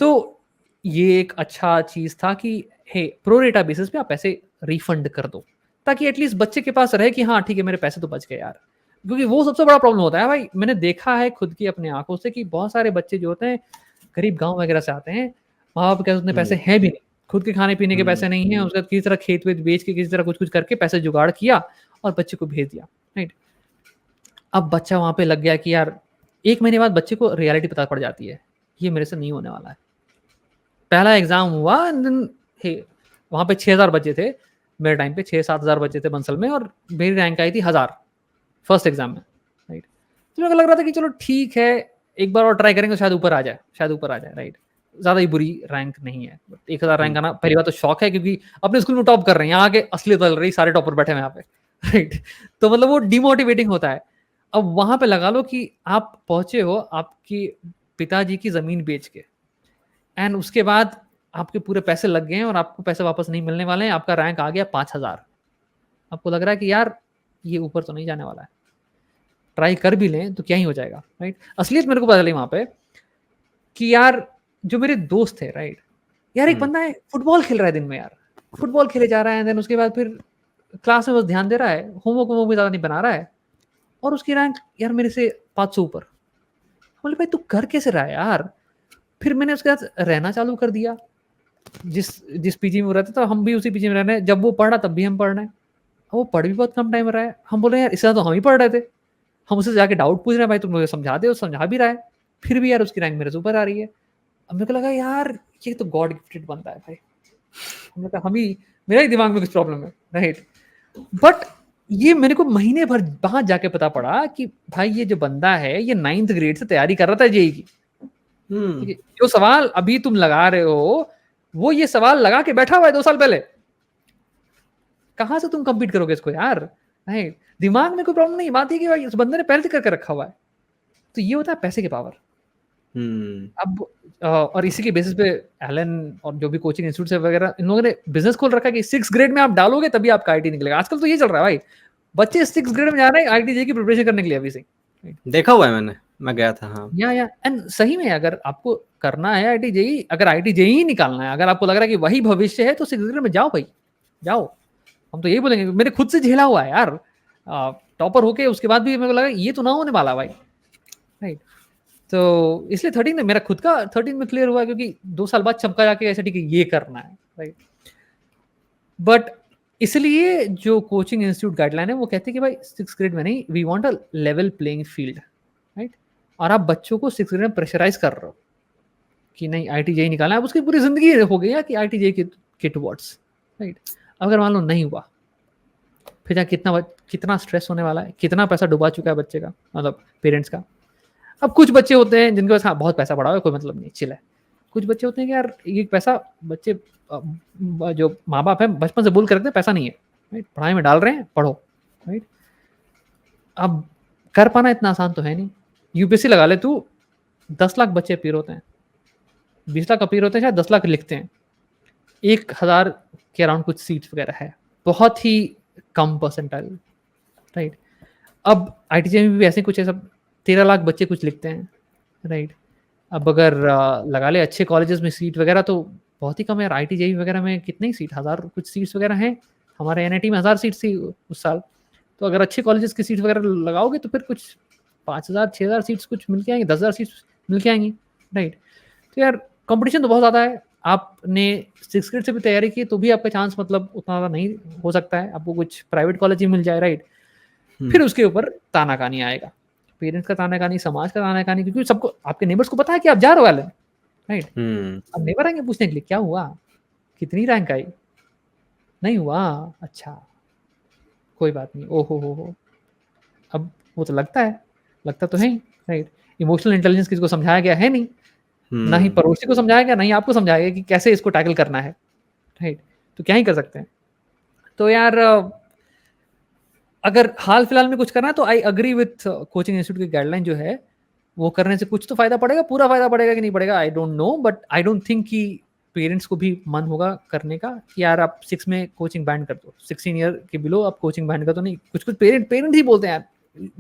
तो ये एक अच्छा चीज था कि हे प्रोरेटा बेसिस पे आप पैसे रिफंड कर दो, ताकि एटलीस्ट बच्चे के पास रहे कि हाँ ठीक है मेरे पैसे तो बच गए यार। क्योंकि वो सबसे बड़ा प्रॉब्लम होता है भाई, मैंने देखा है खुद की अपनी आंखों से कि बहुत सारे बच्चे जो होते हैं गरीब गांव वगैरह से आते हैं, माँ बाप के पास उतने पैसे हैं भी नहीं, खुद के खाने पीने के पैसे नहीं है, उसके बाद किसी तरह खेत वेत बेच के किसी तरह कुछ कुछ करके पैसे जुगाड़ किया और बच्चे को भेज दिया, राइट। अब बच्चा वहां पे लग गया कि यार 1 महीने बाद बच्चे को रियलिटी पता पड़ जाती है, ये मेरे से नहीं होने वाला है। पहला एग्जाम हुआ, वहां पे 6,000 बच्चे थे मेरे टाइम पे, 6-7 हज़ार बच्चे थे बंसल में, और मेरी रैंक आई थी 1,000 फर्स्ट एग्जाम में, राइट। तो मेरे को लग रहा था कि चलो ठीक है एक बार और ट्राई करेंगे, शायद ऊपर आ जाए, शायद ऊपर आ जाए, राइट। ज्यादा ही बुरी रैंक नहीं है, 1,000 रैंक आना पहली बात तो शौक है, क्योंकि अपने स्कूल में टॉप कर रहे हैं, यहाँ के असलियत बदल रही, सारे टॉपर बैठे हैं यहाँ पे, राइट। तो मतलब वो डिमोटिवेटिंग होता है। अब वहां पे लगा लो कि आप पहुंचे हो आपकी पिताजी की जमीन बेच के, एंड उसके बाद आपके पूरे पैसे लग गए हैं और आपको पैसे वापस नहीं मिलने वाले हैं, आपका रैंक आ गया 5,000। आपको लग रहा है कि यार ये ऊपर तो नहीं जाने वाला है, ट्राई कर भी लें तो क्या ही हो जाएगा, राइट। असलियत मेरे को पता चली वहां पे कि यार जो मेरे दोस्त थे, राइट, यार एक बंदा है फुटबॉल खेल रहा है दिन में, यार फुटबॉल खेले जा रहा है, देन उसके बाद फिर क्लास में बस ध्यान दे रहा है, होमवर्क भी ज्यादा नहीं बना रहा है, और उसकी रैंक यार मेरे से 500 ऊपर। बोले भाई तू कर कैसे रहा है यार। फिर मैंने उसके साथ रहना चालू कर दिया, जिस जिस पीजी में वो रहता था हम भी उसी पीजी में रह रहे हैं, जब वो पढ़ रहा तब भी हम पढ़ रहे हैं, वो पढ़ भी बहुत कम टाइम रहा है। हम बोले यार इससे तो हम ही पढ़ रहे थे, हम उससे जाके डाउट पूछ रहे हैं, भाई तुम मुझे समझा दे, वो समझा भी रहा है, फिर भी यार उसकी रैंक मेरे से ऊपर आ रही है। अब मेरे को लगा यार ये तो गॉड गिफ्टेड बनता है भाई, हमने कहा हम ही, मेरा ही दिमाग में कुछ प्रॉब्लम है, राइट। बट ये मेरे को महीने भर वहां जाके पता पड़ा कि भाई ये जो बंदा है ये 9th ग्रेड से तैयारी कर रहा था जेई की। ठीक है, जो सवाल अभी तुम लगा रहे हो वो ये सवाल लगा के बैठा हुआ है 2 साल पहले। कहां से तुम कंपीट करोगे इसको यार, राइट। दिमाग में कोई प्रॉब्लम नहीं, बात है कि भाई उस बंदे ने पहले से करके रखा हुआ है। तो ये होता है पैसे की पावर। अब और इसी के बेसिस पे एलन और जो भी कोचिंग इंस्टीट्यूट है वगैरह, इन लोगों ने बिजनेस खोल रखा है कि 6 ग्रेड में आप डालोगे तभी आपका आईटी निकलेगा। आजकल तो ये चल रहा है भाई, बच्चे 6 ग्रेड में जा रहे हैं आईटी जे की प्रिपरेशन करने के लिए अभी से। देखा हुआ है मैंने, मैं गया था। हाँ या एंड सही में अगर आपको करना है आईटी जेई, अगर आईटी जेई निकालना है, अगर आपको लग रहा है कि वही भविष्य है, तो 6 ग्रेड में जाओ भाई, जाओ। हम तो यही बोलेंगे, मैंने खुद से झेला हुआ है यार, टॉपर होके उसके बाद भी मेरे को लगा ये तो ना होने वाला भाई, राइट। तो इसलिए 13 में मेरा खुद का 13 में क्लियर हुआ, क्योंकि 2 साल बाद चमका जाके ऐसा ठीक है ये करना है, राइट। बट इसलिए जो कोचिंग इंस्टीट्यूट गाइडलाइन है वो कहते हैं कि भाई 6 ग्रेड में नहीं, we want a level playing field, right. और आप बच्चों को 6 ग्रेड में प्रेशराइज कर रहे हो कि नहीं आईटी जेई निकालना है, अब उसकी पूरी जिंदगी हो गई है कि आईटी जेई के टुवर्ड्स, राइट। अगर मान लो नहीं हुआ, फिर कितना स्ट्रेस होने वाला है, कितना पैसा डुबा चुका है बच्चे का, मतलब पेरेंट्स का। अब कुछ बच्चे होते हैं जिनके पास हाँ बहुत पैसा पड़ा हुआ है, कोई मतलब नहीं, चिल है। कुछ बच्चे होते हैं कि यार ये पैसा बच्चे जो माँ बाप है बचपन से बोल कर रखते हैं पैसा नहीं है, राइट, पढ़ाई में डाल रहे हैं, पढ़ो, राइट। अब कर पाना इतना आसान तो है नहीं। यूपीएससी लगा ले तू, 10 लाख बच्चे अपीयर होते हैं, 20 लाख अपीयर होते हैं, शायद 10 लाख लिखते हैं, 1,000 के अराउंड कुछ सीट्स वगैरह है, बहुत ही कम परसेंटाइल, राइट। अब आईटीजे में भी ऐसे कुछ है, सब 13 लाख बच्चे कुछ लिखते हैं, राइट। अब अगर लगा ले अच्छे कॉलेजेस में सीट वगैरह तो बहुत ही कम है यार। आईटीजे वगैरह में कितनी सीट, 1000 कुछ सीट्स वगैरह हैं, हमारे एनआईटी में 1000 सीट थी उस साल। तो अगर अच्छे कॉलेजेस की सीट वगैरह लगाओगे तो फिर कुछ 5,000 6,000 सीट्स कुछ मिल के आएंगी, 10,000 सीट्स मिल के आएंगी, राइट। तो यार कंपटीशन तो बहुत ज़्यादा है, आपने 6th ग्रेड से भी तैयारी की तो भी आपका चांस मतलब उतना ज़्यादा नहीं हो सकता है, आपको कुछ प्राइवेट कॉलेज ही मिल जाए, राइट? फिर उसके ऊपर ताना-कहानी आएगा। पेरेंट्स का ताना-कहानी, समाज का ताना-कहानी, क्योंकि सबको, आपके नेबर्स को पता है कि आप जा रहे हो वाले, राइट? अब नेबर आएँगे पूछने के लिए, क्या हुआ? कितनी रैंक आई? नहीं हुआ? अच्छा, कोई बात नहीं। ओह हो! अब वो तो लगता तो है ही, राइट? इमोशनल इंटेलिजेंस किसी को समझाया गया है नहीं, ना ही पड़ोसी को समझाया गया, ना ही आपको समझाया गया कि कैसे इसको टैकल करना है, राइट? तो क्या ही कर सकते हैं। तो यार अगर हाल-फिलहाल में कुछ करना है तो I agree with coaching institute की गाइडलाइन जो है, वो करने से कुछ तो फ़ायदा पड़ेगा, पूरा फ़ायदा पड़ेगा कि नहीं पड़ेगा आई don't no, but I don't think कि पेरेंट्स को भी मन होगा करने का कि यार आप 6 में कोचिंग बैन कर दो, 16 ईयर के बिलो आप कोचिंग बैन कर दो। नहीं, कुछ-कुछ पेरेंट ही बोलते हैं यार,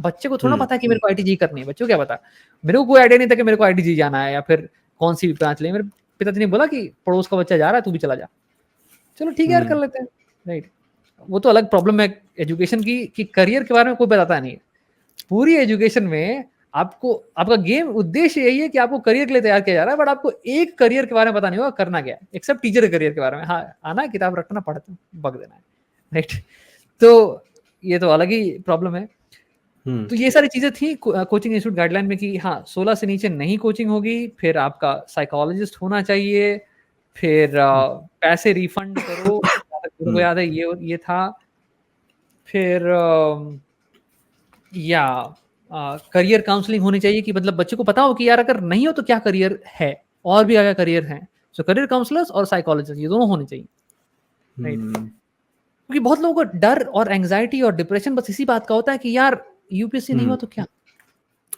बच्चे को थोड़ा पता है कि मेरे को आईटीजी करनी है, बच्चे को क्या पता? मेरे को कोई आइडिया नहीं था कि मेरे को आईटीजी जाना है या फिर कौन-सी भी ब्रांच लें। मेरे पिताजी ने बोला कि पड़ोस का बच्चा जा रहा है, तू भी चला जा। चलो ठीक है यार, कर लेते हैं, राइट? वो तो अलग प्रॉब्लम है एजुकेशन की कि करियर के बारे में कोई बताता नहीं है। पूरी एजुकेशन में आपको, आपका गेम उद्देश्य यही है कि आपको करियर के लिए तैयार किया जा रहा है, बट आपको एक करियर के बारे में पता नहीं होगा करना क्या है, एक्सेप्ट टीचर के करियर के बारे में। हाँ, आना है, किताब रखना, पढ़ना, बक देना है, राइट? तो ये तो अलग ही प्रॉब्लम है। तो ये सारी चीजें थी कोचिंग इंस्टीट्यूट गाइडलाइन में कि हाँ 16 से नीचे नहीं कोचिंग होगी, फिर आपका साइकोलॉजिस्ट होना चाहिए, फिर पैसे रिफंड करो, मेरे को याद है ये था। फिर या करियर काउंसलिंग होनी चाहिए कि मतलब बच्चे को पता हो कि यार अगर नहीं हो तो क्या करियर है, और भी क्या करियर है। सो करियर काउंसलर्स और साइकोलॉजिस्ट ये दोनों होने चाहिए, राइट? क्योंकि बहुत लोगों को डर और एंग्जाइटी और डिप्रेशन बस इसी बात का होता है कि यार यूपीएससी नहीं हुआ तो क्या।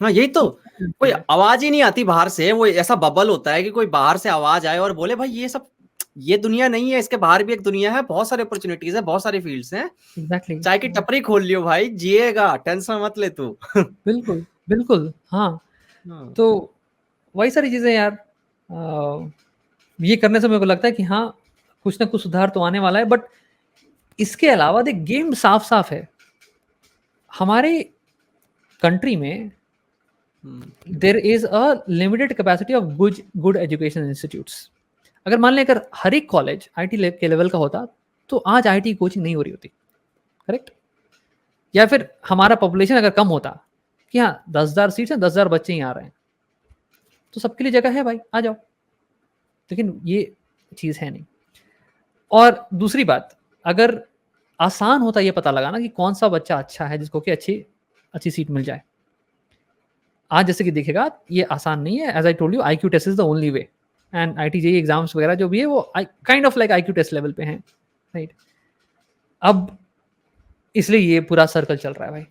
हाँ, यही तो, कोई आवाज ही नहीं आती बाहर से, वो ऐसा बबल होता है कि कोई बाहर से आवाज आए और बोले भाई ये सब, ये दुनिया नहीं है, इसके बाहर भी एक दुनिया है, बहुत सारे अपॉर्चुनिटीज है, बहुत सारे फील्ड्स हैं। एग्जैक्टली, चाय की टपरी खोल लियो भाई, जिएगा, टेंशन मत ले तू। बिल्कुल बिल्कुल, हाँ। तो वही सारी चीजें यार, ये करने से मेरे को लगता है कि हाँ कुछ ना कुछ सुधार तो आने वाला है, बट इसके अलावा देख गेम साफ साफ है हमारे कंट्री में। There is a limited capacity of good education institutes. अगर मान लें अगर हर एक कॉलेज आईटी के लेवल का होता तो आज आईटी कोचिंग नहीं हो रही होती, करेक्ट? या फिर हमारा पॉपुलेशन अगर कम होता कि हाँ 10,000 सीट्स हैं, 10,000 बच्चे ही आ रहे हैं, तो सबके लिए जगह है भाई, आ जाओ। लेकिन ये चीज़ है नहीं। और दूसरी बात, अगर आसान होता ये पता लगाना कि कौन सा बच्चा अच्छा है जिसको कि अच्छी अच्छी सीट मिल जाए। आज जैसे कि दिखेगा ये आसान नहीं है। As I told you IQ test is the only way, and IIT JEE exams वगैरह जो भी है वो kind of like IQ test level पे हैं, राइट? अब इसलिए ये पूरा सर्कल चल रहा है भाई।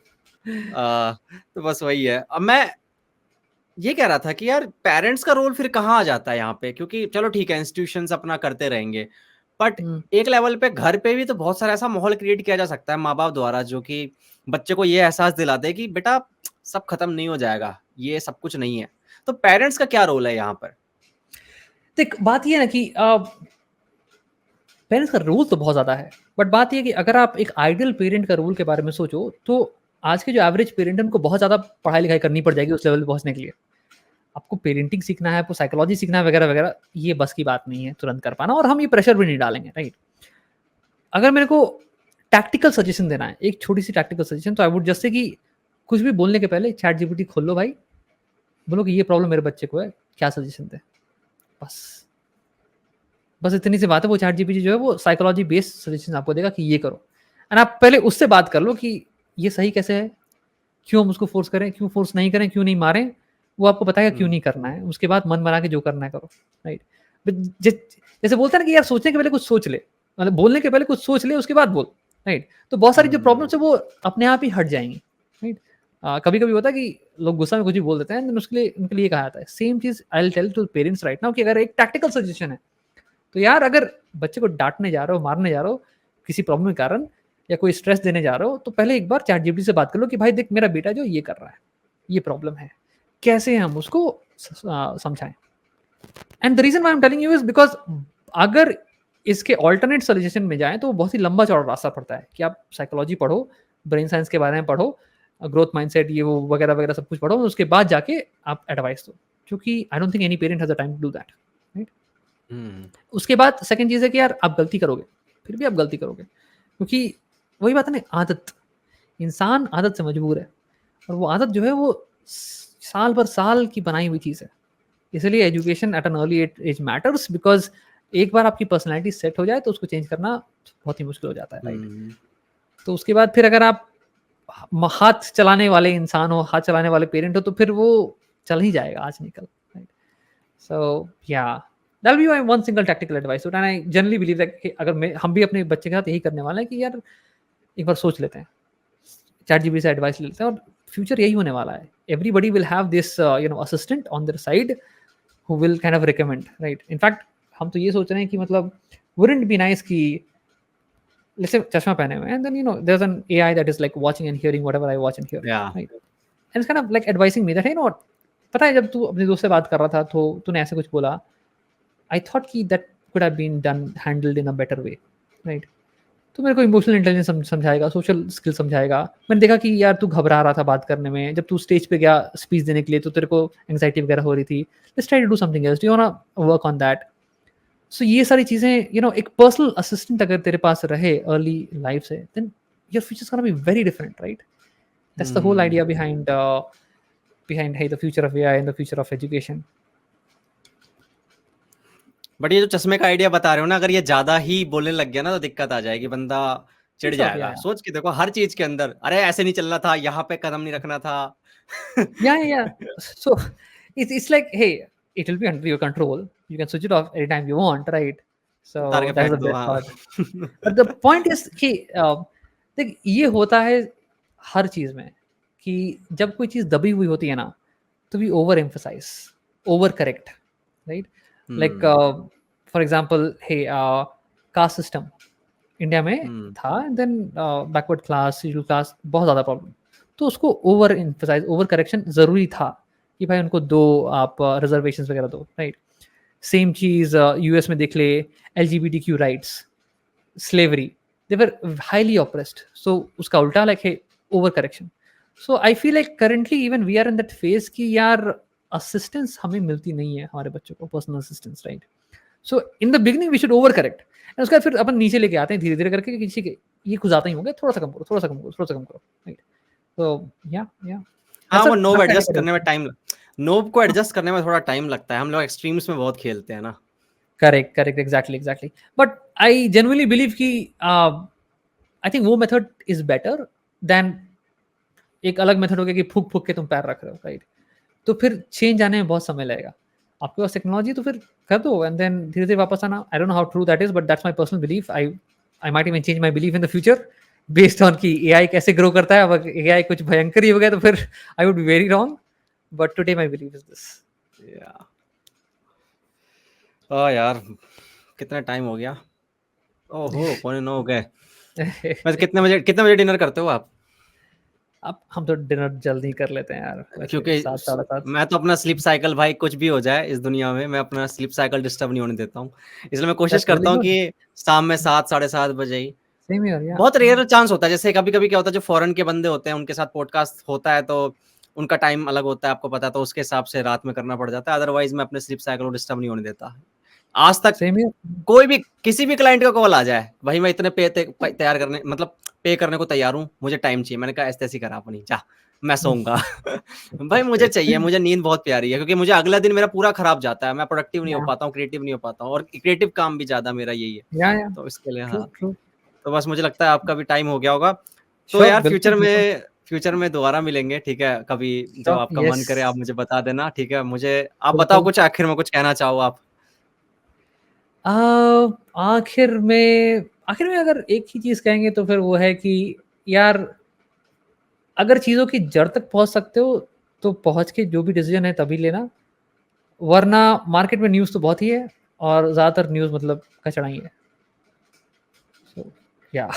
तो बस वही है। अब मैं ये कह रहा था कि यार पेरेंट्स का रोल फिर कहाँ आ जाता है यहाँ पे, क्योंकि चलो ठीक है इंस्टीट्यूशंस अपना करते रहेंगे, बट एक लेवल पे घर पे भी तो बहुत सारा ऐसा माहौल क्रिएट किया जा सकता है माँ बाप द्वारा, जो कि बच्चे को ये एहसास दिला दे कि बेटा सब खत्म नहीं हो जाएगा, ये सब कुछ नहीं है। तो पेरेंट्स का क्या रोल है यहाँ पर? देख बात ये है ना कि पेरेंट्स का रोल तो बहुत ज़्यादा है, बट बात ये कि अगर आप एक आइडियल पेरेंट का रोल के बारे में सोचो तो आज के जो एवरेज पेरेंट है उनको बहुत ज़्यादा पढ़ाई लिखाई करनी पड़ जाएगी उस लेवल पे पहुंचने के लिए। आपको पेरेंटिंग सीखना है, आपको साइकोलॉजी सीखना है वगैरह वगैरह, ये बस की बात नहीं है तुरंत कर पाना, और हम ये प्रेशर भी नहीं डालेंगे, राइट? अगर मेरे को टैक्टिकल सजेशन देना है, एक छोटी सी टैक्टिकल सजेशन, तो आई वुड जस्ट से कि कुछ भी बोलने के पहले चैट जीपीटी खोल लो भाई, बोलो कि ये प्रॉब्लम मेरे बच्चे को है, क्या सजेशन दे। बस इतनी सी बात है। वो चैट जीपीटी जो है वो साइकोलॉजी बेस्ड सजेशन आपको देगा कि ये करो, एंड आप पहले उससे बात कर लो कि ये सही कैसे है, क्यों हम उसको फोर्स करें, क्यों फोर्स नहीं करें, क्यों नहीं मारें, वो आपको बताएगा क्यों नहीं करना है। उसके बाद मन बना के जो करना है करो, राइट? जैसे बोलते हैं ना कि यार सोचने के पहले कुछ सोच ले, मतलब बोलने के पहले कुछ सोच ले उसके बाद बोल, राइट? तो बहुत सारी जो प्रॉब्लम्स है वो अपने आप ही हट जाएंगी, राइट? कभी कभी होता है कि लोग गुस्सा में कुछ भी बोल देते हैं, उनके लिए कहा जाता है सेम चीज I will tell to parents right now कि अगर एक टैक्टिकल सजेशन है तो यार अगर बच्चे को डांटने जा रहे हो, मारने जा रहे हो किसी प्रॉब्लम के कारण, या कोई स्ट्रेस देने जा रहे हो, तो पहले एक बार चैट जीपीटी से बात कर लो कि भाई देख मेरा बेटा जो ये कर रहा है, ये प्रॉब्लम है, कैसे हम उसको समझाएं। And the reason why I am telling you is because अगर इसके ऑल्टरनेट सजेशन में जाएं तो वो बहुत ही लंबा चौड़ा रास्ता पड़ता है कि आप साइकोलॉजी पढ़ो, ब्रेन साइंस के बारे में पढ़ो, ग्रोथ माइंडसेट ये वो वगैरह वगैरह सब कुछ पढ़ो, उसके बाद जाके आप एडवाइस दो, क्योंकि I don't think any parent has the time to do that, right? उसके बाद सेकंड चीज़ है कि यार आप गलती करोगे, फिर भी आप गलती करोगे, क्योंकि वही बात है ना, आदत, इंसान आदत से मजबूर है, और वो आदत जो है वो साल भर साल की बनाई हुई चीज़ है। इसलिए education at an early age matters, because एक बार आपकी पर्सनैलिटी सेट हो जाए तो उसको चेंज करना बहुत ही मुश्किल हो जाता है, राइट? तो उसके बाद फिर अगर आप हाथ चलाने वाले इंसान हो, हाथ चलाने वाले पेरेंट हो, तो फिर वो चल ही जाएगा आज निकल, राइट? सो या that will be my one single tactical advice, and I generally believe that कि अगर मैं हम भी अपने बच्चे के साथ यही करने वाले हैं कि यार एक बार सोच लेते हैं, चैट जीपीटी से एडवाइस ले लेते हैं, और फ्यूचर यही होने वाला है। Everybody will have this assistant on their side who will kind of recommend, right? In fact, हम तो ये सोच रहे हैं कि मतलब wouldn't it be nice कि let's say चश्मा पहने हुए, and then there's an AI that is like watching and hearing whatever I watch and hear, Yeah. right? And it's kind of like advising me that hey, पता है जब तू अपने दोस्त से बात कर रहा था तो तूने ऐसे कुछ बोला, I thought कि that could have been done handled in a better way, right? तो मेरे को इमोशनल इंटेलिजेंस समझाएगा, सोशल स्किल समझाएगा। मैंने देखा कि यार तू घबरा रहा था बात करने में, जब तू स्टेज पे गया स्पीच देने के लिए तो तेरे को एंग्जाइटी वगैरह हो रही थी, let's try to do something else, do you want to work on that? So ये सारी चीज़ें एक पर्सनल असिस्टेंट अगर तेरे पास रहे अर्ली लाइफ से, then your future is gonna be very different, right? That's the whole idea behind hey the future of AI and the future of education. But ये जो चश्मे का आइडिया बता रहे हो ना, अगर ये ज्यादा ही बोलने लग गया ना तो दिक्कत आ जाएगी, बंदा चिढ़ जाएगा। सोच के देखो हर चीज के अंदर, अरे ऐसे नहीं चलना था, यहाँ पे कदम नहीं रखना था। yeah. So it's like, hey, it will be under your control, you can switch it off anytime you want, right? So that's the best part. But the point is कि देख ये होता है हर चीज में कि जब कोई चीज दबी हुई होती है ना, तो we over emphasize, over correct, right? Like for example hey caste system India में था, and then backward class, schedule class, बहुत ज़्यादा प्रॉब्लम, तो उसको ओवर एम्फसाइज, ओवर करेक्शन ज़रूरी था कि भाई उनको दो आप रिजर्वेशन वगैरह दो, राइट? सेम चीज़ यूएस में देख ले, LGBTQ rights, slavery, they were highly oppressed, so उसका उल्टा लाइक है over correction. So I feel like currently even we are in that phase कि यार असिस्टेंस हमें मिलती नहीं है हमारे बच्चों को, personal assistance, right? So in the beginning we should over correct, and उसके बाद फिर अपन नीचे लेके आते हैं धीरे धीरे करके, किसी के ये कुछ ज़्यादा ही हो गया, थोड़ा सा कम करो, थोड़ा सा कम करो, थोड़ा सा कम करो, राइट? तो या हाँ, वो नोब एडजस्ट करने में टाइम, नोब को एडजस्ट करने में थोड़ा टाइम लगता है। हम लोग एक्सट्रीम्स में बहुत खेलते हैं ना। Correct, exactly. But I genuinely believe कि आई थिंक वो मेथड इज बेटर देन एक अलग मेथड हो गया कि फूक फूक के तुम पैर रख रहे हो, राइट? तो फिर चेंज आने में बहुत समय लगेगा। आपके पास टेक्नोलॉजी तो फिर कर दो, एंड देन धीरे धीरे वापस आना। आई don't know how true that is, but that's my personal belief. I might even change my belief in the future based on कि एआई कैसे ग्रो करता है। अगर एआई कुछ भयंकर ही हो गया तो फिर I would be very wrong, but today my belief is this. यार कितना टाइम हो गया? ओहो, 9:45 हो गए। वैसे कितने बजे डिनर करते हो आप? अब हम तो डिनर जल्दी कर लेते हैं यार, क्योंकि 7-7:30। मैं तो अपना स्लीप साइकिल, भाई कुछ भी हो जाए इस दुनिया में, मैं अपना स्लीप साइकिल डिस्टर्ब नहीं होने देता हूँ। इसलिए मैं कोशिश करता हूँ कि शाम में 7-7:30 बजे ही। बहुत रेयर चांस होता है, जैसे कभी-कभी क्या होता है, जो फॉरेन के बंदे होते हैं उनके साथ पॉडकास्ट होता है तो उनका टाइम अलग होता है, आपको पता है, तो उसके हिसाब से रात में करना पड़ जाता है। अदरवाइज मैं अपने स्लीप साइकिल को डिस्टर्ब नहीं होने देता। आज तक कोई भी किसी भी क्लाइंट का कॉल आ जाए, भाई मैं इतने तैयार करने, मतलब पे करने को तैयार हूँ, मुझे टाइम चाहिए, मैंने कहा ऐसे ऐसी करा अपनी, जा मैं सोऊंगा। भाई मुझे चाहिए, मुझे नींद बहुत प्यारी है, क्योंकि मुझे अगला दिन मेरा पूरा खराब जाता है, मैं प्रोडक्टिव नहीं हो पाता हूँ, क्रिएटिव नहीं हो पाता हूँ, और क्रिएटिव काम भी ज्यादा मेरा यही है। तो इसके लिए हाँ, तो बस मुझे लगता है आपका भी टाइम हो गया होगा। तो यार फ्यूचर में दोबारा मिलेंगे, ठीक है? कभी जब आपका मन करे आप मुझे बता देना, ठीक है? मुझे आप बताओ कुछ आखिर में, कुछ कहना चाहो आप? आखिर में अगर एक ही चीज कहेंगे तो फिर वो है कि यार अगर चीजों की जड़ तक पहुंच सकते हो तो पहुंच के जो भी डिसीजन है तभी लेना, वरना मार्केट में न्यूज़ तो बहुत ही है और ज़्यादातर न्यूज़ मतलब कचड़ा ही है। सो या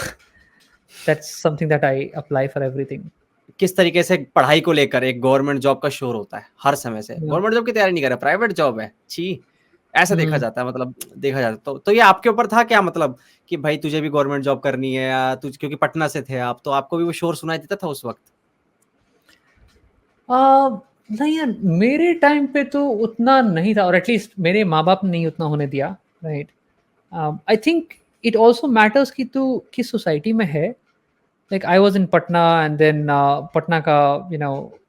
that's something that I apply for everything. किस तरीके से पढ़ाई को लेकर एक गवर्नमेंट जॉब का शोर होता है हर समय से, गवर्नमेंट जॉब की तैयारी नहीं कर रहा, प्राइवेट जॉब है, छी ऐसा देखा जाता है, मतलब देखा जाता है। तो ये आपके ऊपर था क्या, मतलब कि भाई तुझे भी गवर्नमेंट जॉब करनी है, या तुझ क्योंकि पटना से थे आप, तो आपको भी वो शोर सुनाई देता था उस वक्त? नहीं यार, मेरे टाइम पे तो उतना नहीं था, और एटलीस्ट मेरे माँ बाप ने नहीं उतना होने दिया। Right. I think it also matters कि तू किस सोसाइटी में है। Like I was in Patna and then Patna का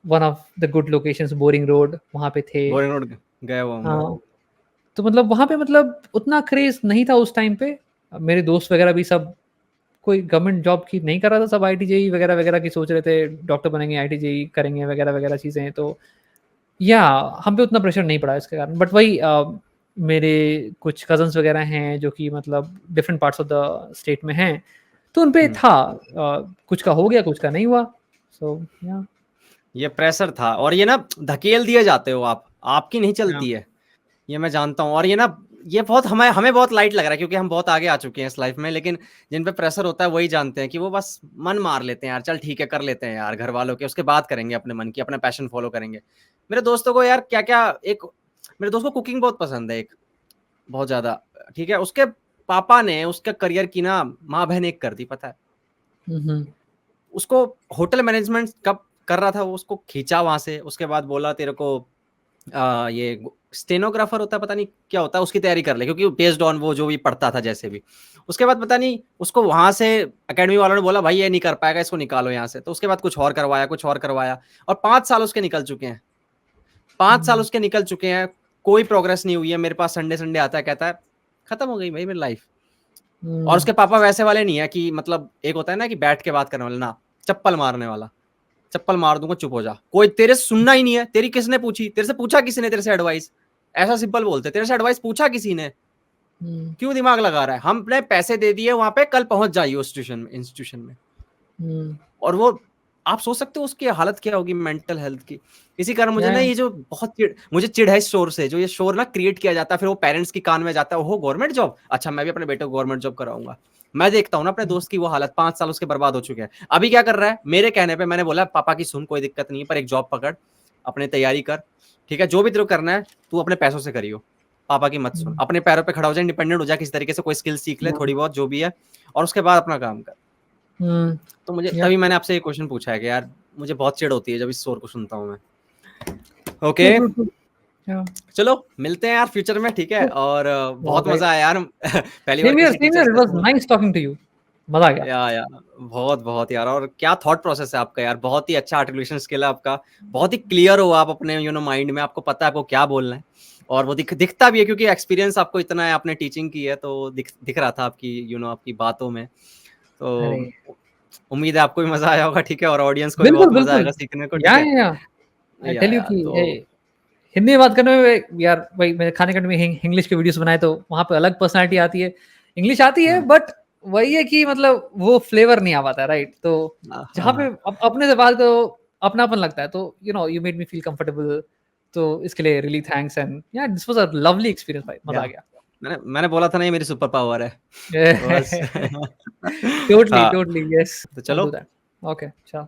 one of the good locations Boring Road वहाँ पे थे। बोरिंग रोड गए हुआ हूँ मैं। हाँ, तो मतलब वहाँ पे मतलब उतना क्रेज नहीं था उस टाइम पे। मेरे दोस्त वगैरह भी सब कोई गवर्नमेंट जॉब की नहीं कर रहा था, सब आई टी जेई वगैरह वगैरह की सोच रहे थे, डॉक्टर बनेंगे, आई टी जेई करेंगे वगैरह वगैरह चीज़ें। तो या हम पे उतना प्रेशर नहीं पड़ा इसके कारण। बट वही मेरे कुछ कजन्स वगैरह हैं जो कि मतलब different parts of the state में हैं, तो उन पे था कुछ का हो गया, कुछ का नहीं हुआ। सो या ये प्रेशर था और ये ना धकेल दिए जाते हो आप, आपकी नहीं या चलती है, ये मैं जानता हूँ। और ये ना ये बहुत हमें हमें बहुत लाइट लग रहा है क्योंकि हम बहुत आगे आ चुके हैं इस लाइफ में, लेकिन जिन पे प्रेशर होता है वही जानते हैं कि वो बस मन मार लेते हैं यार, चल ठीक है कर लेते हैं यार घर वालों के, उसके बाद करेंगे अपने मन की, अपना पैशन फॉलो करेंगे। मेरे दोस्तों को यार क्या क्या एक मेरे दोस्त को कुकिंग बहुत पसंद है, एक बहुत ज्यादा, ठीक है, उसके पापा ने उसका करियर की ना माँ बहन एक कर दी, पता है हम्म उसको। होटल मैनेजमेंट कब कर रहा था वो, उसको खींचा वहां से, उसके बाद बोला तेरे को ये स्टेनोग्राफर होता है, पता नहीं क्या होता है, उसकी तैयारी कर ले, क्योंकि बेस्ड ऑन वो जो भी पढ़ता था जैसे भी। उसके बाद पता नहीं उसको वहां से एकेडमी वालों ने बोला भाई ये नहीं कर पाएगा, इसको निकालो यहाँ से। तो उसके बाद कुछ और करवाया, कुछ और करवाया, और 5 साल उसके निकल चुके हैं, 5 साल उसके निकल चुके हैं, कोई प्रोग्रेस नहीं हुई है। मेरे पास संडे संडे आता है, कहता है खत्म हो गई भाई मेरी लाइफ। और उसके पापा वैसे वाले नहीं है कि मतलब एक होता है ना कि बैठ के बात करने वाला, ना, चप्पल मारने वाला, चप्पल मार दूंगा चुप हो जा, कोई तेरे सुनना ही नहीं है, तेरी किसने पूछी, तेरे से पूछा किसी ने तेरे से एडवाइस, ऐसा सिंपल बोलते, तेरे से एडवाइस पूछा किसी ने, क्यों दिमाग लगा रहा है, हमने पैसे दे दिए वहां पे, कल पहुंच जाइए उस इंस्टीट्यूशन में। और वो आप सोच सकते हो उसकी हालत क्या होगी मेंटल हेल्थ की। इसी कारण मुझे ना ये जो बहुत मुझे चिढ़ है इस शोर से, जो ये शोर ना क्रिएट किया जाता है, फिर वो पेरेंट्स की कान में जाता है, वो गवर्नमेंट जॉब, अच्छा मैं भी अपने बेटे को गवर्नमेंट जॉब कराऊंगा। मैं देखता हूँ ना अपने दोस्त की वो हालत, 5 साल उसके बर्बाद हो चुके हैं। अभी क्या कर रहा है, मेरे कहने पे मैंने बोला पापा की सुन, कोई दिक्कत नहीं है, पर एक जॉब पकड़, अपने तैयारी कर, ठीक है, जो भी तेरे को करना है तू अपने पैसों से करियो, पापा की मत सुन, अपने पैरों पे खड़ा हो जा, इंडिपेंडेंट हो जा किसी तरीके से, कोई स्किल सीख ले थोड़ी बहुत जो भी है, और उसके बाद अपना काम कर। तो मुझे तभी मैंने आपसे ये क्वेश्चन पूछा है कि यार मुझे बहुत चिढ़ होती है जब इस शोर को सुनता हूँ मैं। ओके चलो मिलते हैं यार फ्यूचर में, ठीक है, और बहुत मजा आया यार पहली बार किसी टीचर से। नाइस टॉकिंग टू यू, मजा आ गया। या बहुत बहुत यार, और क्या थॉट प्रोसेस है आपका यार, बहुत ही अच्छा आर्टिकुलेशन स्किल है आपका, बहुत ही क्लियर हो आप अपने माइंड में, आपको पता है आपको क्या बोलना है, और वो दिखता भी है क्योंकि एक्सपीरियंस आपको इतना है, आपने टीचिंग की है, तो दिख रहा था आपकी आपकी बातों में। तो उम्मीद है आपको भी मजा आया होगा, ठीक है, और ऑडियंस को भी बहुत मजा आएगा सीखने को, ठीक है। आई टेल यू कि तो हिंदी में बात करने में यार, भाई मैंने खाने खाने में इंग्लिश के वीडियोस बनाए तो वहां पे अलग पर्सनालिटी आती है, इंग्लिश आती है, बट वही है कि मतलब वो फ्लेवर नहीं आ पाता, राइट। तो जहाँ पे अपने से बात करो अपनापन लगता है, तो you made me feel comfortable, तो इसके लिए रियली थैंक्स। एंड या this was a lovely experience भाई, मजा आ गया। मैंने बोला था ना ये मेरी सुपर पावर है बस। टोटली यस, तो चलो ओके चलो,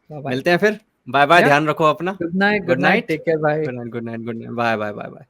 बाय मिलते हैं फिर, बाय बाय, ध्यान रखो अपना, good night, take care, bye. Good night, bye bye bye bye.